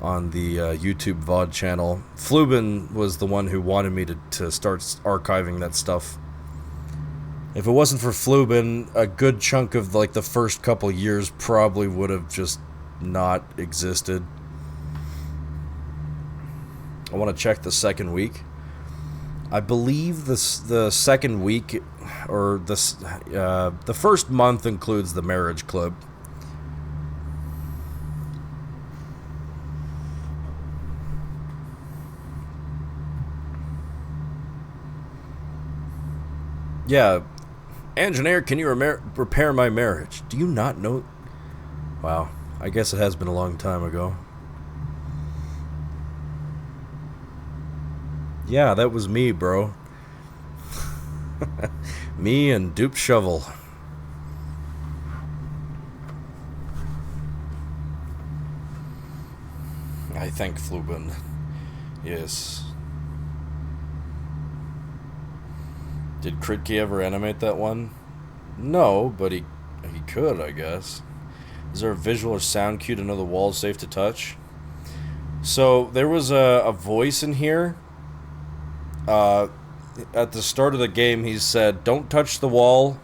on the YouTube VOD channel. Flubin was the one who wanted me to start archiving that stuff. If it wasn't for Flubin, a good chunk of like the first couple years probably would have just not existed. I want to check the second week. I believe the second week, or the first month includes the marriage club. Yeah, engineer, can you repair my marriage? Do you not know? Wow, I guess it has been a long time ago. Yeah, that was me, bro. Me and Dupe Shovel. I thank Flubin. Yes. Did Kritke ever animate that one? No, but he could, I guess. Is there a visual or sound cue to know the wall is safe to touch? So, there was a voice in here. At the start of the game, he said, "Don't touch the wall.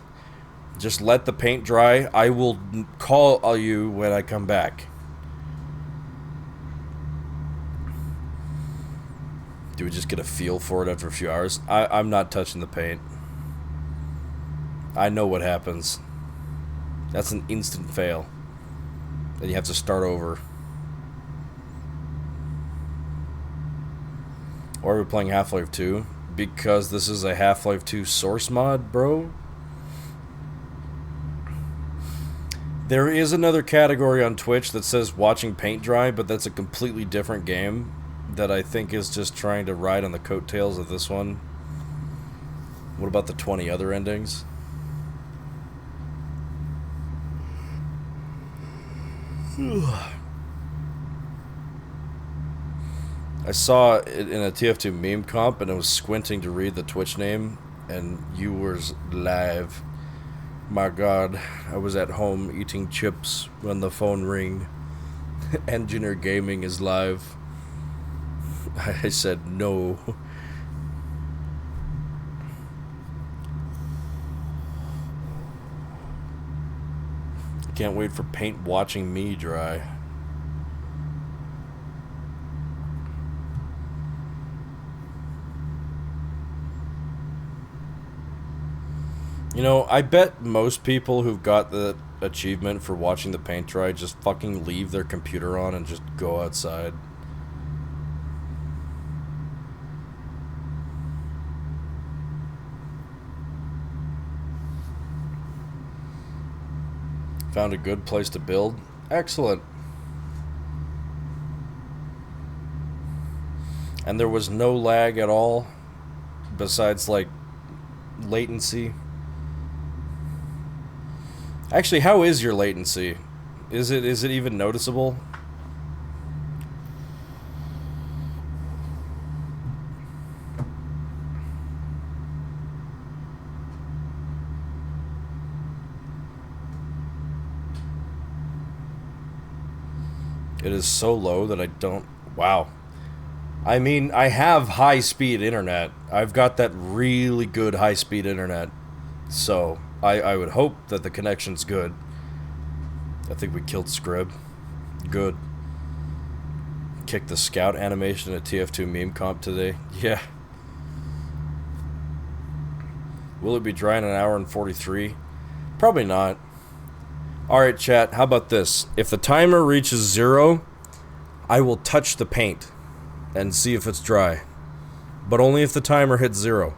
Just let the paint dry. I will call you when I come back." Do we just get a feel for it after a few hours? I'm not touching the paint. I know what happens. That's an instant fail. Then you have to start over. Or are we playing Half-Life 2? Because this is a Half-Life 2 source mod, bro? There is another category on Twitch that says watching paint dry, but that's a completely different game that I think is just trying to ride on the coattails of this one. What about the 20 other endings? I saw it in a TF2 meme comp, and I was squinting to read the Twitch name, and you were live. My God, I was at home eating chips when the phone rang. Engineer Gaming is live. I said no. Can't wait for paint watching me dry. You know, I bet most people who've got the achievement for watching the paint dry just fucking leave their computer on and just go outside. Found a good place to build. Excellent. And there was no lag at all, besides, like, latency. Actually, how is your latency? Is it even noticeable? It is so low that I don't... Wow. I mean, I have high-speed internet. I've got that really good high-speed internet. So, I would hope that the connection's good. I think we killed Scrib. Good. Kicked the scout animation at TF2 meme comp today. Yeah. Will it be dry in an hour and 43? Probably not. Alright, chat, how about this? If the timer reaches 0, I will touch the paint and see if it's dry. But only if the timer hits 0.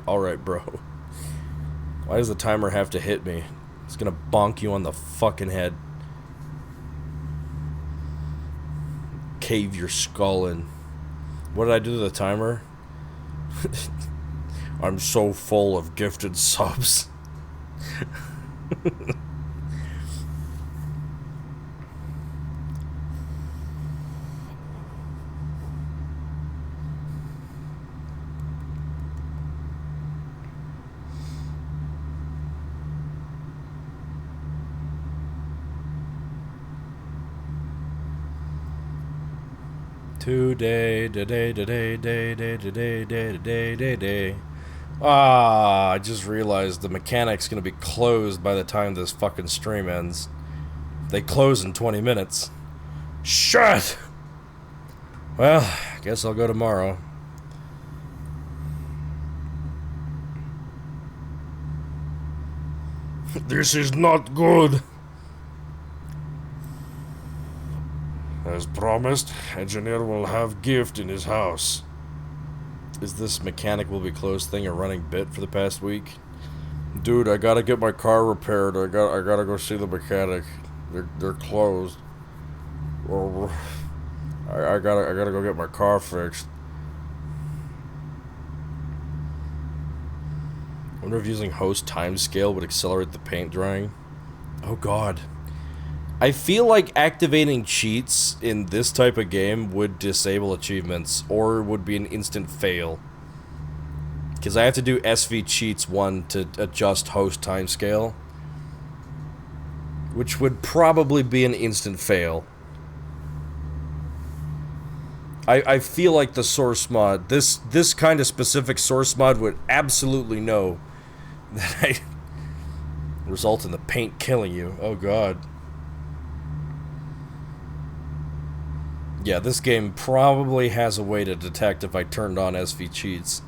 Alright, bro. Why does the timer have to hit me? It's gonna bonk you on the fucking head. Cave your skull in. What did I do to the timer? I'm so full of gifted subs. Today. Ah, I just realized the mechanic's gonna be closed by the time this fucking stream ends. They close in 20 minutes. Shit! Well, guess I'll go tomorrow. This is not good. As promised, engineer will have gift in his house. Is this mechanic will be closed thing a running bit for the past week? Dude, I gotta get my car repaired. I gotta go see the mechanic. They're closed. Or I gotta go get my car fixed. I wonder if using host timescale would accelerate the paint drying. Oh god. I feel like activating cheats in this type of game would disable achievements, or would be an instant fail. Because I have to do SV cheats 1 to adjust host timescale, which would probably be an instant fail. I feel like the source mod, this kind of specific source mod would absolutely know that I result in the paint killing you. Oh god. Yeah, this game probably has a way to detect if I turned on SV cheats.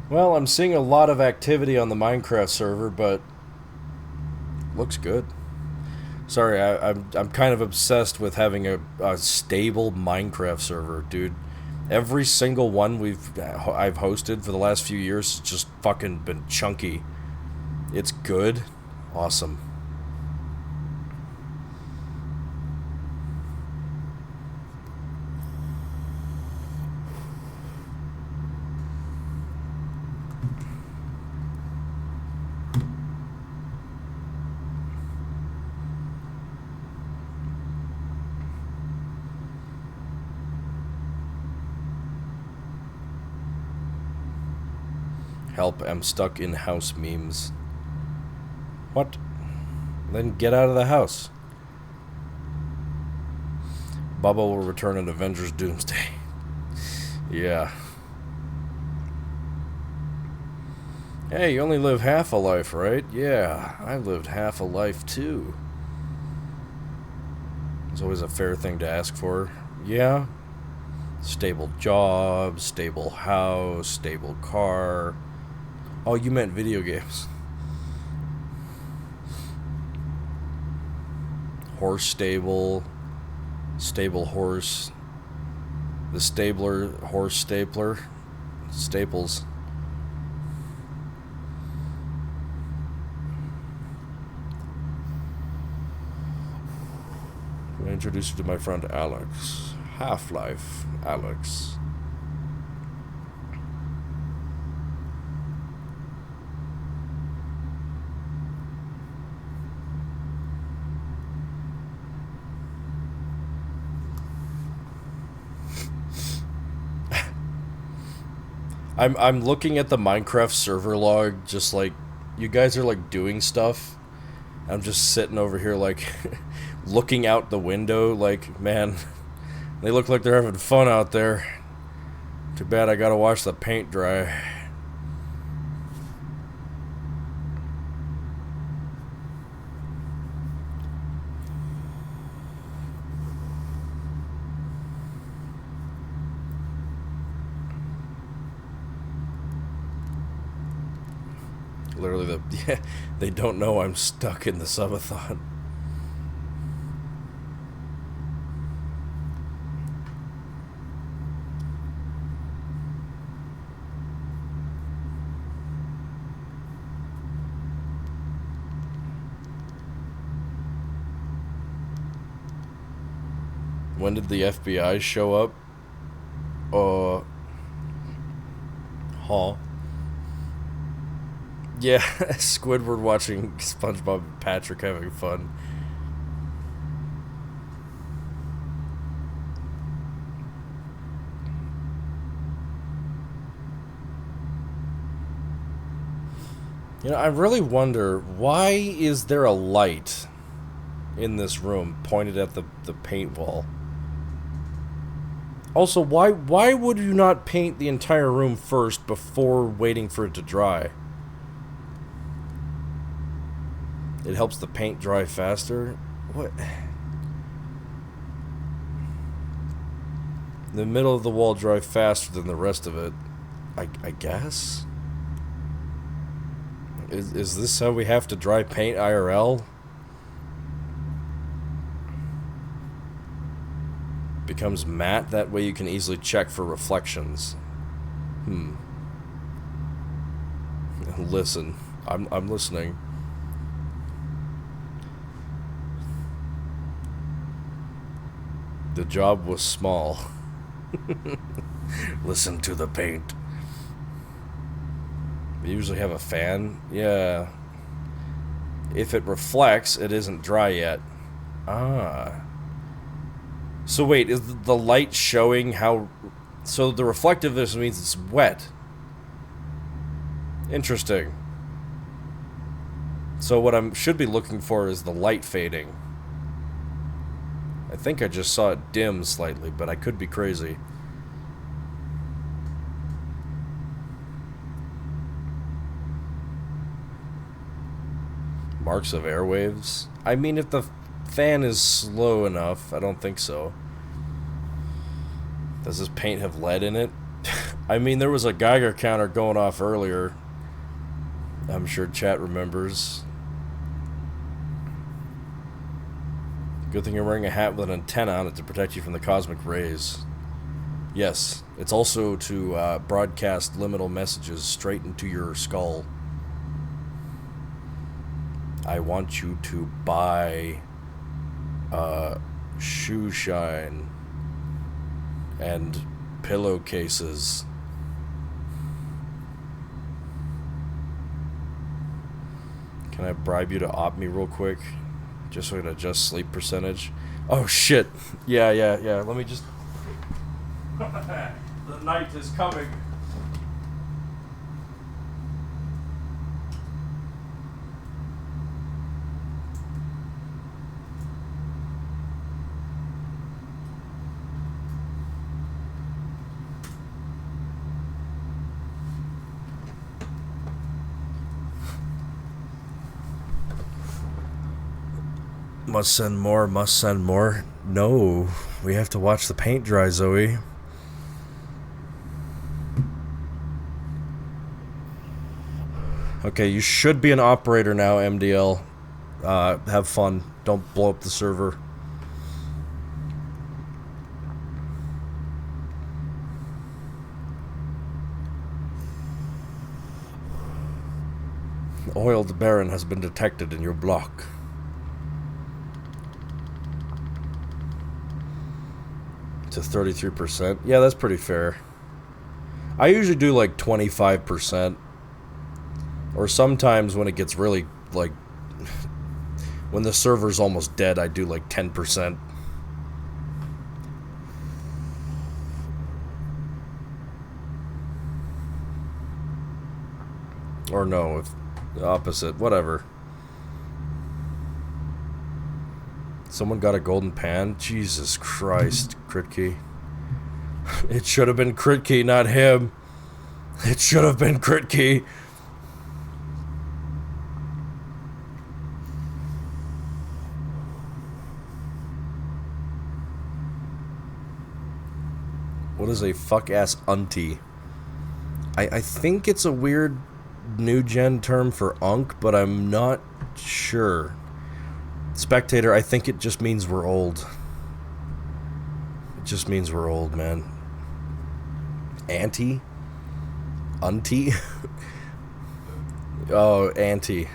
Well, I'm seeing a lot of activity on the Minecraft server, but looks good. Sorry, I'm kind of obsessed with having a stable Minecraft server, dude. Every single one I've hosted for the last few years has just fucking been chunky. It's good. Awesome. Help, I'm stuck in house memes. What? Then get out of the house. Bubba will return in Avengers Doomsday. Yeah. Hey, you only live half a life, right? Yeah, I lived half a life too. It's always a fair thing to ask for. Yeah. Stable job, stable house, stable car. Oh, you meant video games. Horse stable. Stable horse. The stabler, horse stapler. Staples. I introduce you to my friend Alex. Half-Life Alex. I'm looking at the Minecraft server log, just like, you guys are like doing stuff. I'm just sitting over here like looking out the window like, man, they look like they're having fun out there. Too bad I gotta watch the paint dry. Literally, yeah, they don't know I'm stuck in the subathon. When did the FBI show up? Huh? Yeah, Squidward watching SpongeBob and Patrick having fun. You know, I really wonder, why is there a light in this room pointed at the paint wall? Also, why would you not paint the entire room first before waiting for it to dry? It helps the paint dry faster? What? The middle of the wall dry faster than the rest of it. I guess? Is this how we have to dry paint IRL? Becomes matte, that way you can easily check for reflections. Listen. I'm listening. The job was small. Listen to the paint. We usually have a fan. Yeah. If it reflects, it isn't dry yet. Ah. So wait, is the light showing how... So the reflectiveness means it's wet. Interesting. So what I should be looking for is the light fading. I think I just saw it dim slightly, but I could be crazy. Marks of airwaves? I mean, if the fan is slow enough, I don't think so. Does this paint have lead in it? I mean, there was a Geiger counter going off earlier. I'm sure chat remembers. Good thing you're wearing a hat with an antenna on it to protect you from the cosmic rays. Yes, it's also to broadcast liminal messages straight into your skull. I want you to buy shoe shine and pillowcases. Can I bribe you to opt me real quick? Just so I can adjust sleep percentage. Oh shit. Yeah. Let me just... The night is coming. Must send more, must send more. No, we have to watch the paint dry, Zoe. Okay, you should be an operator now, MDL. Have fun. Don't blow up the server. Oiled Baron has been detected in your block. To 33%. Yeah, that's pretty fair. I usually do like 25%. Or sometimes when it gets really, like, when the server's almost dead, I do like 10%. Or no, if the opposite, whatever. Someone got a golden pan? Jesus Christ, Crit Key. It should have been Crit Key, not him. It should have been Crit Key. What is a fuck-ass auntie? I think it's a weird new gen term for unk, but I'm not sure. Spectator, I think it just means we're old. It just means we're old, man. Auntie? Auntie? Oh, auntie.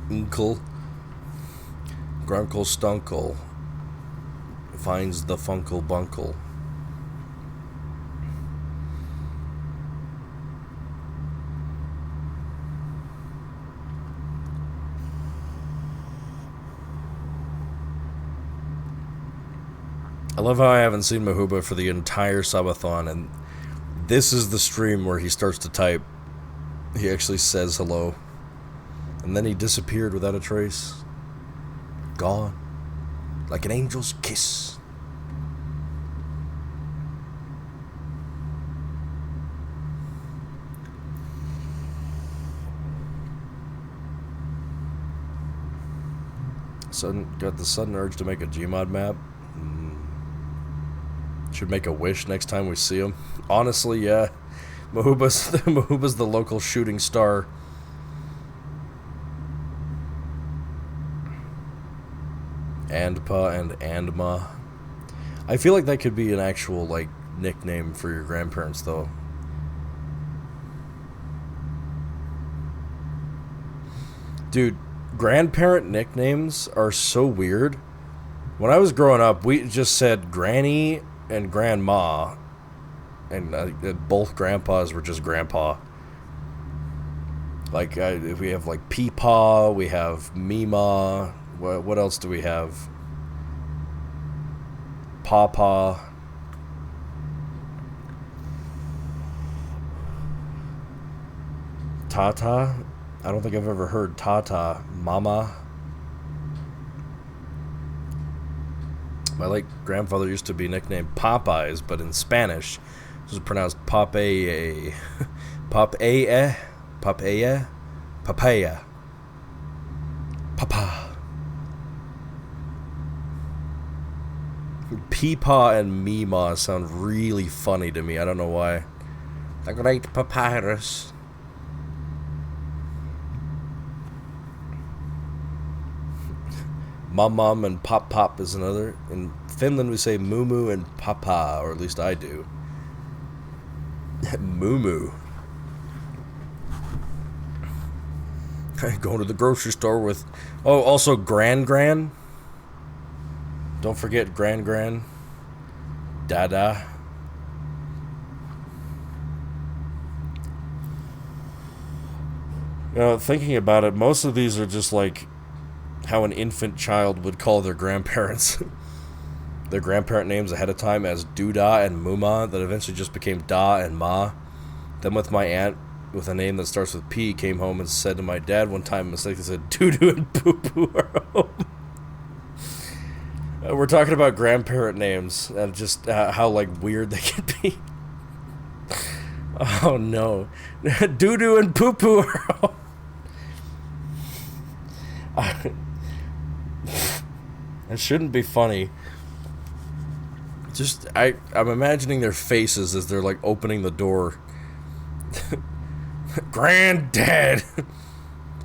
Uncle. Grunkle Stunkle finds the Funkle Bunkle. I love how I haven't seen Mahuba for the entire subathon, and this is the stream where he starts to type. He actually says hello. And then he disappeared without a trace. Gone. Like an angel's kiss. Got the sudden urge to make a Gmod map. Should make a wish next time we see him. Honestly, yeah. Mahuba's the local shooting star. Andpa and Andma. I feel like that could be an actual, like, nickname for your grandparents, though. Dude, grandparent nicknames are so weird. When I was growing up, we just said Granny and Grandma. And both grandpas were just Grandpa. Like, we have, like, Peepaw, we have Meemaw. What else do we have? Pawpaw. Tata? I don't think I've ever heard Tata. Mama? My late grandfather used to be nicknamed Popeyes, but in Spanish, it was pronounced Popeye. Popeye? Popeye? Papaya. Papa. Peepaw and Meemaw sound really funny to me. I don't know why. The Great Papyrus. Mum and Pop Pop is another. In Finland we say Moo and Papa, or at least I do. Moo. Going to the grocery store with... Oh, also Gran. Don't forget Gran. Dada. You know, thinking about it, most of these are just like how an infant child would call their grandparents. Their grandparent names ahead of time as Doodah and Muma, that eventually just became Da and Ma. Then with my aunt, with a name that starts with P, came home and said to my dad one time, mistakenly said Doo-doo and Poo-poo are home. We're talking about grandparent names and just how like weird they can be. Oh no, doo-doo and poo-poo are That shouldn't be funny. Just I'm imagining their faces as they're like opening the door. Granddad.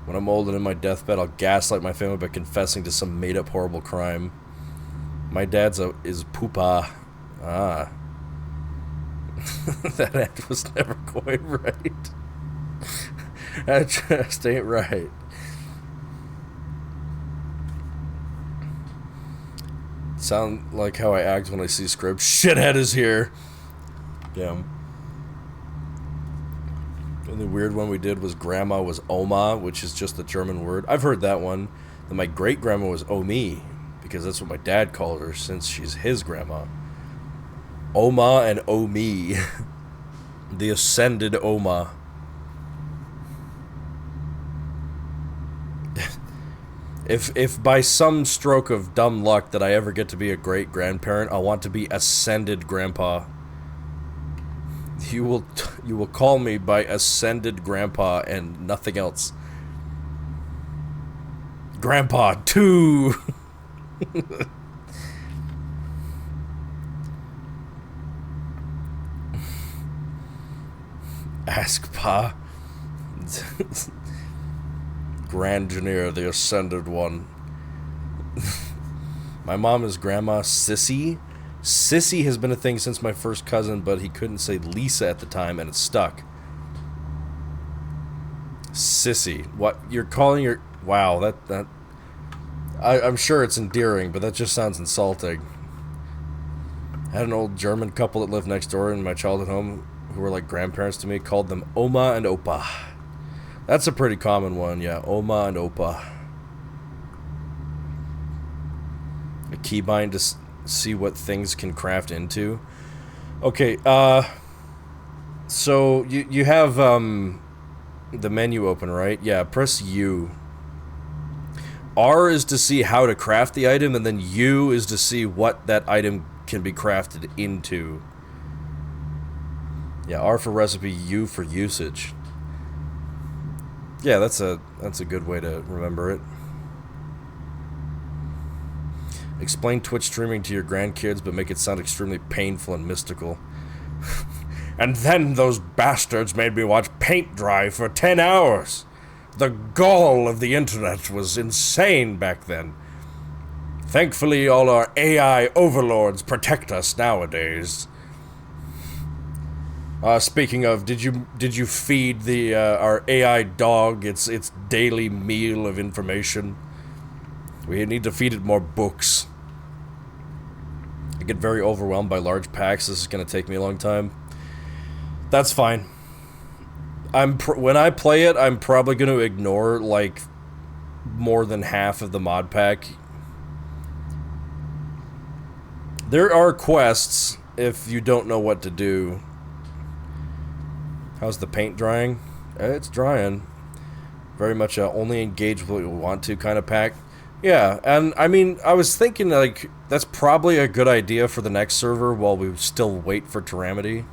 When I'm old and in my deathbed, I'll gaslight my family by confessing to some made-up horrible crime. My dad's is Poopa. Ah. That end was never quite right. That just ain't right. Sound like how I act when I see script. Shithead is here. Damn. And the weird one we did was grandma was Oma, which is just the German word. I've heard that one. Then my great grandma was Omi, because that's what my dad called her since she's his grandma. Oma and Omi. The ascended Oma. If by some stroke of dumb luck that I ever get to be a great grandparent, I want to be ascended grandpa. You will call me by ascended grandpa and nothing else. Grandpa 2. Ask Pa. Grand Engineer, the Ascended One. My mom is Grandma Sissy. Sissy has been a thing since my first cousin, but he couldn't say Lisa at the time, and it stuck. Sissy. What? You're calling your... Wow, that... I'm sure it's endearing, but that just sounds insulting. I had an old German couple that lived next door in my childhood home who were like grandparents to me, called them Oma and Opa. That's a pretty common one, yeah. Oma and Opa. A keybind to see what things can craft into. Okay, so you have the menu open, right? Yeah, press U. R is to see how to craft the item, and then U is to see what that item can be crafted into. Yeah, R for recipe, U for usage. Yeah, that's a good way to remember it. Explain Twitch streaming to your grandkids, but make it sound extremely painful and mystical. And then those bastards made me watch paint dry for 10 hours. The gall of the internet was insane back then. Thankfully, all our AI overlords protect us nowadays. Speaking of, did you feed the our AI dog its daily meal of information? We need to feed it more books. I get very overwhelmed by large packs. This is gonna take me a long time. That's fine. When I play it, I'm probably gonna ignore like more than half of the mod pack. There are quests if you don't know what to do. How's the paint drying? It's drying. Very much only engage with what you want to kind of pack. Yeah, and I mean, I was thinking like that's probably a good idea for the next server while we still wait for Tyramity.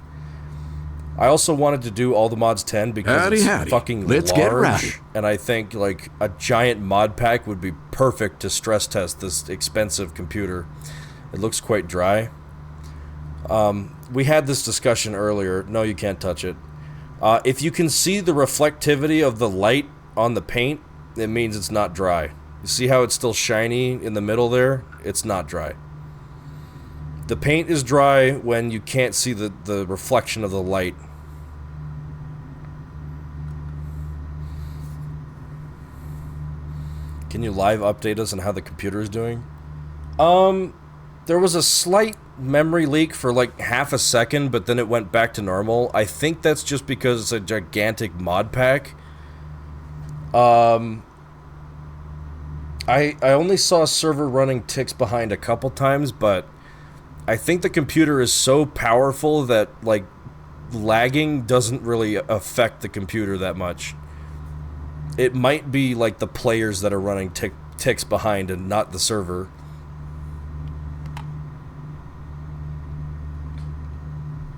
I also wanted to do all the mods 10 because it's fucking Let's large, get rowdy. and I think like a giant mod pack would be perfect to stress test this expensive computer. It looks quite dry. We had this discussion earlier. No, you can't touch it. If you can see the reflectivity of the light on the paint, it means it's not dry. You see how it's still shiny in the middle there? It's not dry. The paint is dry when you can't see the reflection of the light. Can you live update us on how the computer is doing? There was a slight memory leak for like half a second, but then it went back to normal. I think that's just because it's a gigantic mod pack. I only saw a server running ticks behind a couple times, but I think the computer is so powerful that like lagging doesn't really affect the computer that much. It might be like the players that are running ticks behind and not the server.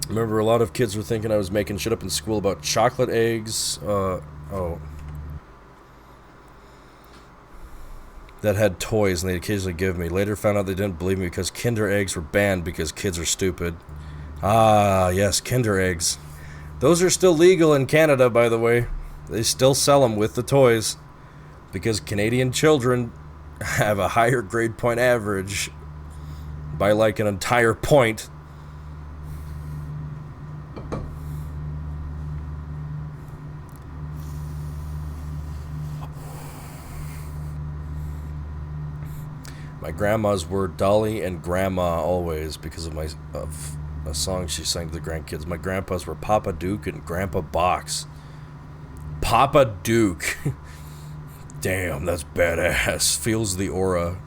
Remember, a lot of kids were thinking I was making shit up in school about chocolate eggs. That had toys and they'd occasionally give me. Later found out they didn't believe me because Kinder eggs were banned because kids are stupid. Ah, yes, Kinder eggs. Those are still legal in Canada, by the way. They still sell them with the toys because Canadian children have a higher grade point average by like an entire point. My grandmas were Dolly and Grandma always because of a song she sang to the grandkids. My grandpas were Papa Duke and Grandpa Box. Papa Duke. Damn, that's badass. Feels the aura.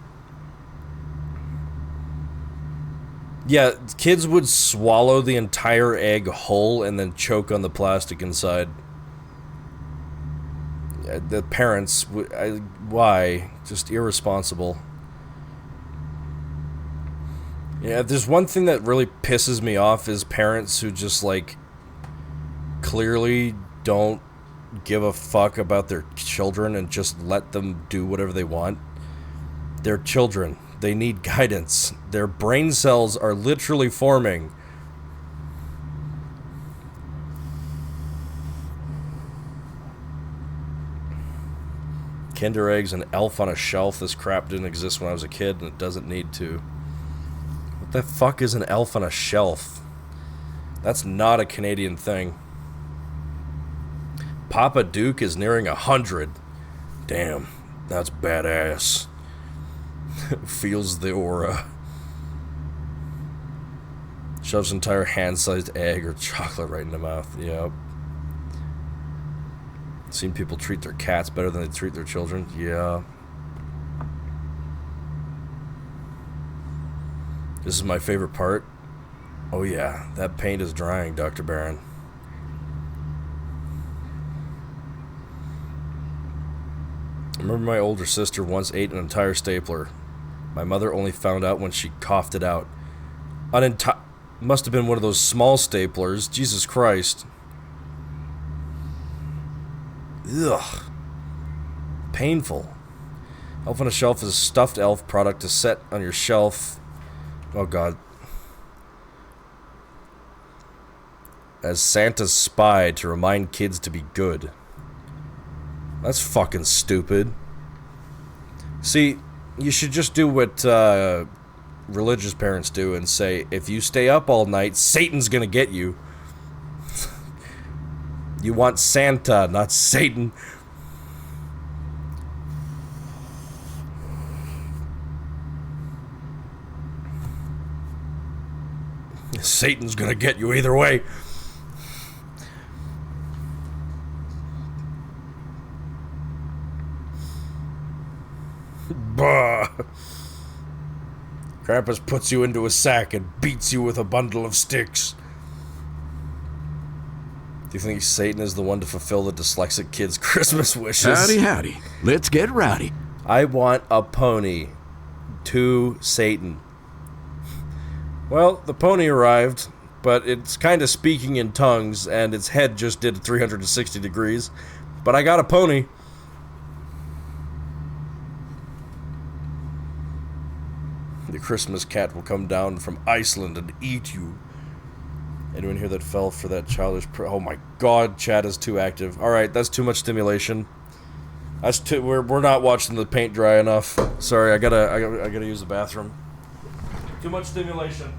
Yeah, kids would swallow the entire egg whole and then choke on the plastic inside. The parents, why? Just irresponsible. Yeah, if there's one thing that really pisses me off is parents who just, like, clearly don't give a fuck about their children and just let them do whatever they want. They're children. They need guidance. Their brain cells are literally forming. Kinder eggs and Elf on a Shelf. This crap didn't exist when I was a kid, and it doesn't need to. What the fuck is an Elf on a Shelf? That's not a Canadian thing. Papa Duke is nearing 100. Damn, that's badass. Feels the aura. Shoves entire hand-sized egg or chocolate right in the mouth. Yep. Seen people treat their cats better than they treat their children. Yeah. This is my favorite part. Oh yeah, that paint is drying, Dr. Barron. I remember my older sister once ate an entire stapler. My mother only found out when she coughed it out. Must have been one of those small staplers. Jesus Christ. Ugh. Painful. Elf on a Shelf is a stuffed elf product to set on your shelf. Oh god. As Santa's spy to remind kids to be good. That's fucking stupid. See, you should just do what religious parents do and say, if you stay up all night, Satan's gonna get you. You want Santa, not Satan. Satan's gonna get you either way. Bah. Krampus puts you into a sack and beats you with a bundle of sticks. Do you think Satan is the one to fulfill the dyslexic kid's Christmas wishes? Howdy, howdy. Let's get rowdy. I want a pony. To Satan. Well, the pony arrived, but it's kind of speaking in tongues, and its head just did 360 degrees. But I got a pony. The Christmas cat will come down from Iceland and eat you. Anyone here that fell for that childish... oh my god, chat is too active. Alright, that's too much stimulation. That's too... We're not watching the paint dry enough. Sorry, I gotta use the bathroom. Too much stimulation.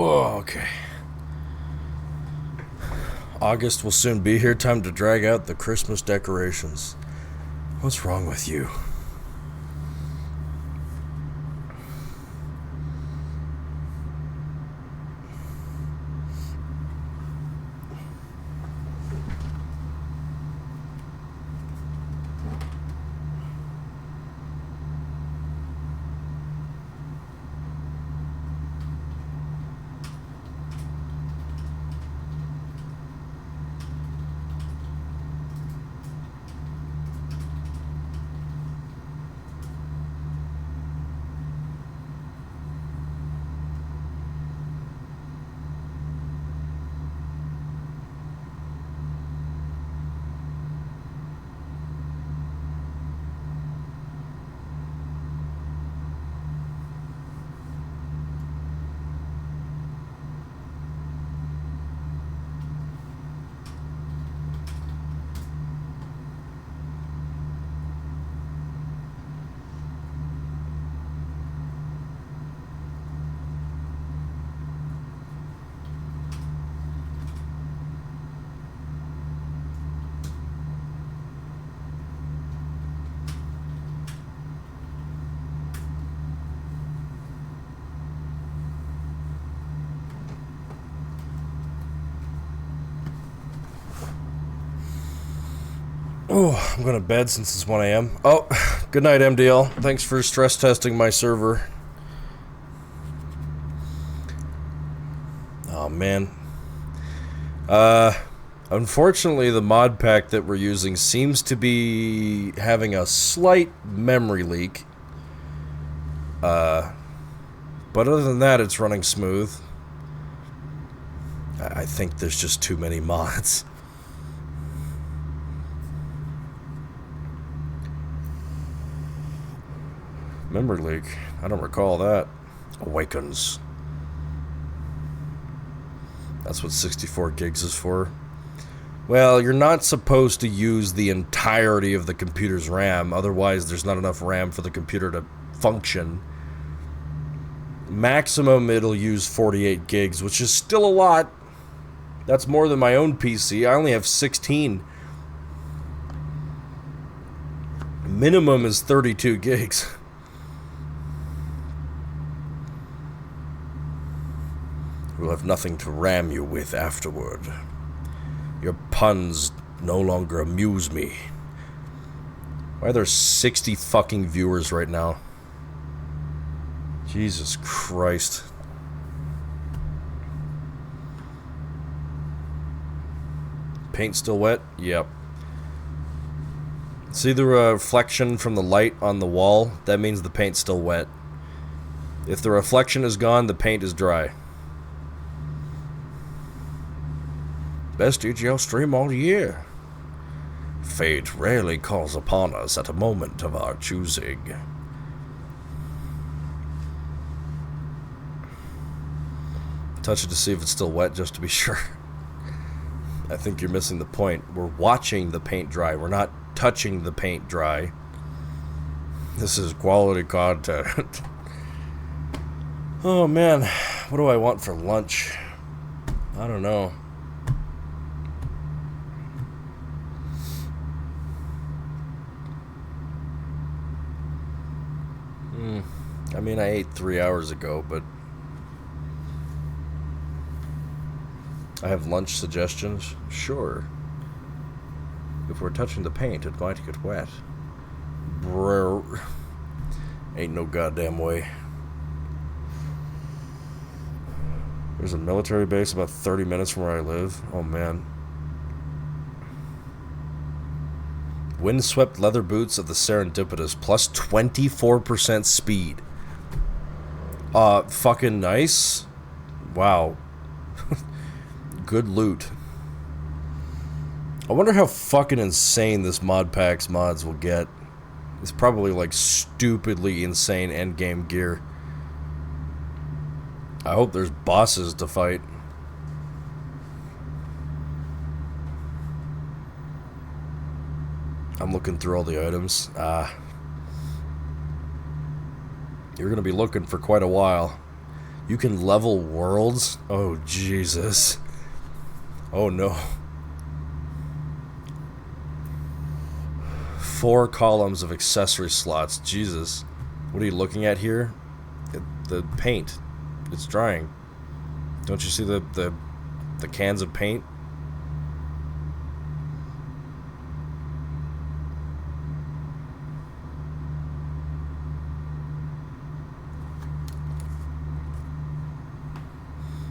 Oh, okay. August will soon be here. Time to drag out the Christmas decorations. What's wrong with you? Oh, I'm going to bed since it's 1 a.m. Oh, good night, MDL. Thanks for stress testing my server. Oh, man. Unfortunately, the mod pack that we're using seems to be having a slight memory leak. But other than that, it's running smooth. I think there's just too many mods. Memory leak. I don't recall that. Awakens. That's what 64 gigs is for. Well, you're not supposed to use the entirety of the computer's RAM, otherwise there's not enough RAM for the computer to function. Maximum it'll use 48 gigs, which is still a lot. That's more than my own PC. I only have 16. Minimum is 32 gigs. We'll have nothing to ram you with afterward. Your puns no longer amuse me. Why are there 60 fucking viewers right now? Jesus Christ. Paint still wet? Yep. See the reflection from the light on the wall? That means the paint's still wet. If the reflection is gone, the paint is dry. Best EGL stream all year. Fate rarely calls upon us at a moment of our choosing. Touch it to see if it's still wet, just to be sure. I think you're missing the point. We're watching the paint dry. We're not touching the paint dry. This is quality content. Oh man, what do I want for lunch? I don't know. I mean, I ate 3 hours ago, but I have lunch suggestions? Sure. If we're touching the paint, it might get wet. Brr. Ain't no goddamn way. There's a military base about 30 minutes from where I live. Oh, man. Windswept leather boots of the Serendipitous, plus 24% speed. Fucking nice. Wow. Good loot. I wonder how fucking insane this mod pack's mods will get. It's probably like stupidly insane endgame gear. I hope there's bosses to fight. I'm looking through all the items. You're gonna be looking for quite a while. You can level worlds? Oh, Jesus. Oh, no. 4 columns of accessory slots. Jesus. What are you looking at here? The paint. It's drying. Don't you see the cans of paint?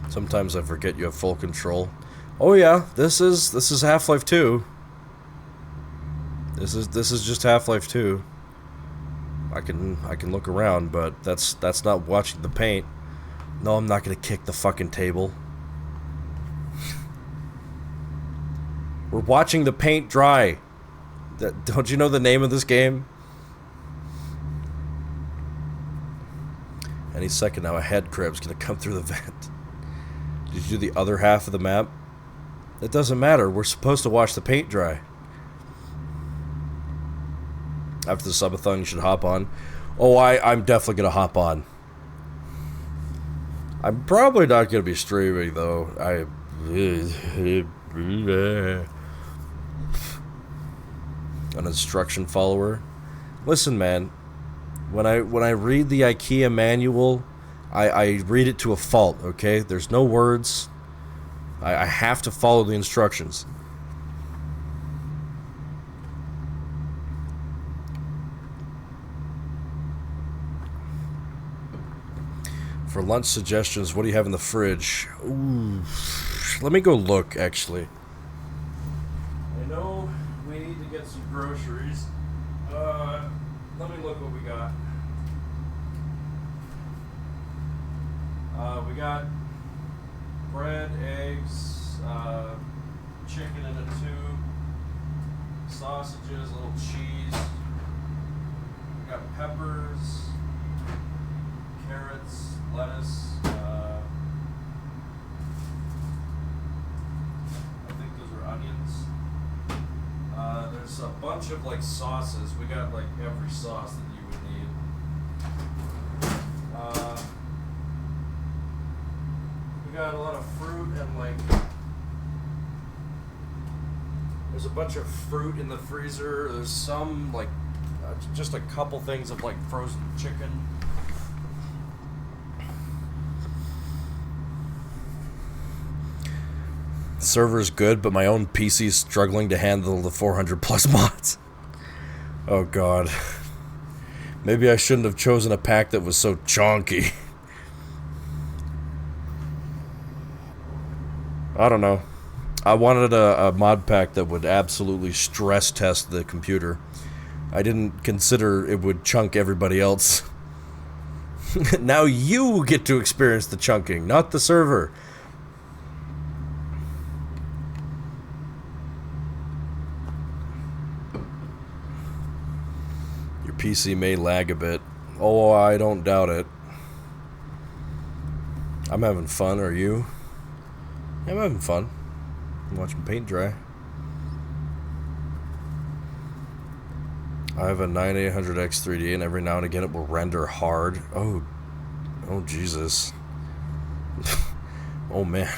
Sometimes I forget you have full control. Oh yeah, this is Half-Life 2. This is just Half-Life 2. I can look around, but that's not watching the paint. No, I'm not gonna kick the fucking table. We're watching the paint dry. Don't you know the name of this game? Any second now, a head crab's gonna come through the vent. Did you do the other half of the map? It doesn't matter. We're supposed to watch the paint dry. After the subathon, you should hop on. Oh, I'm definitely gonna hop on. I'm probably not gonna be streaming though. An instruction follower. Listen, man. When I read the IKEA manual, I read it to a fault. Okay, there's no words. I have to follow the instructions. For lunch suggestions, what do you have in the fridge? Ooh, let me go look, actually. I know we need to get some groceries. Let me look what we got. We got bread, eggs, chicken in a tube, sausages, a little cheese. We got peppers, carrots, lettuce. I think those are onions. There's a bunch of like sauces. We got like every sauce that you would need. We got a lot of fruit and like there's a bunch of fruit in the freezer. There's some like just a couple things of like frozen chicken. Server's good, but my own PC's struggling to handle the 400 plus mods. Oh god. Maybe I shouldn't have chosen a pack that was so chonky. I don't know. I wanted a mod pack that would absolutely stress test the computer. I didn't consider it would chunk everybody else. Now you get to experience the chunking, not the server. Your PC may lag a bit. Oh, I don't doubt it. I'm having fun, are you? I'm having fun. I'm watching paint dry. I have a 9800X 3D and every now and again it will render hard. Oh Jesus. Oh man.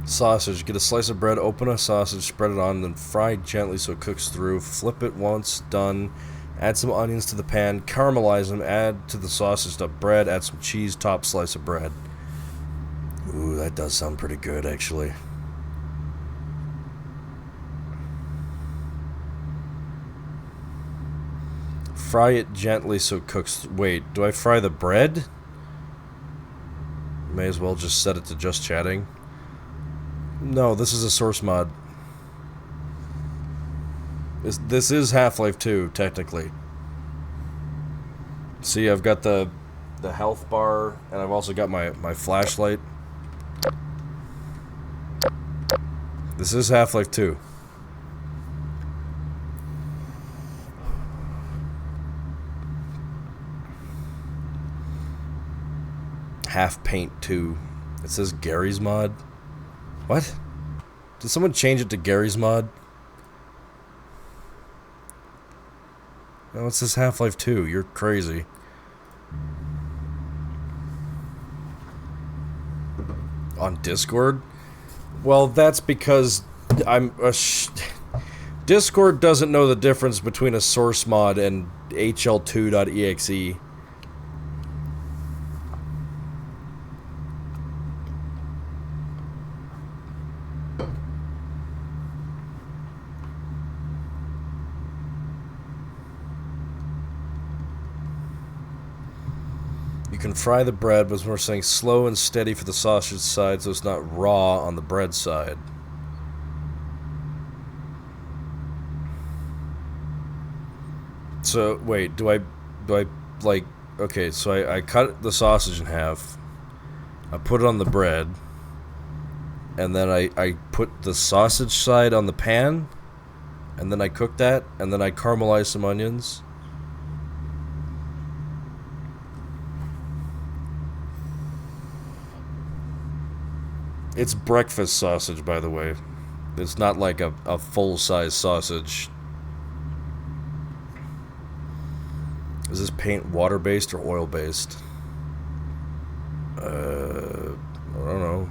Sausage. Get a slice of bread, open a sausage, spread it on, then fry gently so it cooks through. Flip it once, done. Add some onions to the pan, caramelize them, add to the sausage stuffed bread, add some cheese, top slice of bread. Ooh, that does sound pretty good, actually. Fry it gently so it cooks. Wait, do I fry the bread? May as well just set it to just chatting. No, this is a source mod. This is Half-Life 2, technically. See, I've got the health bar, and I've also got my flashlight. This is Half-Life 2. Half Paint 2. It says Gary's mod. What? Did someone change it to Gary's mod? Oh, what's this Half-Life 2? You're crazy. On Discord? Well, that's because Discord doesn't know the difference between a source mod and HL2.exe. You can fry the bread, but we're saying slow and steady for the sausage side so it's not raw on the bread side. So, wait, do I, like, okay, so I cut the sausage in half, I put it on the bread, and then I put the sausage side on the pan, and then I cook that, and then I caramelize some onions. It's breakfast sausage, by the way. It's not like a full-size sausage. Is this paint water-based or oil-based? I don't know.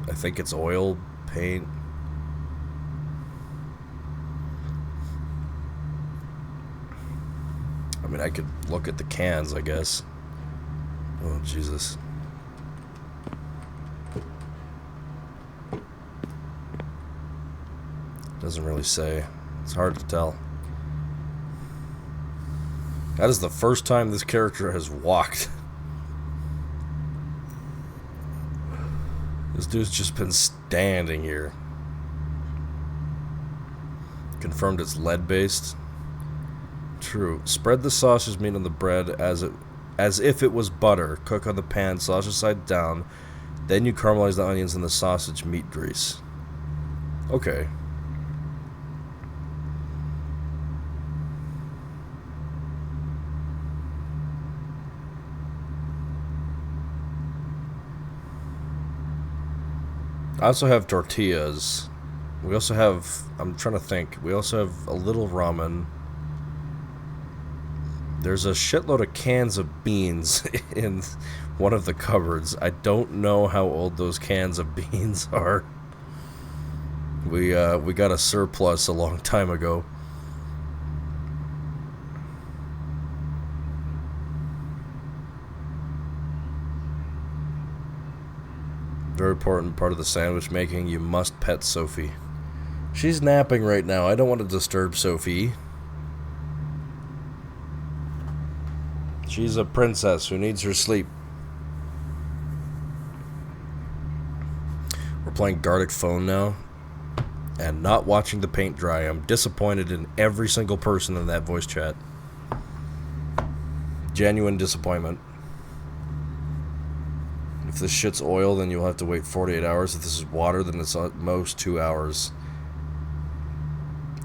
I think it's oil paint. I mean, I could look at the cans, I guess. Oh, Jesus. Doesn't really say. It's hard to tell. That is the first time this character has walked. This dude's just been standing here. Confirmed it's lead-based. True. Spread the sausage meat on the bread as if it was butter. Cook on the pan, sausage side down. Then you caramelize the onions in the sausage meat grease. Okay. I also have tortillas. We also have, I'm trying to think, we also have a little ramen. There's a shitload of cans of beans in one of the cupboards. I don't know how old those cans of beans are. We got a surplus a long time ago. Very important part of the sandwich making, you must pet Sophie. She's napping right now. I don't want to disturb Sophie. She's a princess who needs her sleep. We're playing Gartic Phone now. And not watching the paint dry. I'm disappointed in every single person in that voice chat. Genuine disappointment. If this shit's oil, then you'll have to wait 48 hours. If this is water, then it's at most 2 hours.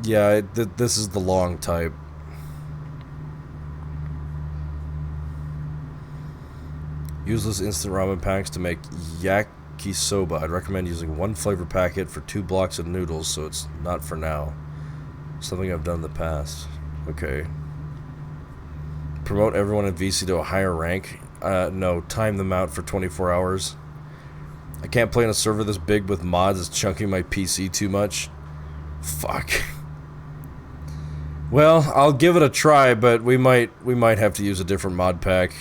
Yeah, this is the long type. Useless instant ramen packs to make yakisoba. I'd recommend using one flavor packet for 2 blocks of noodles, so it's not for now. Something I've done in the past. Okay. Promote everyone in VC to a higher rank. No, time them out for 24 hours. I can't play on a server this big with mods. It's chunking my PC too much. Fuck. Well, I'll give it a try, but we might have to use a different mod pack.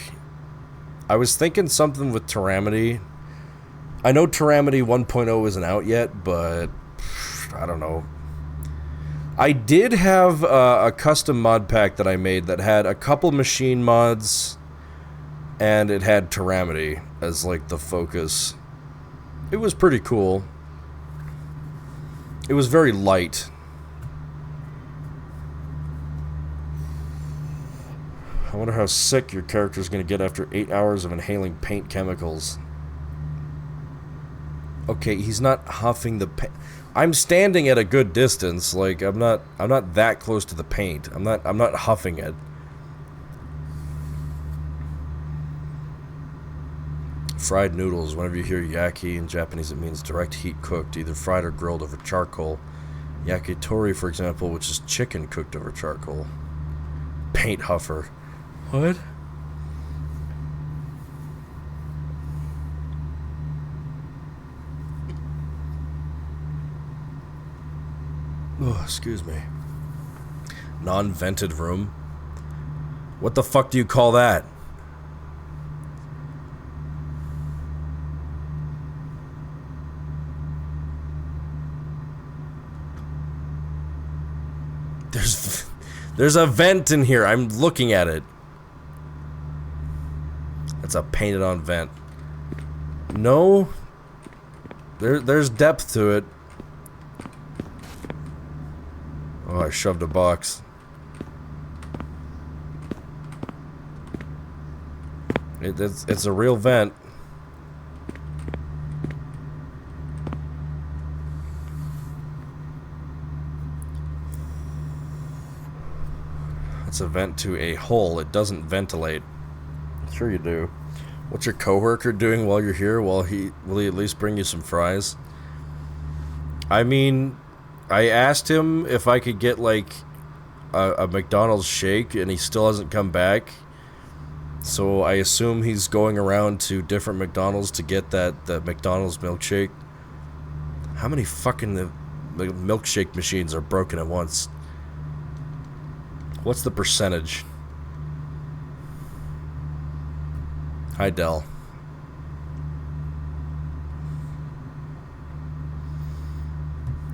I was thinking something with Tyramity. I know Tyramity 1.0 isn't out yet, but I don't know. I did have a custom mod pack that I made that had a couple machine mods, and it had Tyramity as like the focus. It was pretty cool. It was very light. I wonder how sick your character is going to get after 8 hours of inhaling paint chemicals. Okay, he's not huffing the paint. I'm standing at a good distance. Like I'm not that close to the paint. I'm not huffing it. Fried noodles. Whenever you hear yaki in Japanese, it means direct heat cooked, either fried or grilled over charcoal. Yakitori, for example, which is chicken cooked over charcoal. paint huffer. What? Oh, excuse me. Non-vented room? What the fuck do you call that? There's a vent in here. I'm looking at it. That's a painted on vent. No. There's depth to it. Oh, I shoved a box. It's a real vent. It's a vent to a hole. It doesn't ventilate. Sure you do. What's your coworker doing while you're here? Will he at least bring you some fries? I mean, I asked him if I could get like a McDonald's shake, and he still hasn't come back. So I assume he's going around to different McDonald's to get the McDonald's milkshake. How many fucking the milkshake machines are broken at once? What's the percentage? Hi, Dell.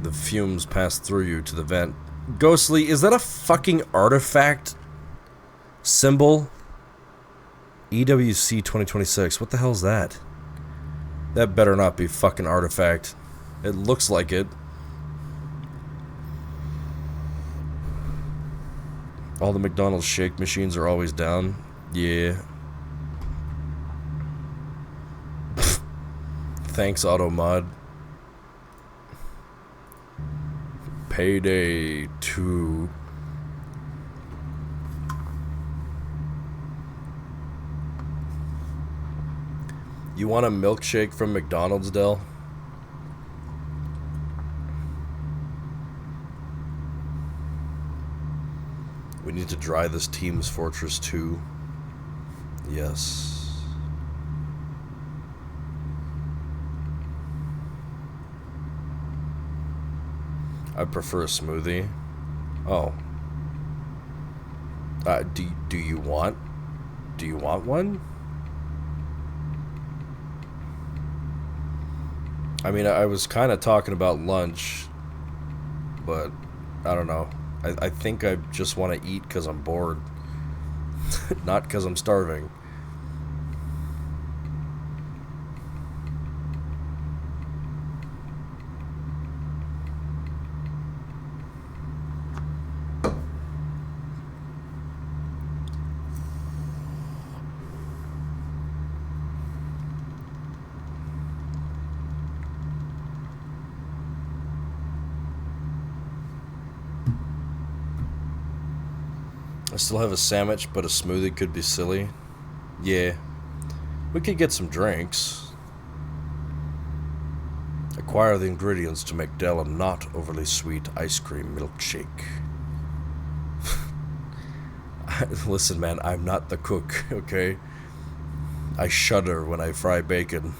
The fumes pass through you to the vent. Ghostly, is that a fucking artifact symbol? EWC 2026. What the hell is that? That better not be fucking artifact. It looks like it. All the McDonald's shake machines are always down. Yeah. Thanks, AutoMod. Payday 2. You want a milkshake from McDonald's, Dell? We need to dry this Team's Fortress 2. Yes. I prefer a smoothie. Oh. Do you want one? I mean, I was kind of talking about lunch, but I don't know. I think I just want to eat because I'm bored, not because I'm starving. I still have a sandwich, but a smoothie could be silly. Yeah. We could get some drinks. Acquire the ingredients to make Dell a not overly sweet ice cream milkshake. Listen, man, I'm not the cook, okay? I shudder when I fry bacon.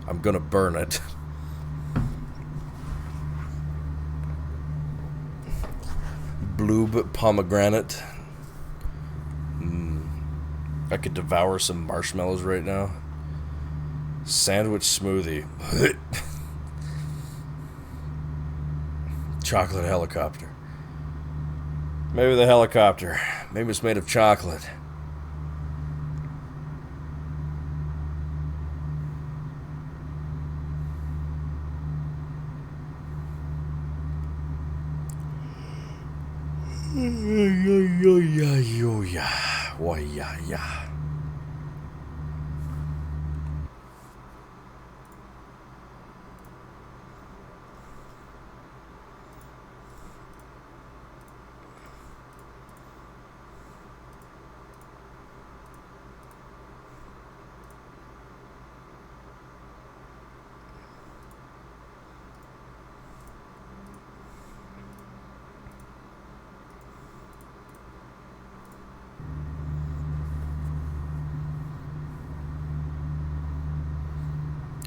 I'm gonna burn it. Bloob pomegranate. I could devour some marshmallows right now. Sandwich smoothie. Chocolate helicopter. Maybe the helicopter. Maybe it's made of chocolate. Yeah.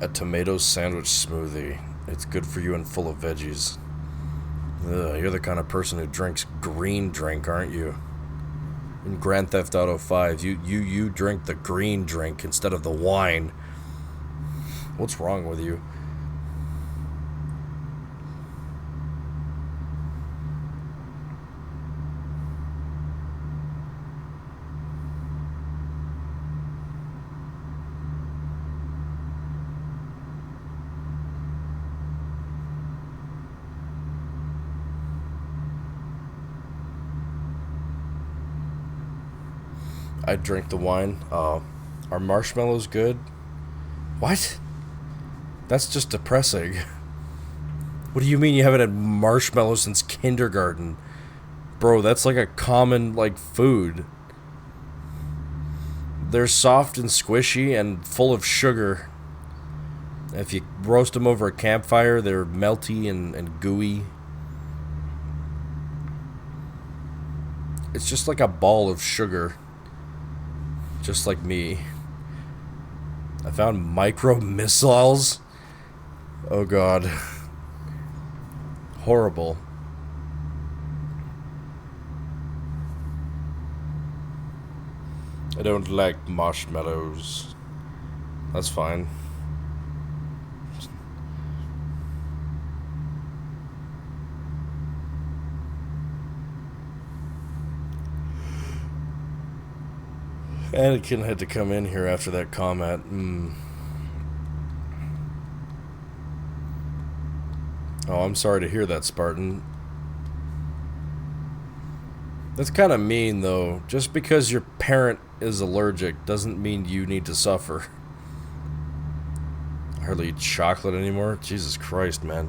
A tomato sandwich smoothie. It's good for you and full of veggies. Ugh, you're the kind of person who drinks green drink, aren't you? In Grand Theft Auto 5, you drink the green drink instead of the wine. What's wrong with you? I drink the wine. Are marshmallows good? What? That's just depressing. What do you mean you haven't had marshmallows since kindergarten? Bro, that's like a common, like, food. They're soft and squishy and full of sugar. If you roast them over a campfire, they're melty and gooey. It's just like a ball of sugar. Just like me. I found micro missiles. Oh god. Horrible. I don't like marshmallows. That's fine. Anakin had to come in here after that comment. Oh, I'm sorry to hear that, Spartan. That's kind of mean, though. Just because your parent is allergic doesn't mean you need to suffer. I hardly eat chocolate anymore. Jesus Christ, man.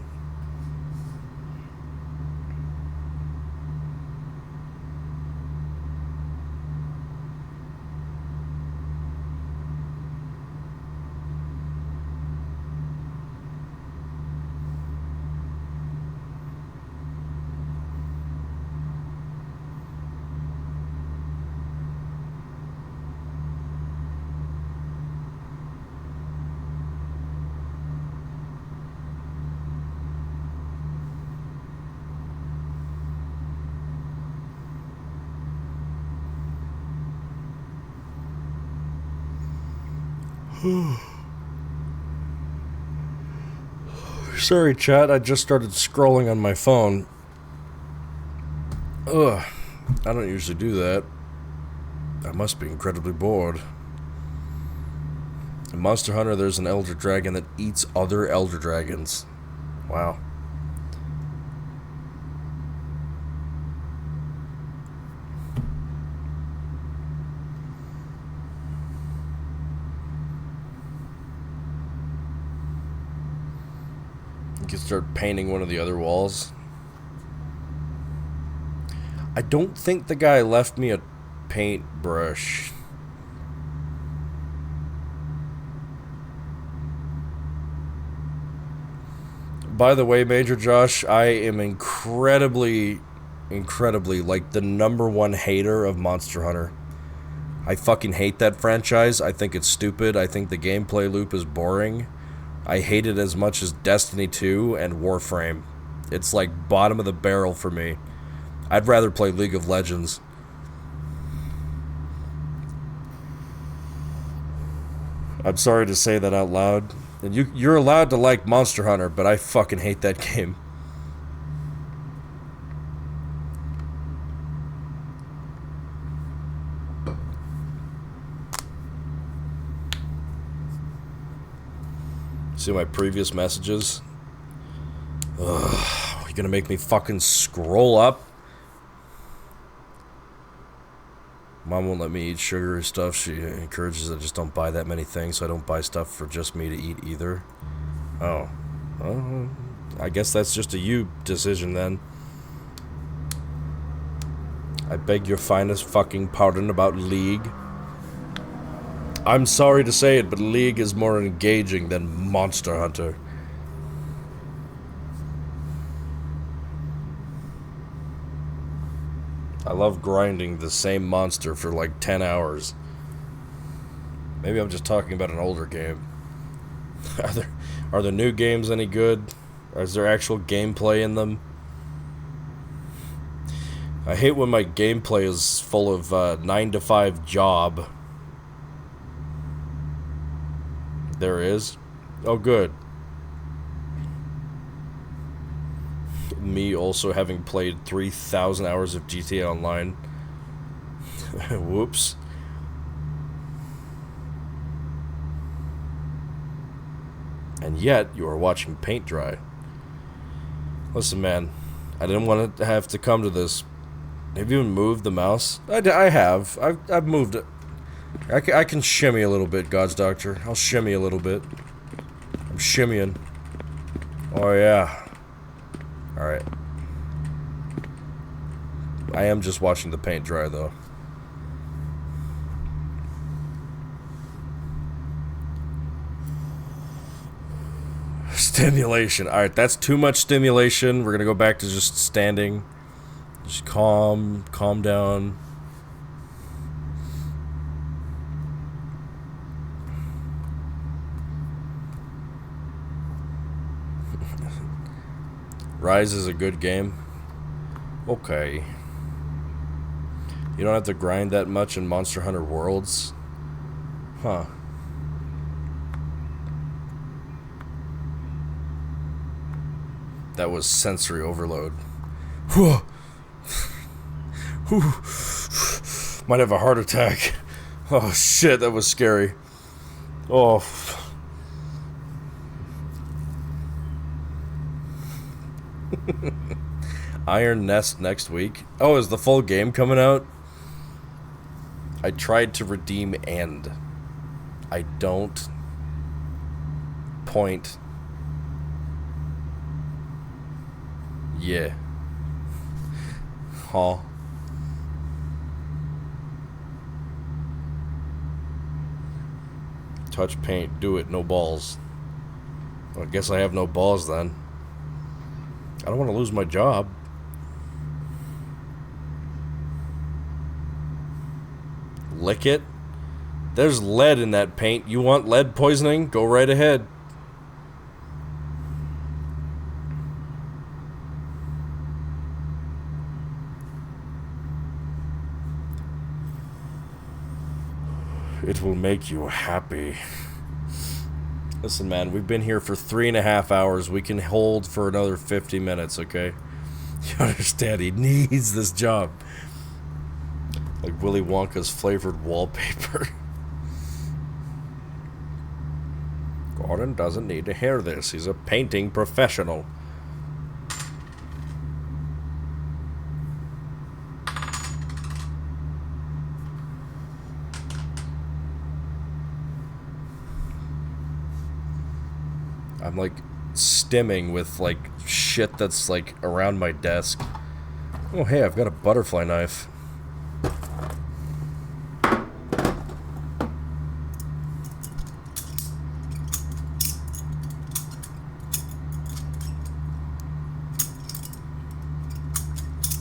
Sorry, chat. I just started scrolling on my phone. Ugh. I don't usually do that. I must be incredibly bored. In Monster Hunter, there's an Elder Dragon that eats other Elder Dragons. Wow. You can start painting one of the other walls. I don't think the guy left me a paintbrush. By the way, Major Josh, I am incredibly, like, the #1 hater of Monster Hunter. I fucking hate that franchise. I think it's stupid. I think the gameplay loop is boring. I hate it as much as Destiny 2 and Warframe. It's like bottom of the barrel for me. I'd rather play League of Legends. I'm sorry to say that out loud. And you're allowed to like Monster Hunter, but I fucking hate that game. See my previous messages? Ugh, you gonna make me fucking scroll up? Mom won't let me eat sugary stuff. She encourages I just don't buy that many things, so I don't buy stuff for just me to eat either. Oh. Well, I guess that's just a you decision then. I beg your finest fucking pardon about League. I'm sorry to say it, but League is more engaging than Monster Hunter. I love grinding the same monster for like 10 hours. Maybe I'm just talking about an older game. Are the new games any good? Is there actual gameplay in them? I hate when my gameplay is full of 9-to-5 job. There is? Oh, good. Me also having played 3,000 hours of GTA Online. Whoops. And yet, you are watching paint dry. Listen, man, I didn't want to have to come to this. Have you even moved the mouse? I have. I've moved it. I can shimmy a little bit, God's Doctor. I'll shimmy a little bit. I'm shimmying. Oh, yeah. Alright. I am just watching the paint dry, though. Stimulation. Alright, that's too much stimulation. We're gonna go back to just standing. Just calm down. Rise is a good game. Okay. You don't have to grind that much in Monster Hunter Worlds? Huh. That was sensory overload. Whew. Whew. Might have a heart attack. Oh shit, that was scary. Oh. Iron Nest next week. Oh, is the full game coming out? I tried to redeem End. I don't. Point. Yeah. Huh. Touch paint. Do it. No balls. Well, I guess I have no balls then. I don't want to lose my job. Lick it? There's lead in that paint. You want lead poisoning? Go right ahead. It will make you happy. Listen, man, we've been here for 3.5 hours. We can hold for another 50 minutes, okay? You understand? He needs this job. Like Willy Wonka's flavored wallpaper. Gordon doesn't need to hear this. He's a painting professional. I'm like stimming with like shit that's like around my desk. Oh hey, I've got a butterfly knife.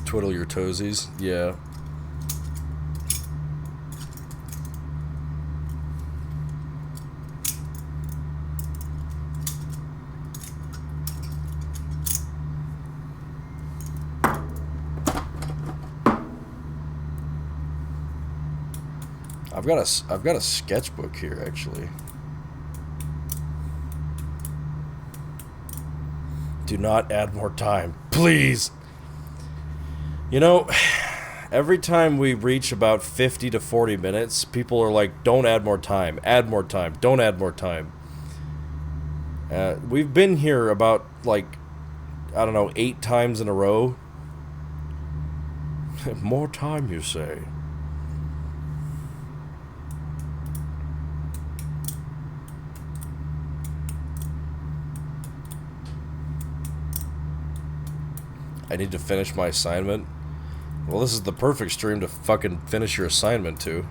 Twiddle your toesies, yeah. I've got a sketchbook here actually. Do not add more time, please. You know, every time we reach about 50 to 40 minutes, people are like, don't add more time, don't add more time. We've been here about, like, I don't know, 8 times in a row. More time, you say? I need to finish my assignment. Well, this is the perfect stream to fucking finish your assignment to.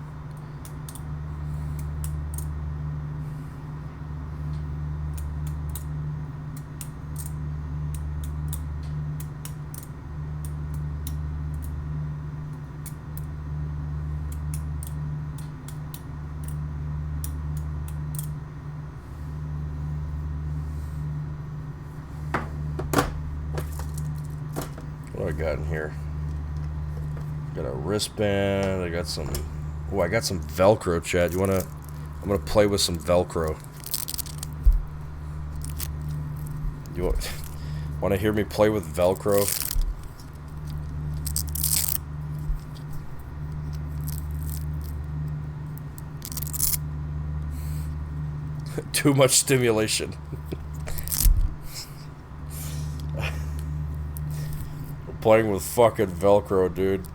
What do I got in here? Got a wristband. I got some. Oh, I got some Velcro, Chad. You wanna? I'm gonna play with some Velcro. You want to hear me play with Velcro? Too much stimulation. We're playing with fucking Velcro, dude.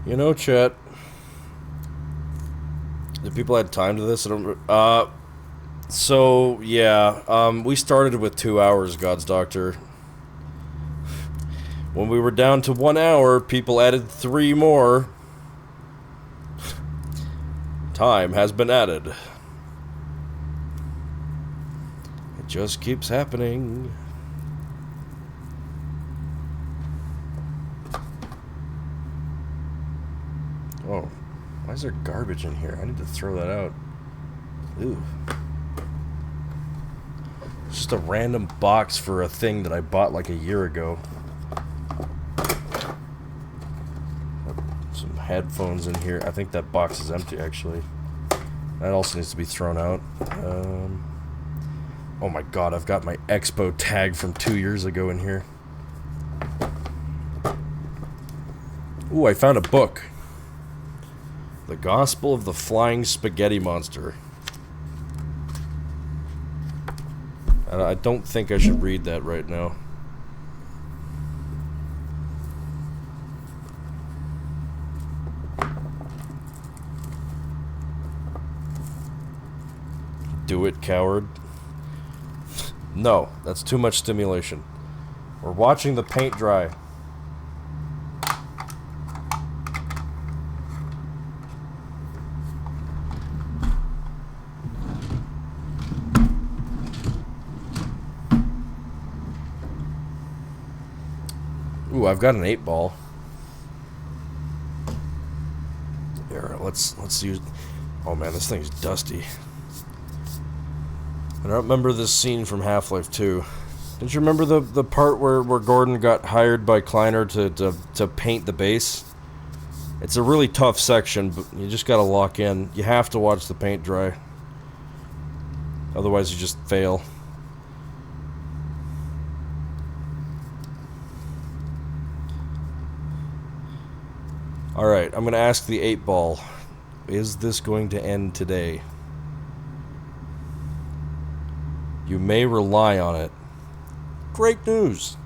You know, chat. If people had time to this, I don't. So yeah, we started with 2 hours, God's Doctor. When we were down to 1 hour, people added 3 more. Time has been added. It just keeps happening. Oh, why is there garbage in here? I need to throw that out. Ooh. It's just a random box for a thing that I bought like a year ago. Some headphones in here. I think that box is empty, actually. That also needs to be thrown out. Oh my god, I've got my Expo tag from 2 years ago in here. Ooh, I found a book. The Gospel of the Flying Spaghetti Monster. I don't think I should read that right now. Do it, coward. No, that's too much stimulation. We're watching the paint dry. Ooh, I've got an 8-ball. Here, let's use. Oh man, this thing's dusty. I don't remember this scene from Half-Life 2. Did you remember the part where Gordon got hired by Kleiner to paint the base? It's a really tough section, but you just gotta lock in. You have to watch the paint dry. Otherwise you just fail. Alright, I'm gonna ask the 8-ball. Is this going to end today? You may rely on it. Great news!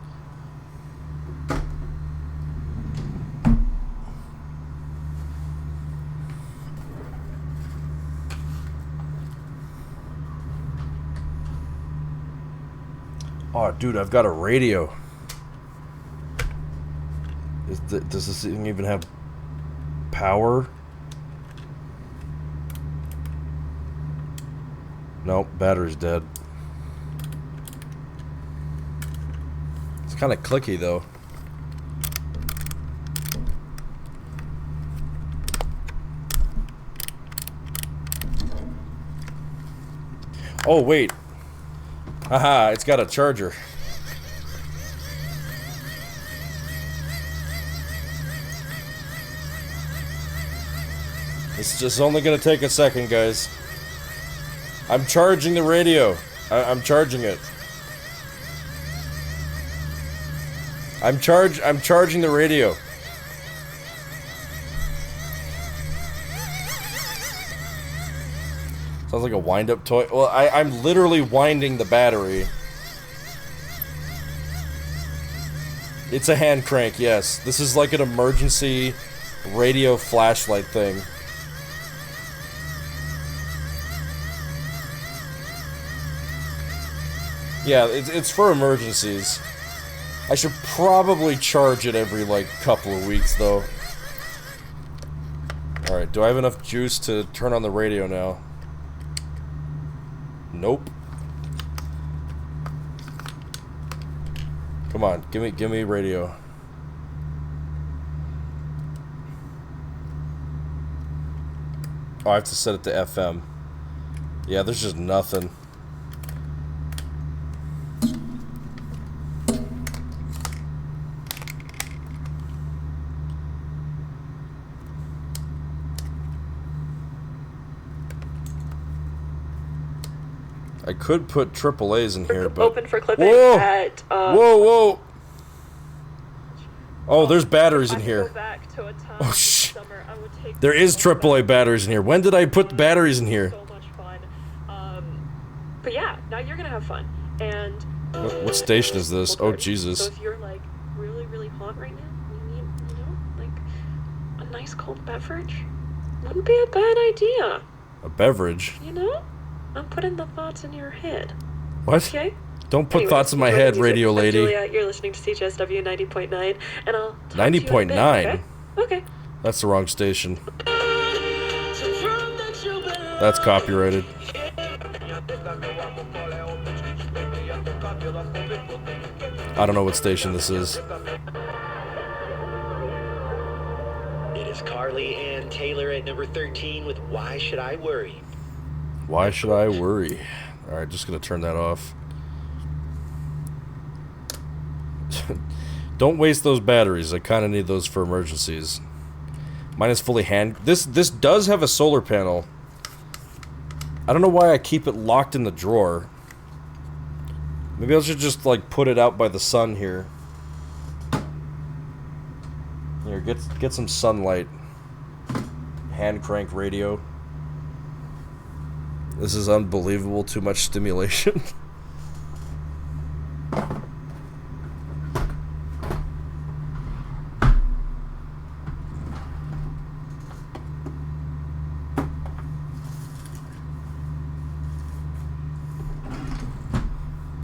Oh, dude, I've got a radio. Does this thing even have power? Nope, battery's dead. It's kind of clicky though. Oh wait. Haha, it's got a charger. It's just only gonna take a second, guys. I'm charging the radio. I'm charging it. I'm charging the radio. Sounds like a wind-up toy. Well, I'm literally winding the battery. It's a hand crank, yes. This is like an emergency radio flashlight thing. Yeah, it's for emergencies. I should probably charge it every, like, couple of weeks, though. Alright, do I have enough juice to turn on the radio now? Nope. Come on, give me radio. Oh, I have to set it to FM. Yeah, there's just nothing. I could put AAA's in here, but... Open for clipping Whoa! at... Whoa! Oh, there's batteries in here. Go back to a time Oh, this shit. summer, I would take There is AAA batteries in here. When did I put the batteries in here? So much fun. But yeah, now you're gonna have fun. And... What station is this? Oh, Jesus. So if you're, like, really, really hot right now, you need, you know, like, a nice cold beverage, wouldn't be a bad idea, A beverage? you know? I'm putting the thoughts in your head, What? okay? Don't put Anyways, thoughts in my enjoy the head, music. radio I'm lady. Julia, you're listening to CHSW 90.9, and I'll talk to you in a bit, 90.9? okay? Okay. That's the wrong station. That's copyrighted. I don't know what station this is. It is Carly Ann Taylor at number 13 with Why Should I Worry? Why should I worry? Alright, just gonna turn that off. Don't waste those batteries. I kinda need those for emergencies. Mine is fully hand... This does have a solar panel. I don't know why I keep it locked in the drawer. Maybe I should just, like, put it out by the sun here. Here, get some sunlight. Hand crank radio. This is unbelievable. Too much stimulation.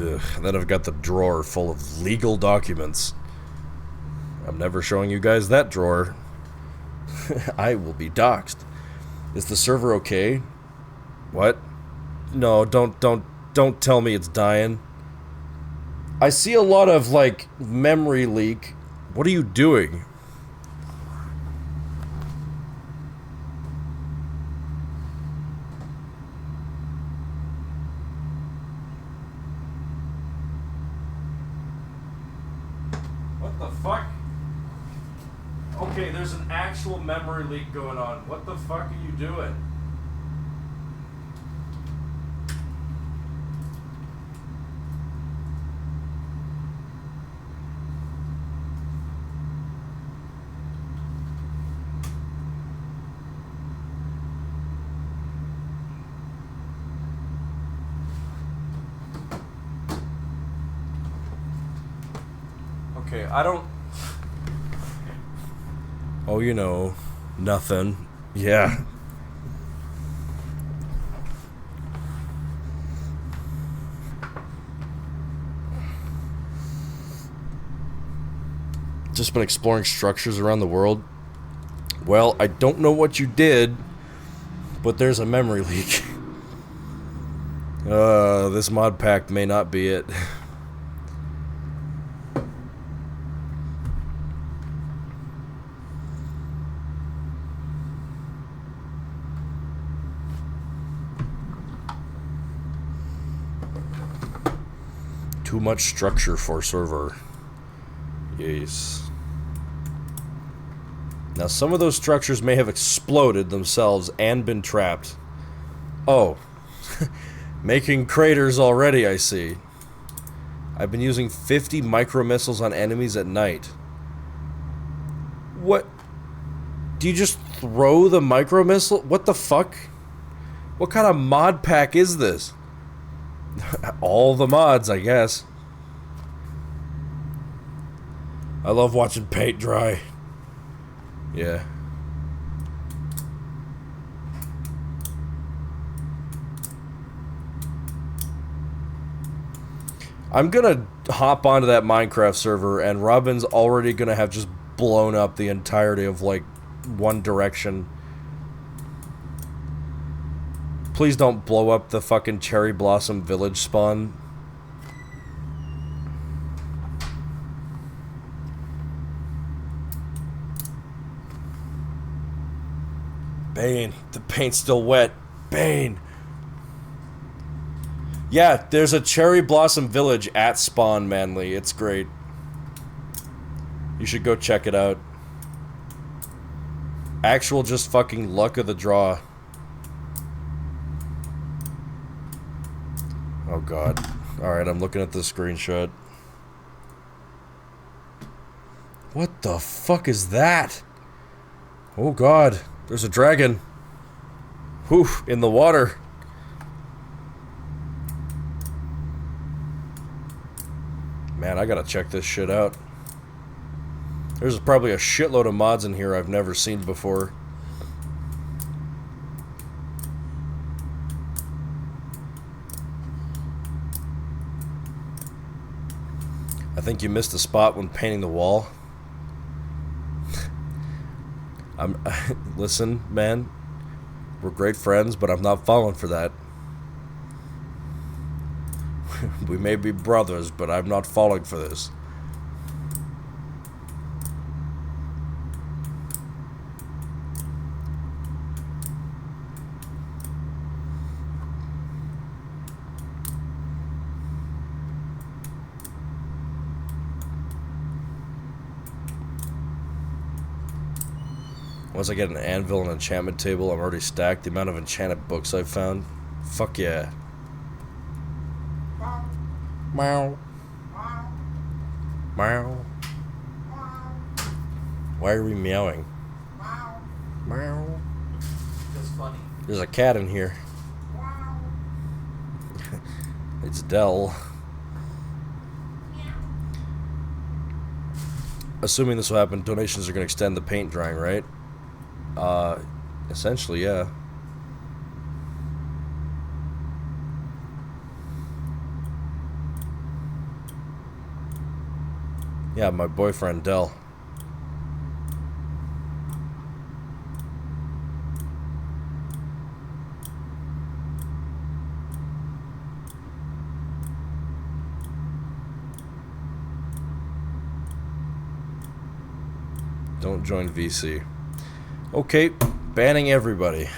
Ugh, and then I've got the drawer full of legal documents. I'm never showing you guys that drawer. I will be doxxed. Is the server okay? What? No, don't tell me it's dying. I see a lot of, like, memory leak. What are you doing? What the fuck? Okay, there's an actual memory leak going on. What the fuck are you doing? Okay, I don't... Oh, you know, nothing. Yeah. Just been exploring structures around the world. Well, I don't know what you did, but there's a memory leak. This mod pack may not be it. Too much structure for server. Yes. Now some of those structures may have exploded themselves and been trapped. Oh. Making craters already, I see. I've been using 50 micro missiles on enemies at night. What? Do you just throw the micro missile? What the fuck? What kind of mod pack is this? All the mods, I guess. I love watching paint dry. Yeah. I'm gonna hop onto that Minecraft server, and Robin's already gonna have just blown up the entirety of, like, One Direction. Please don't blow up the fucking Cherry Blossom Village spawn. Bane, the paint's still wet. Bane. Yeah, there's a Cherry Blossom Village at Spawn, Manly. It's great. You should go check it out. Actual just fucking luck of the draw. Oh god. Alright, I'm looking at this screenshot. What the fuck is that? Oh god, there's a dragon. Whew, in the water. Man, I gotta check this shit out. There's probably a shitload of mods in here I've never seen before. I think you missed a spot when painting the wall. Listen, man. We're great friends, but I'm not falling for that. We may be brothers, but I'm not falling for this. Once I get an anvil and enchantment table, I'm already stacked. The amount of enchanted books I've found. Fuck yeah. Meow. Meow. Why are we meowing? Meow. That's funny. There's a cat in here. It's Dell. Assuming this will happen, donations are going to extend the paint drying, right? Essentially, yeah. Yeah, my boyfriend, Dell. Don't join VC. Okay, banning everybody.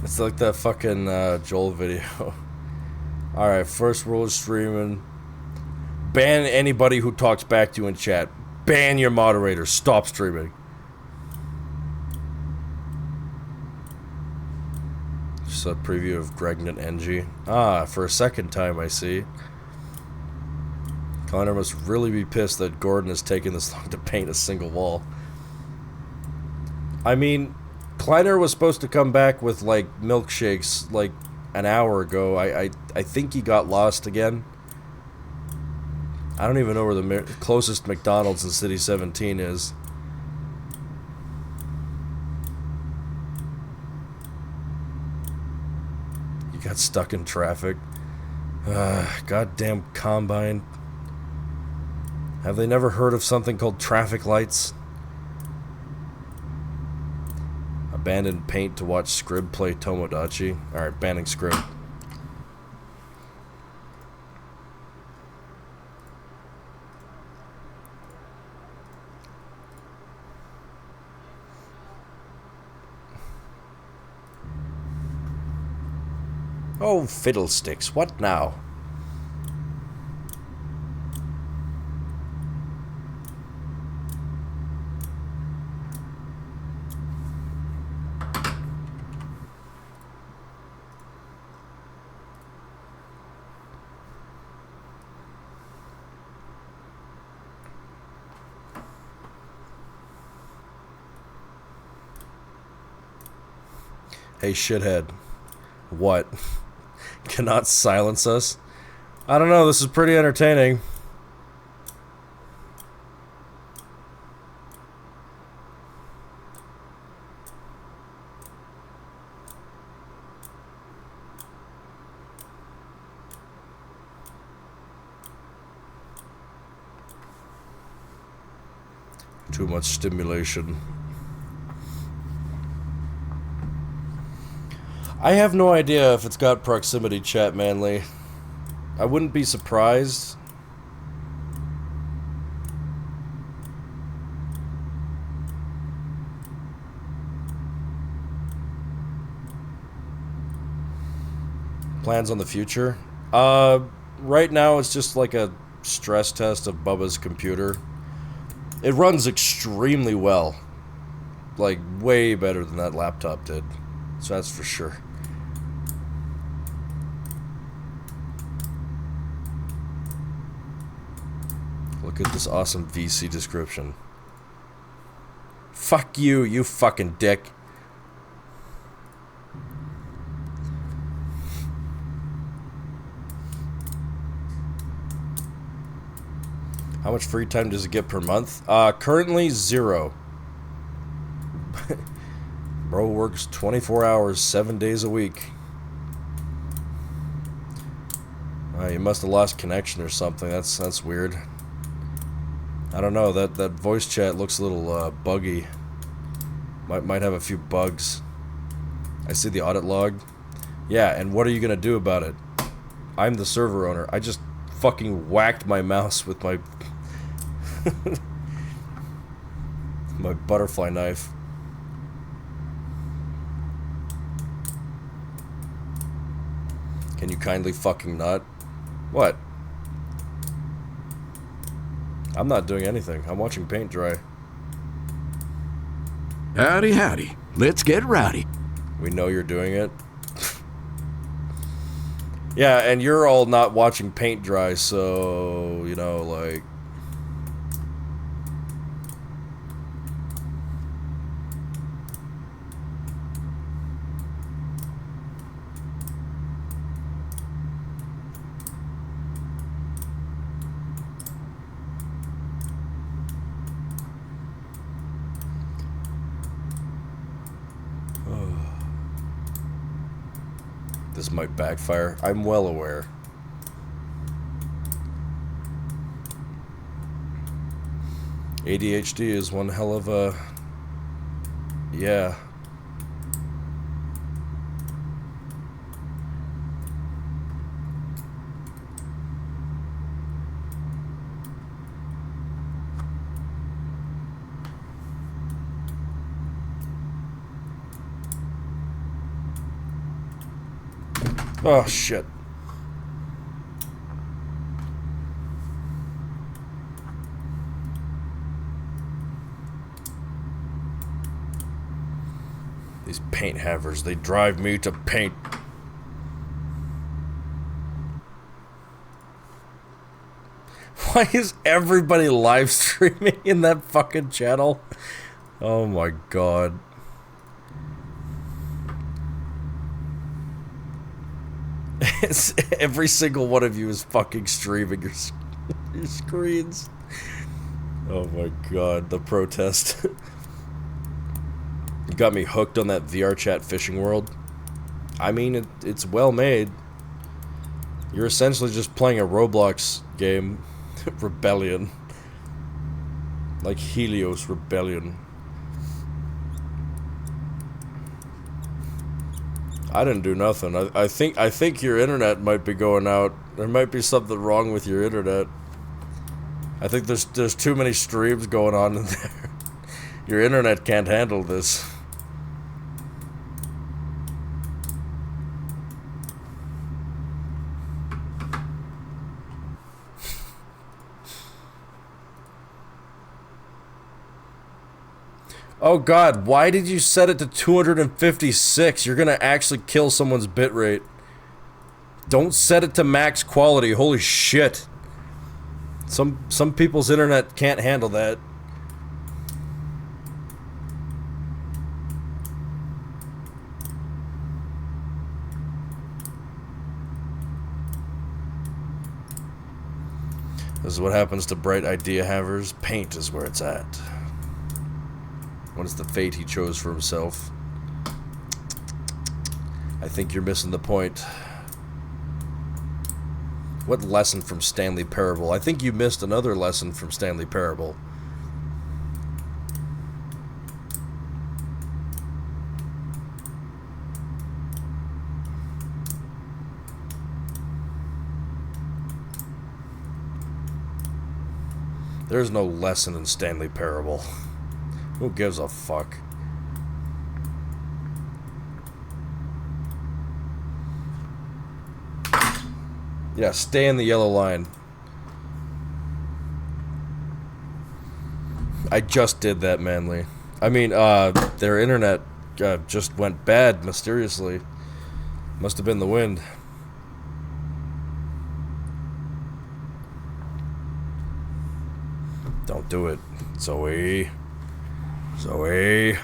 It's like that fucking Joel video. Alright, first rule of streaming. Ban anybody who talks back to you in chat. Ban your moderator. Stop streaming. Just a preview of Gregnet NG. Ah, for a second time I see. Connor must really be pissed that Gordon has taken this long to paint a single wall. I mean, Kleiner was supposed to come back with, like, milkshakes, like, an hour ago. I think he got lost again. I don't even know where the closest McDonald's in City 17 is. You got stuck in traffic. Goddamn Combine. Have they never heard of something called traffic lights? Abandoned paint to watch Scrib play Tomodachi. Alright, banning Scrib. Oh, fiddlesticks, what now? Hey, shithead. What? Cannot silence us? I don't know, this is pretty entertaining. Too much stimulation. I have no idea if it's got proximity chat, Manly. I wouldn't be surprised. Plans on the future? Right now it's just like a stress test of Bubba's computer. It runs extremely well. Like, way better than that laptop did. So that's for sure. Look at this awesome VC description. Fuck you, you fucking dick. How much free time does it get per month? Currently 0. Bro works 24 hours, 7 days a week. You must have lost connection or something. That's weird. I don't know. That voice chat looks a little buggy. Might have a few bugs. I see the audit log. Yeah, and what are you gonna do about it? I'm the server owner. I just fucking whacked my mouse with my my butterfly knife. Can you kindly fucking not? What? I'm not doing anything. I'm watching paint dry. Howdy, howdy. Let's get rowdy. We know you're doing it. Yeah, and you're all not watching paint dry, so, you know, like... This might backfire. I'm well aware. ADHD is one hell of a... Yeah. Oh, shit. These paint havers, they drive me to paint. Why is everybody live streaming in that fucking channel? Oh my god. Every single one of you is fucking streaming your screens. Oh my god, the protest. You got me hooked on that VR chat fishing world. I mean, it's well made. You're essentially just playing a Roblox game. Rebellion. Like Helios Rebellion. I didn't do nothing. I think your internet might be going out. There might be something wrong with your internet. I think there's too many streams going on in there. Your internet can't handle this. Oh god, why did you set it to 256? You're gonna actually kill someone's bitrate. Don't set it to max quality, holy shit. Some people's internet can't handle that. This is what happens to bright idea havers. Paint is where it's at. What is the fate he chose for himself? I think you're missing the point. What lesson from Stanley Parable? I think you missed another lesson from Stanley Parable. There's no lesson in Stanley Parable. Who gives a fuck? Yeah, stay in the yellow line. I just did that, Manly. I mean, their internet just went bad mysteriously. Must have been the wind. Don't do it, Zoe. Zoe.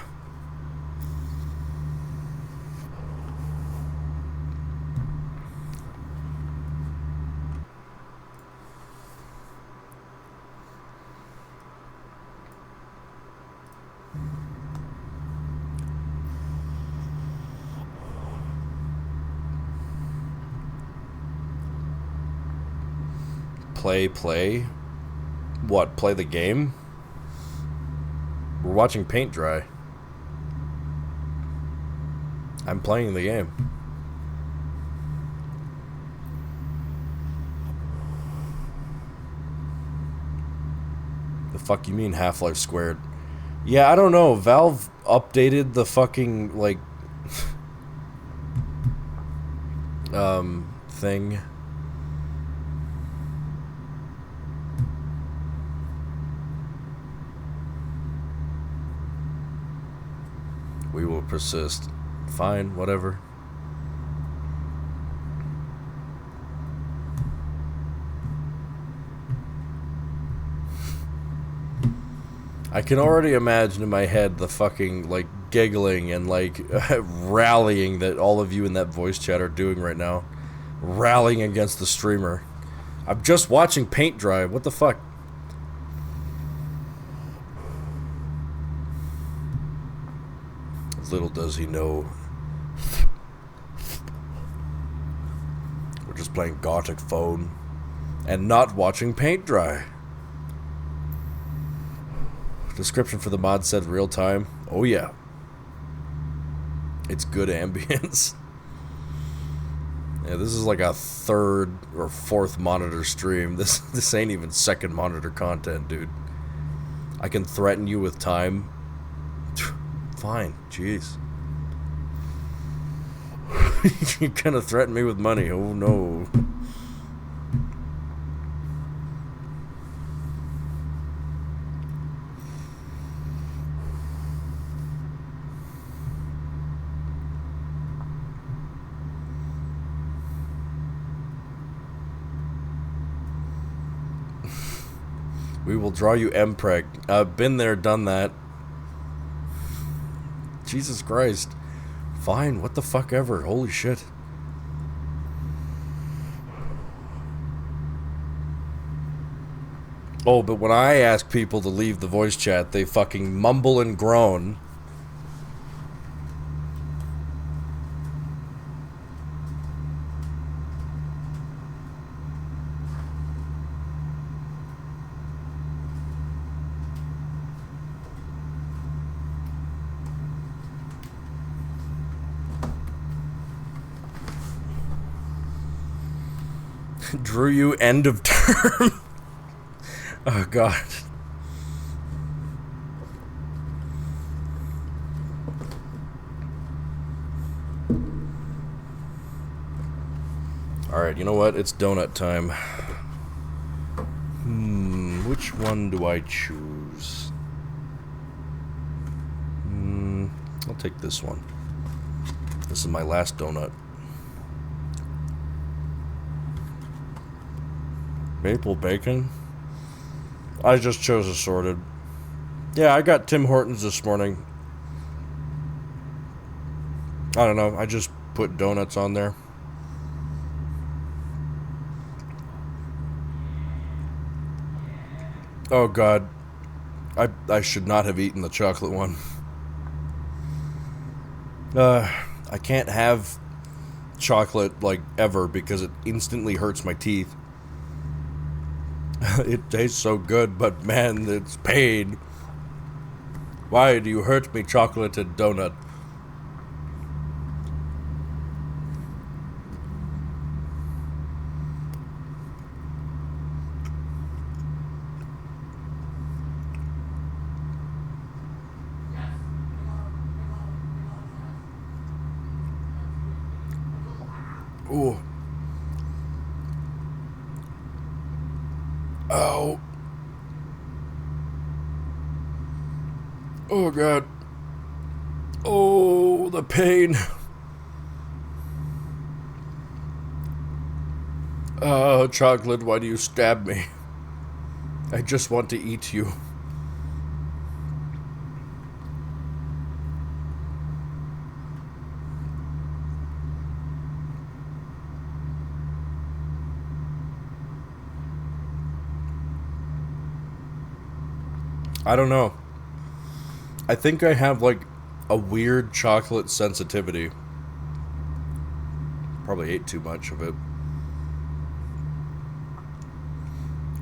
Play? What, play the game? We're watching paint dry. I'm playing the game. The fuck you mean Half-Life Squared? Yeah, I don't know. Valve updated the fucking, like... thing. We will persist. Fine, whatever. I can already imagine in my head the fucking, like, giggling and, like, rallying that all of you in that voice chat are doing right now. Rallying against the streamer. I'm just watching paint dry. What the fuck? Little does he know. We're just playing Gothic Phone and not watching paint dry. Description for the mod said real time. Oh yeah. It's good ambience. Yeah, this is like a third or fourth monitor stream. This ain't even second monitor content, dude. I can threaten you with time. Fine, jeez. You kind of threatened me with money. Oh no. We will draw you MPreg. I've been there, done that. Jesus Christ. Fine, what the fuck ever. Holy shit. Oh, but when I ask people to leave the voice chat, they fucking mumble and groan. Drew you end of term. Oh god. Alright, you know what? It's donut time. Which one do I choose? I'll take this one. This is my last donut. Maple bacon? I just chose assorted. Yeah, I got Tim Hortons this morning. I don't know, I just put donuts on there. Oh god. I should not have eaten the chocolate one. I can't have chocolate, like, ever, because it instantly hurts my teeth. It tastes so good, but man, it's pain. Why do you hurt me, chocolated donut? Ooh. Ow. Oh, God. Oh, the pain. Oh, chocolate, why do you stab me? I just want to eat you. I don't know. I think I have, like, a weird chocolate sensitivity. Probably ate too much of it.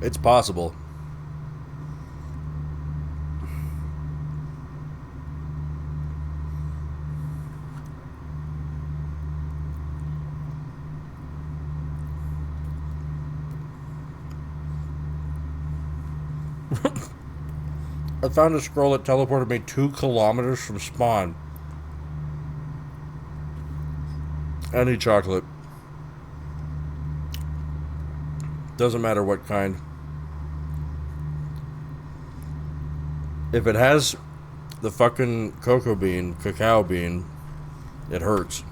It's possible. I found a scroll that teleported me 2 kilometers from spawn. Any chocolate. Doesn't matter what kind. If it has the fucking cacao bean, it hurts.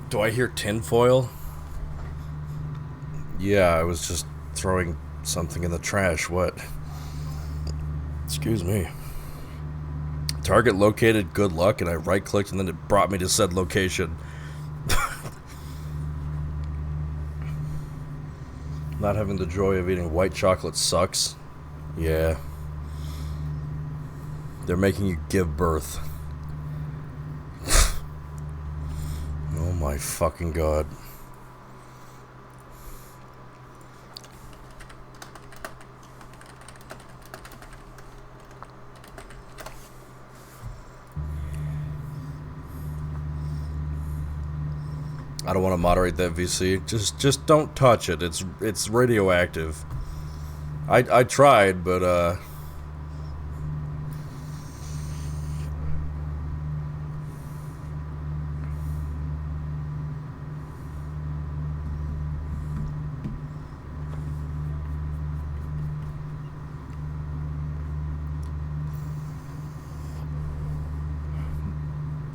Do I hear tinfoil? Yeah, I was just throwing something in the trash. What? Excuse me. Target located, good luck, and I right-clicked and then it brought me to said location. Not having the joy of eating white chocolate sucks. Yeah. They're making you give birth. Oh my fucking God. I don't want to moderate that VC. Just don't touch it. It's radioactive. I tried, but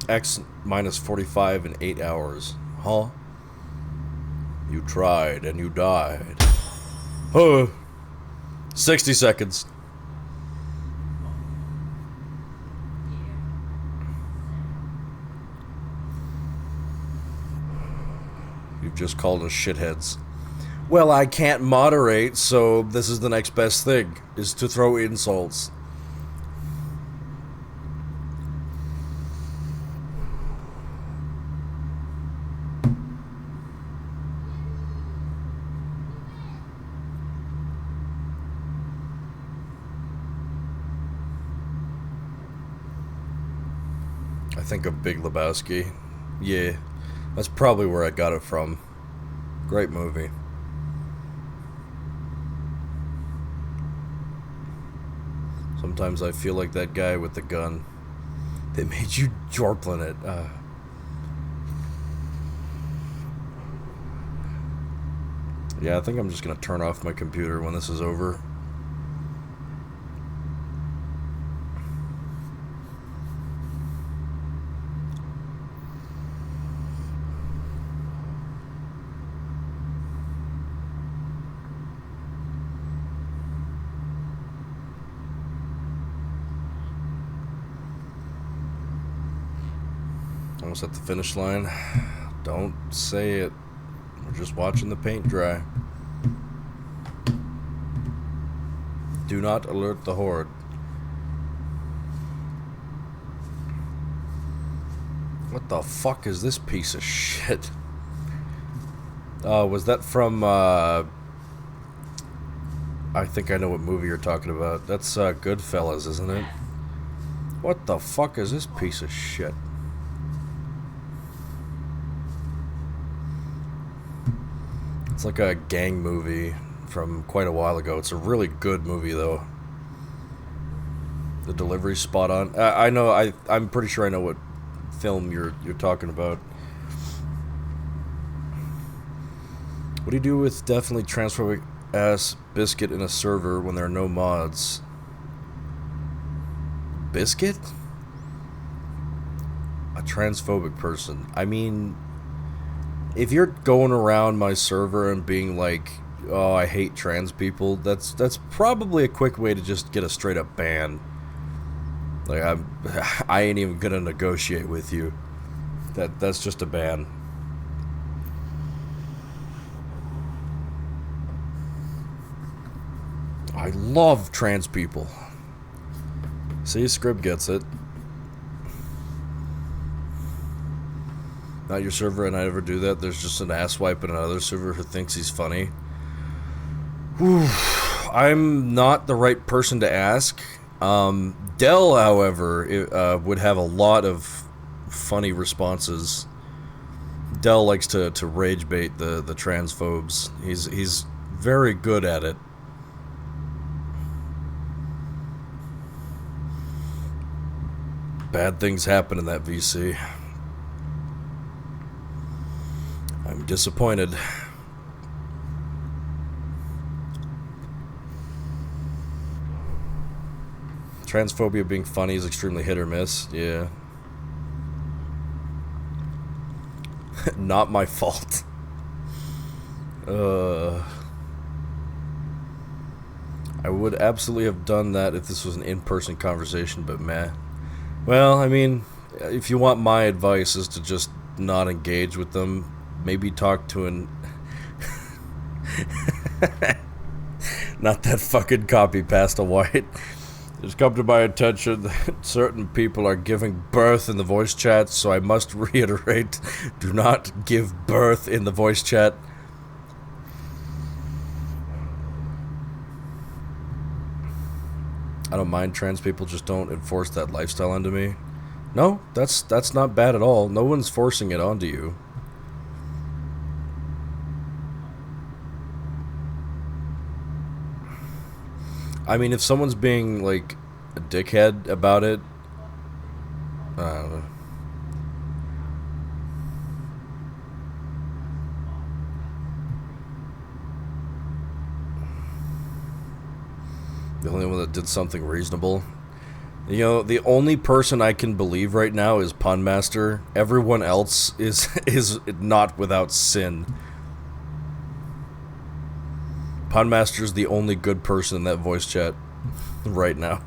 X minus 45 in 8 hours. Huh? You tried and you died. 60 seconds. You've just called us shitheads. Well, I can't moderate, so this is the next best thing, is to throw insults. I think of Big Lebowski. Yeah, that's probably where I got it from. Great movie. Sometimes I feel like that guy with the gun. They made you jorpling it. Yeah, I think I'm just gonna turn off my computer when this is over. almost at the finish line. Don't say it. We're just watching the paint dry. Do not alert the horde. What the fuck is this piece of shit? Was that from, I think I know what movie you're talking about. That's, Goodfellas, isn't it? What the fuck is this piece of shit? It's like a gang movie from quite a while ago. It's a really good movie, though. The delivery's spot on. I know, I'm pretty sure I know what film you're talking about. What do you do with definitely transphobic ass Biscuit in a server when there are no mods? Biscuit? A transphobic person. I mean, if you're going around my server and being like, oh, I hate trans people, that's probably a quick way to just get a straight up ban. Like, I ain't even gonna negotiate with you. That's just a ban. I love trans people. See, Scrib gets it. Not your server, and I never do that. There's just an asswipe in another server who thinks he's funny. Whew. I'm not the right person to ask. Dell, however, would have a lot of funny responses. Dell likes to rage bait the transphobes. He's very good at it. Bad things happen in that VC. I'm disappointed. Transphobia being funny is extremely hit or miss. Yeah. Not my fault. I would absolutely have done that if this was an in-person conversation, but meh. Well, I mean, if you want my advice is to just not engage with them, maybe talk to an... Not that fucking copy pasta white. It's come to my attention that certain people are giving birth in the voice chat, so I must reiterate, do not give birth in the voice chat. I don't mind trans people, just don't enforce that lifestyle onto me. No, that's not bad at all. No one's forcing it onto you. I mean, if someone's being, like, a dickhead about it, I don't know. The only one that did something reasonable. You know, the only person I can believe right now is Punmaster. Everyone else is not without sin. Punmaster's the only good person in that voice chat right now.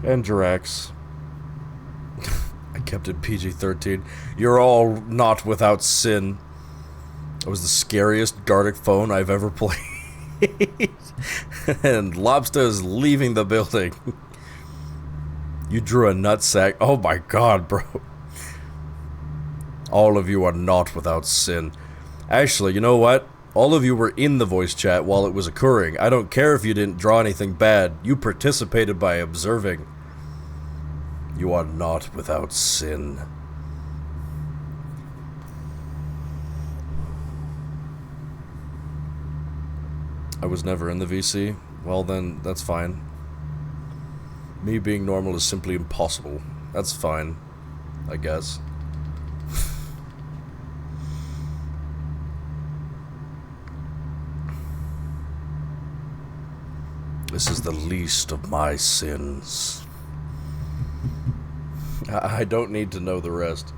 And Jirax. I kept it PG-13. You're all not without sin. That was the scariest Gartic phone I've ever played. And Lobster is leaving the building. You drew a nutsack. Oh my god, bro. All of you are not without sin. Actually, you know what? All of you were in the voice chat while it was occurring. I don't care if you didn't draw anything bad. You participated by observing. You are not without sin. I was never in the VC. Well then, that's fine. Me being normal is simply impossible. That's fine, I guess. This is the least of my sins. I don't need to know the rest.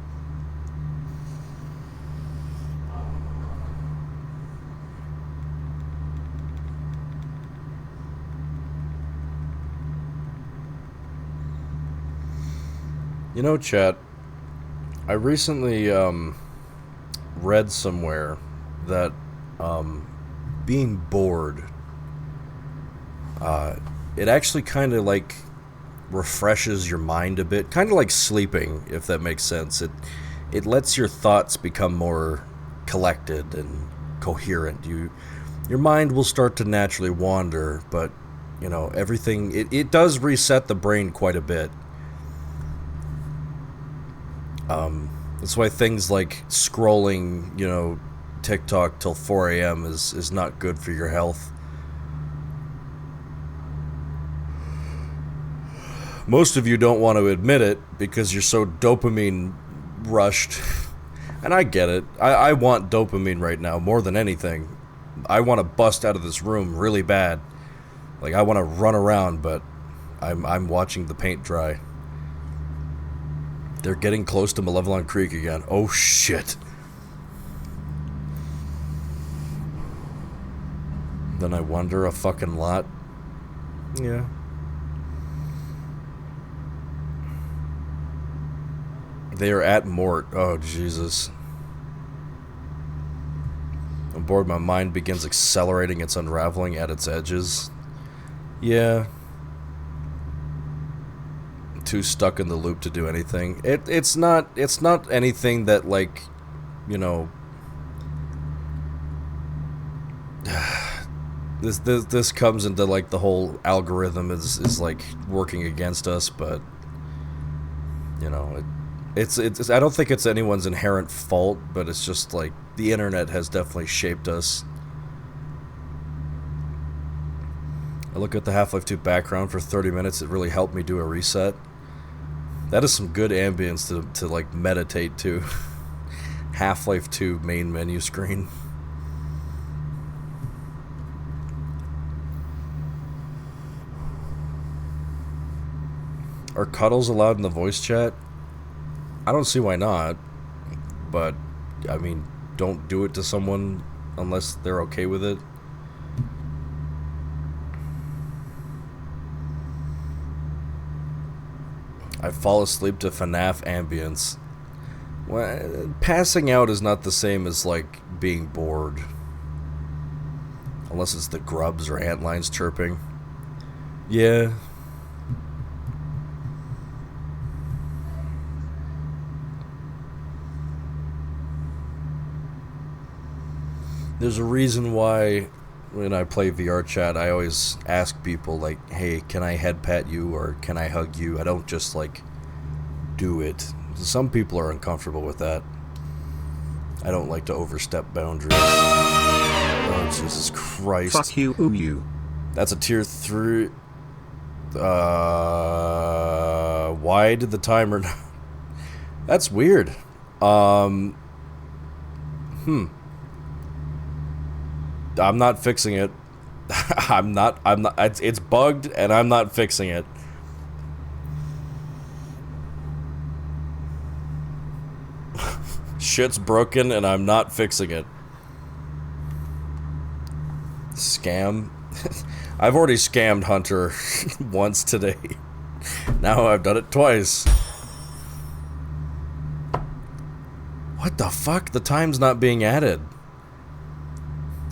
You know, chat, I recently read somewhere that being bored, it actually kind of like refreshes your mind a bit, kind of like sleeping, if that makes sense. It lets your thoughts become more collected and coherent. Your mind will start to naturally wander, but you know, everything, it does reset the brain quite a bit. That's why things like scrolling, you know, TikTok till 4 a.m. is not good for your health. Most of you don't want to admit it because you're so dopamine rushed. And I get it. I want dopamine right now more than anything. I want to bust out of this room really bad. Like, I want to run around, but I'm watching the paint dry. They're getting close to Malevelon Creek again. Oh, shit. Then I wonder a fucking lot. Yeah. They are at Mort. Oh, Jesus. I'm bored. My mind begins accelerating its unraveling at its edges. Yeah. Too stuck in the loop to do anything. It's not anything that, like, you know, this comes into like the whole algorithm is like working against us, but you know, it's I don't think it's anyone's inherent fault, but it's just like the internet has definitely shaped us. I look at the Half-Life 2 background for 30 minutes. It really helped me do a reset. That is some good ambience to like meditate to. Half-Life 2 main menu screen. Are cuddles allowed in the voice chat? I don't see why not. But, I mean, don't do it to someone unless they're okay with it. I fall asleep to FNAF ambience. Well, passing out is not the same as, like, being bored. Unless it's the grubs or antlines chirping. Yeah. There's a reason why when I play VR chat, I always ask people, like, hey, can I head pat you or can I hug you? I don't just, like, do it. Some people are uncomfortable with that. I don't like to overstep boundaries. Oh, Jesus Christ. Fuck you, you. That's a tier 3. Why did the timer... That's weird. I'm not fixing it. I'm not, it's bugged and I'm not fixing it. Shit's broken and I'm not fixing it. Scam. I've already scammed Hunter once today. Now I've done it twice. What the fuck? The time's not being added.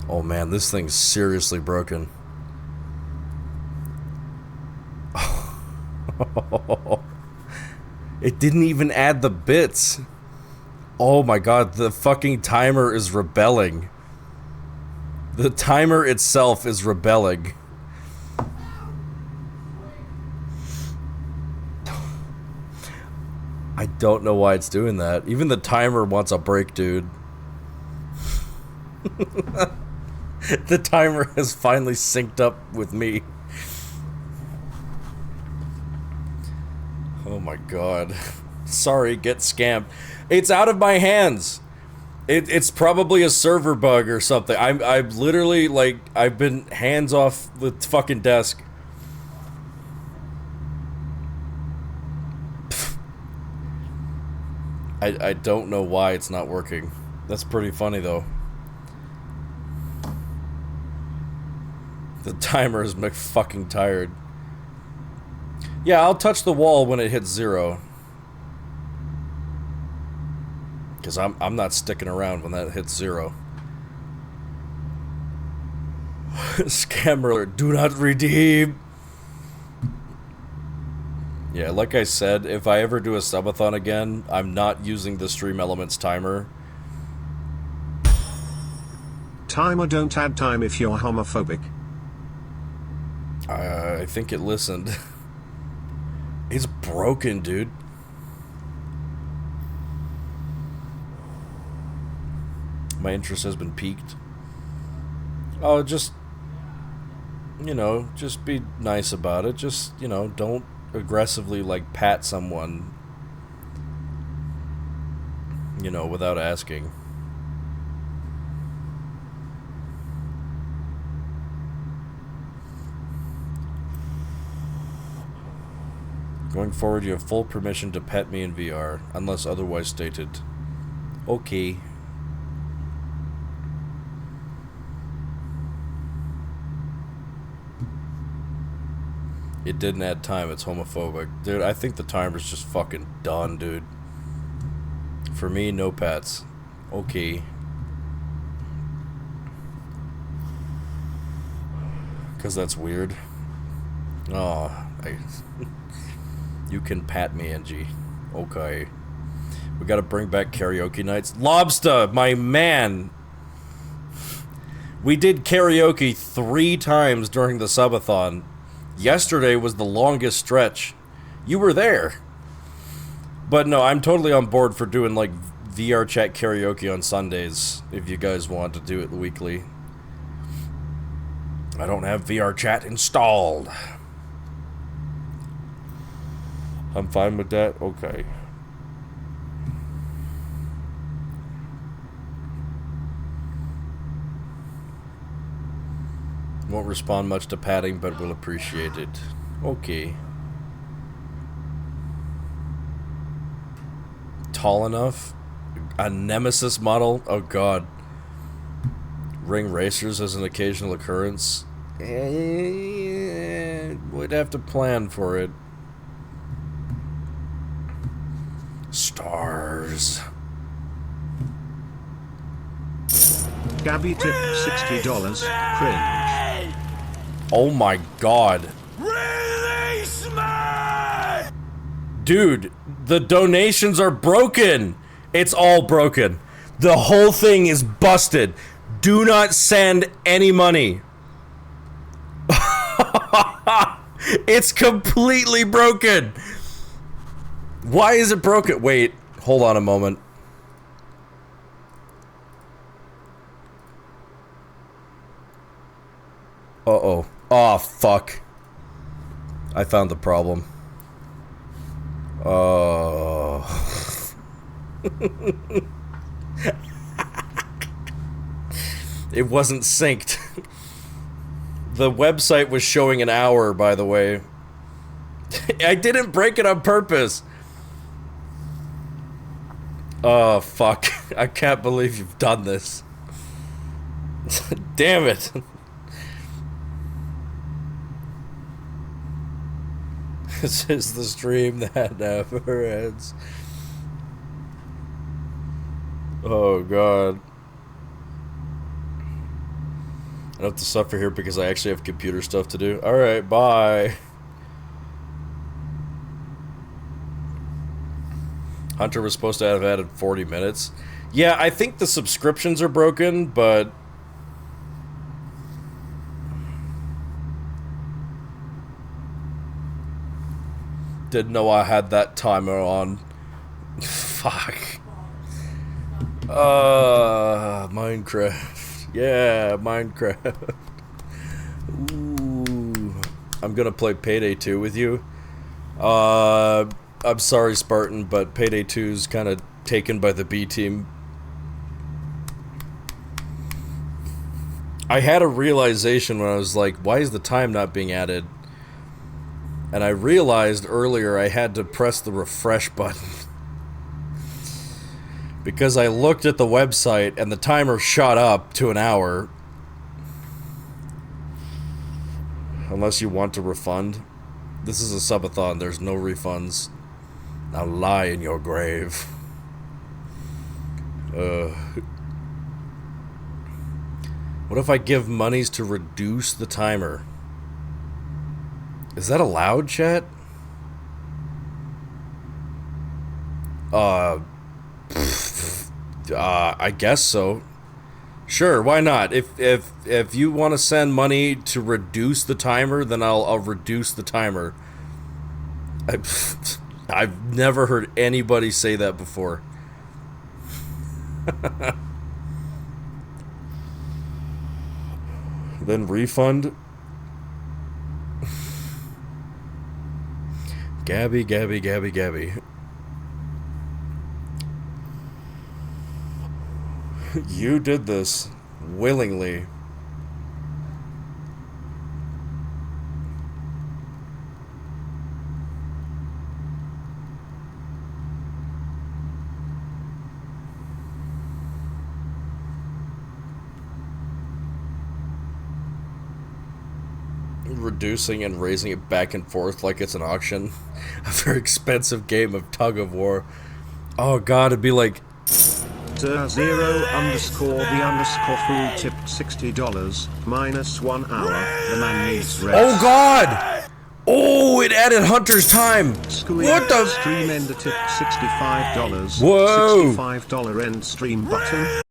Oh man, this thing's seriously broken. It didn't even add the bits. Oh my god, the fucking timer is rebelling. The timer itself is rebelling. I don't know why it's doing that. Even the timer wants a break, dude. The timer has finally synced up with me. Oh my god. Sorry, get scammed. It's out of my hands. It's probably a server bug or something. I'm literally, like, I've been hands off the fucking desk. I don't know why it's not working. That's pretty funny, though. The timer is fucking tired. Yeah, I'll touch the wall when it hits 0. Because I'm not sticking around when that hits 0. Scammer alert, do not redeem. Yeah, like I said, if I ever do a subathon again, I'm not using the Stream Elements timer. Timer, don't add time if you're homophobic. I think it listened. It's broken, dude. My interest has been piqued. Oh, just, you know, just be nice about it. Just, you know, don't aggressively, like, pat someone, you know, without asking. Going forward, you have full permission to pet me in VR, unless otherwise stated. Okay. It didn't add time, it's homophobic. Dude, I think the timer's just fucking done, dude. For me, no pets. Okay. Because that's weird. Oh, you can pat me, Angie. Okay. We gotta bring back karaoke nights. Lobster, my man! We did karaoke 3 times during the subathon. Yesterday was the longest stretch. You were there. But no, I'm totally on board for doing like VR chat karaoke on Sundays if you guys want to do it weekly. I don't have VR chat installed. I'm fine with that. Okay. Won't respond much to patting, but will appreciate it. Okay. Tall enough? A Nemesis model? Oh god. Ring racers as an occasional occurrence? We'd have to plan for it. Stars. Gabby tip $60. Cringe. Oh my god. Release me! Dude, the donations are broken. It's all broken. The whole thing is busted. Do not send any money. It's completely broken. Why is it broken? Wait, hold on a moment. Uh-oh. Oh, fuck. I found the problem. Oh. It wasn't synced. The website was showing an hour, by the way. I didn't break it on purpose. Oh, fuck. I can't believe you've done this. Damn it. This is the stream that never ends. Oh, God. I don't have to suffer here because I actually have computer stuff to do. Alright, bye. Hunter was supposed to have added 40 minutes. Yeah, I think the subscriptions are broken, but... didn't know I had that timer on. Fuck. Minecraft. Yeah, Minecraft. Ooh. I'm gonna play Payday 2 with you. I'm sorry, Spartan, but Payday 2's kind of taken by the B team. I had a realization when I was like, why is the time not being added? And I realized earlier I had to press the refresh button. Because I looked at the website and the timer shot up to an hour. Unless you want to refund. This is a subathon, there's no refunds. Now lie in your grave. What if I give monies to reduce the timer? Is that allowed, chat? I guess so. Sure, why not? If you want to send money to reduce the timer, then I'll reduce the timer. I've never heard anybody say that before. Then refund. Gabby. You did this willingly. Reducing and raising it back and forth like it's an auction. A very expensive game of tug of war. Oh god, it'd be like 0_the_fool tipped $60 minus 1 hour. The man needs rest. oh god! Oh, it added Hunter's time! What the? Stream ender tipped $65. Whoa! $65 end stream button.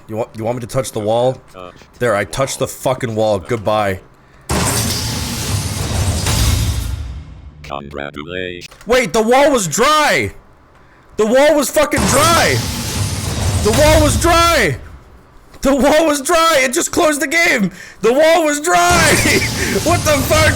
You want me to touch the wall? There, I touched the fucking wall. Goodbye. Congratulations. Wait, the wall was dry! The wall was fucking dry! The wall was dry! The wall was dry! It just closed the game! The wall was dry! What the fuck?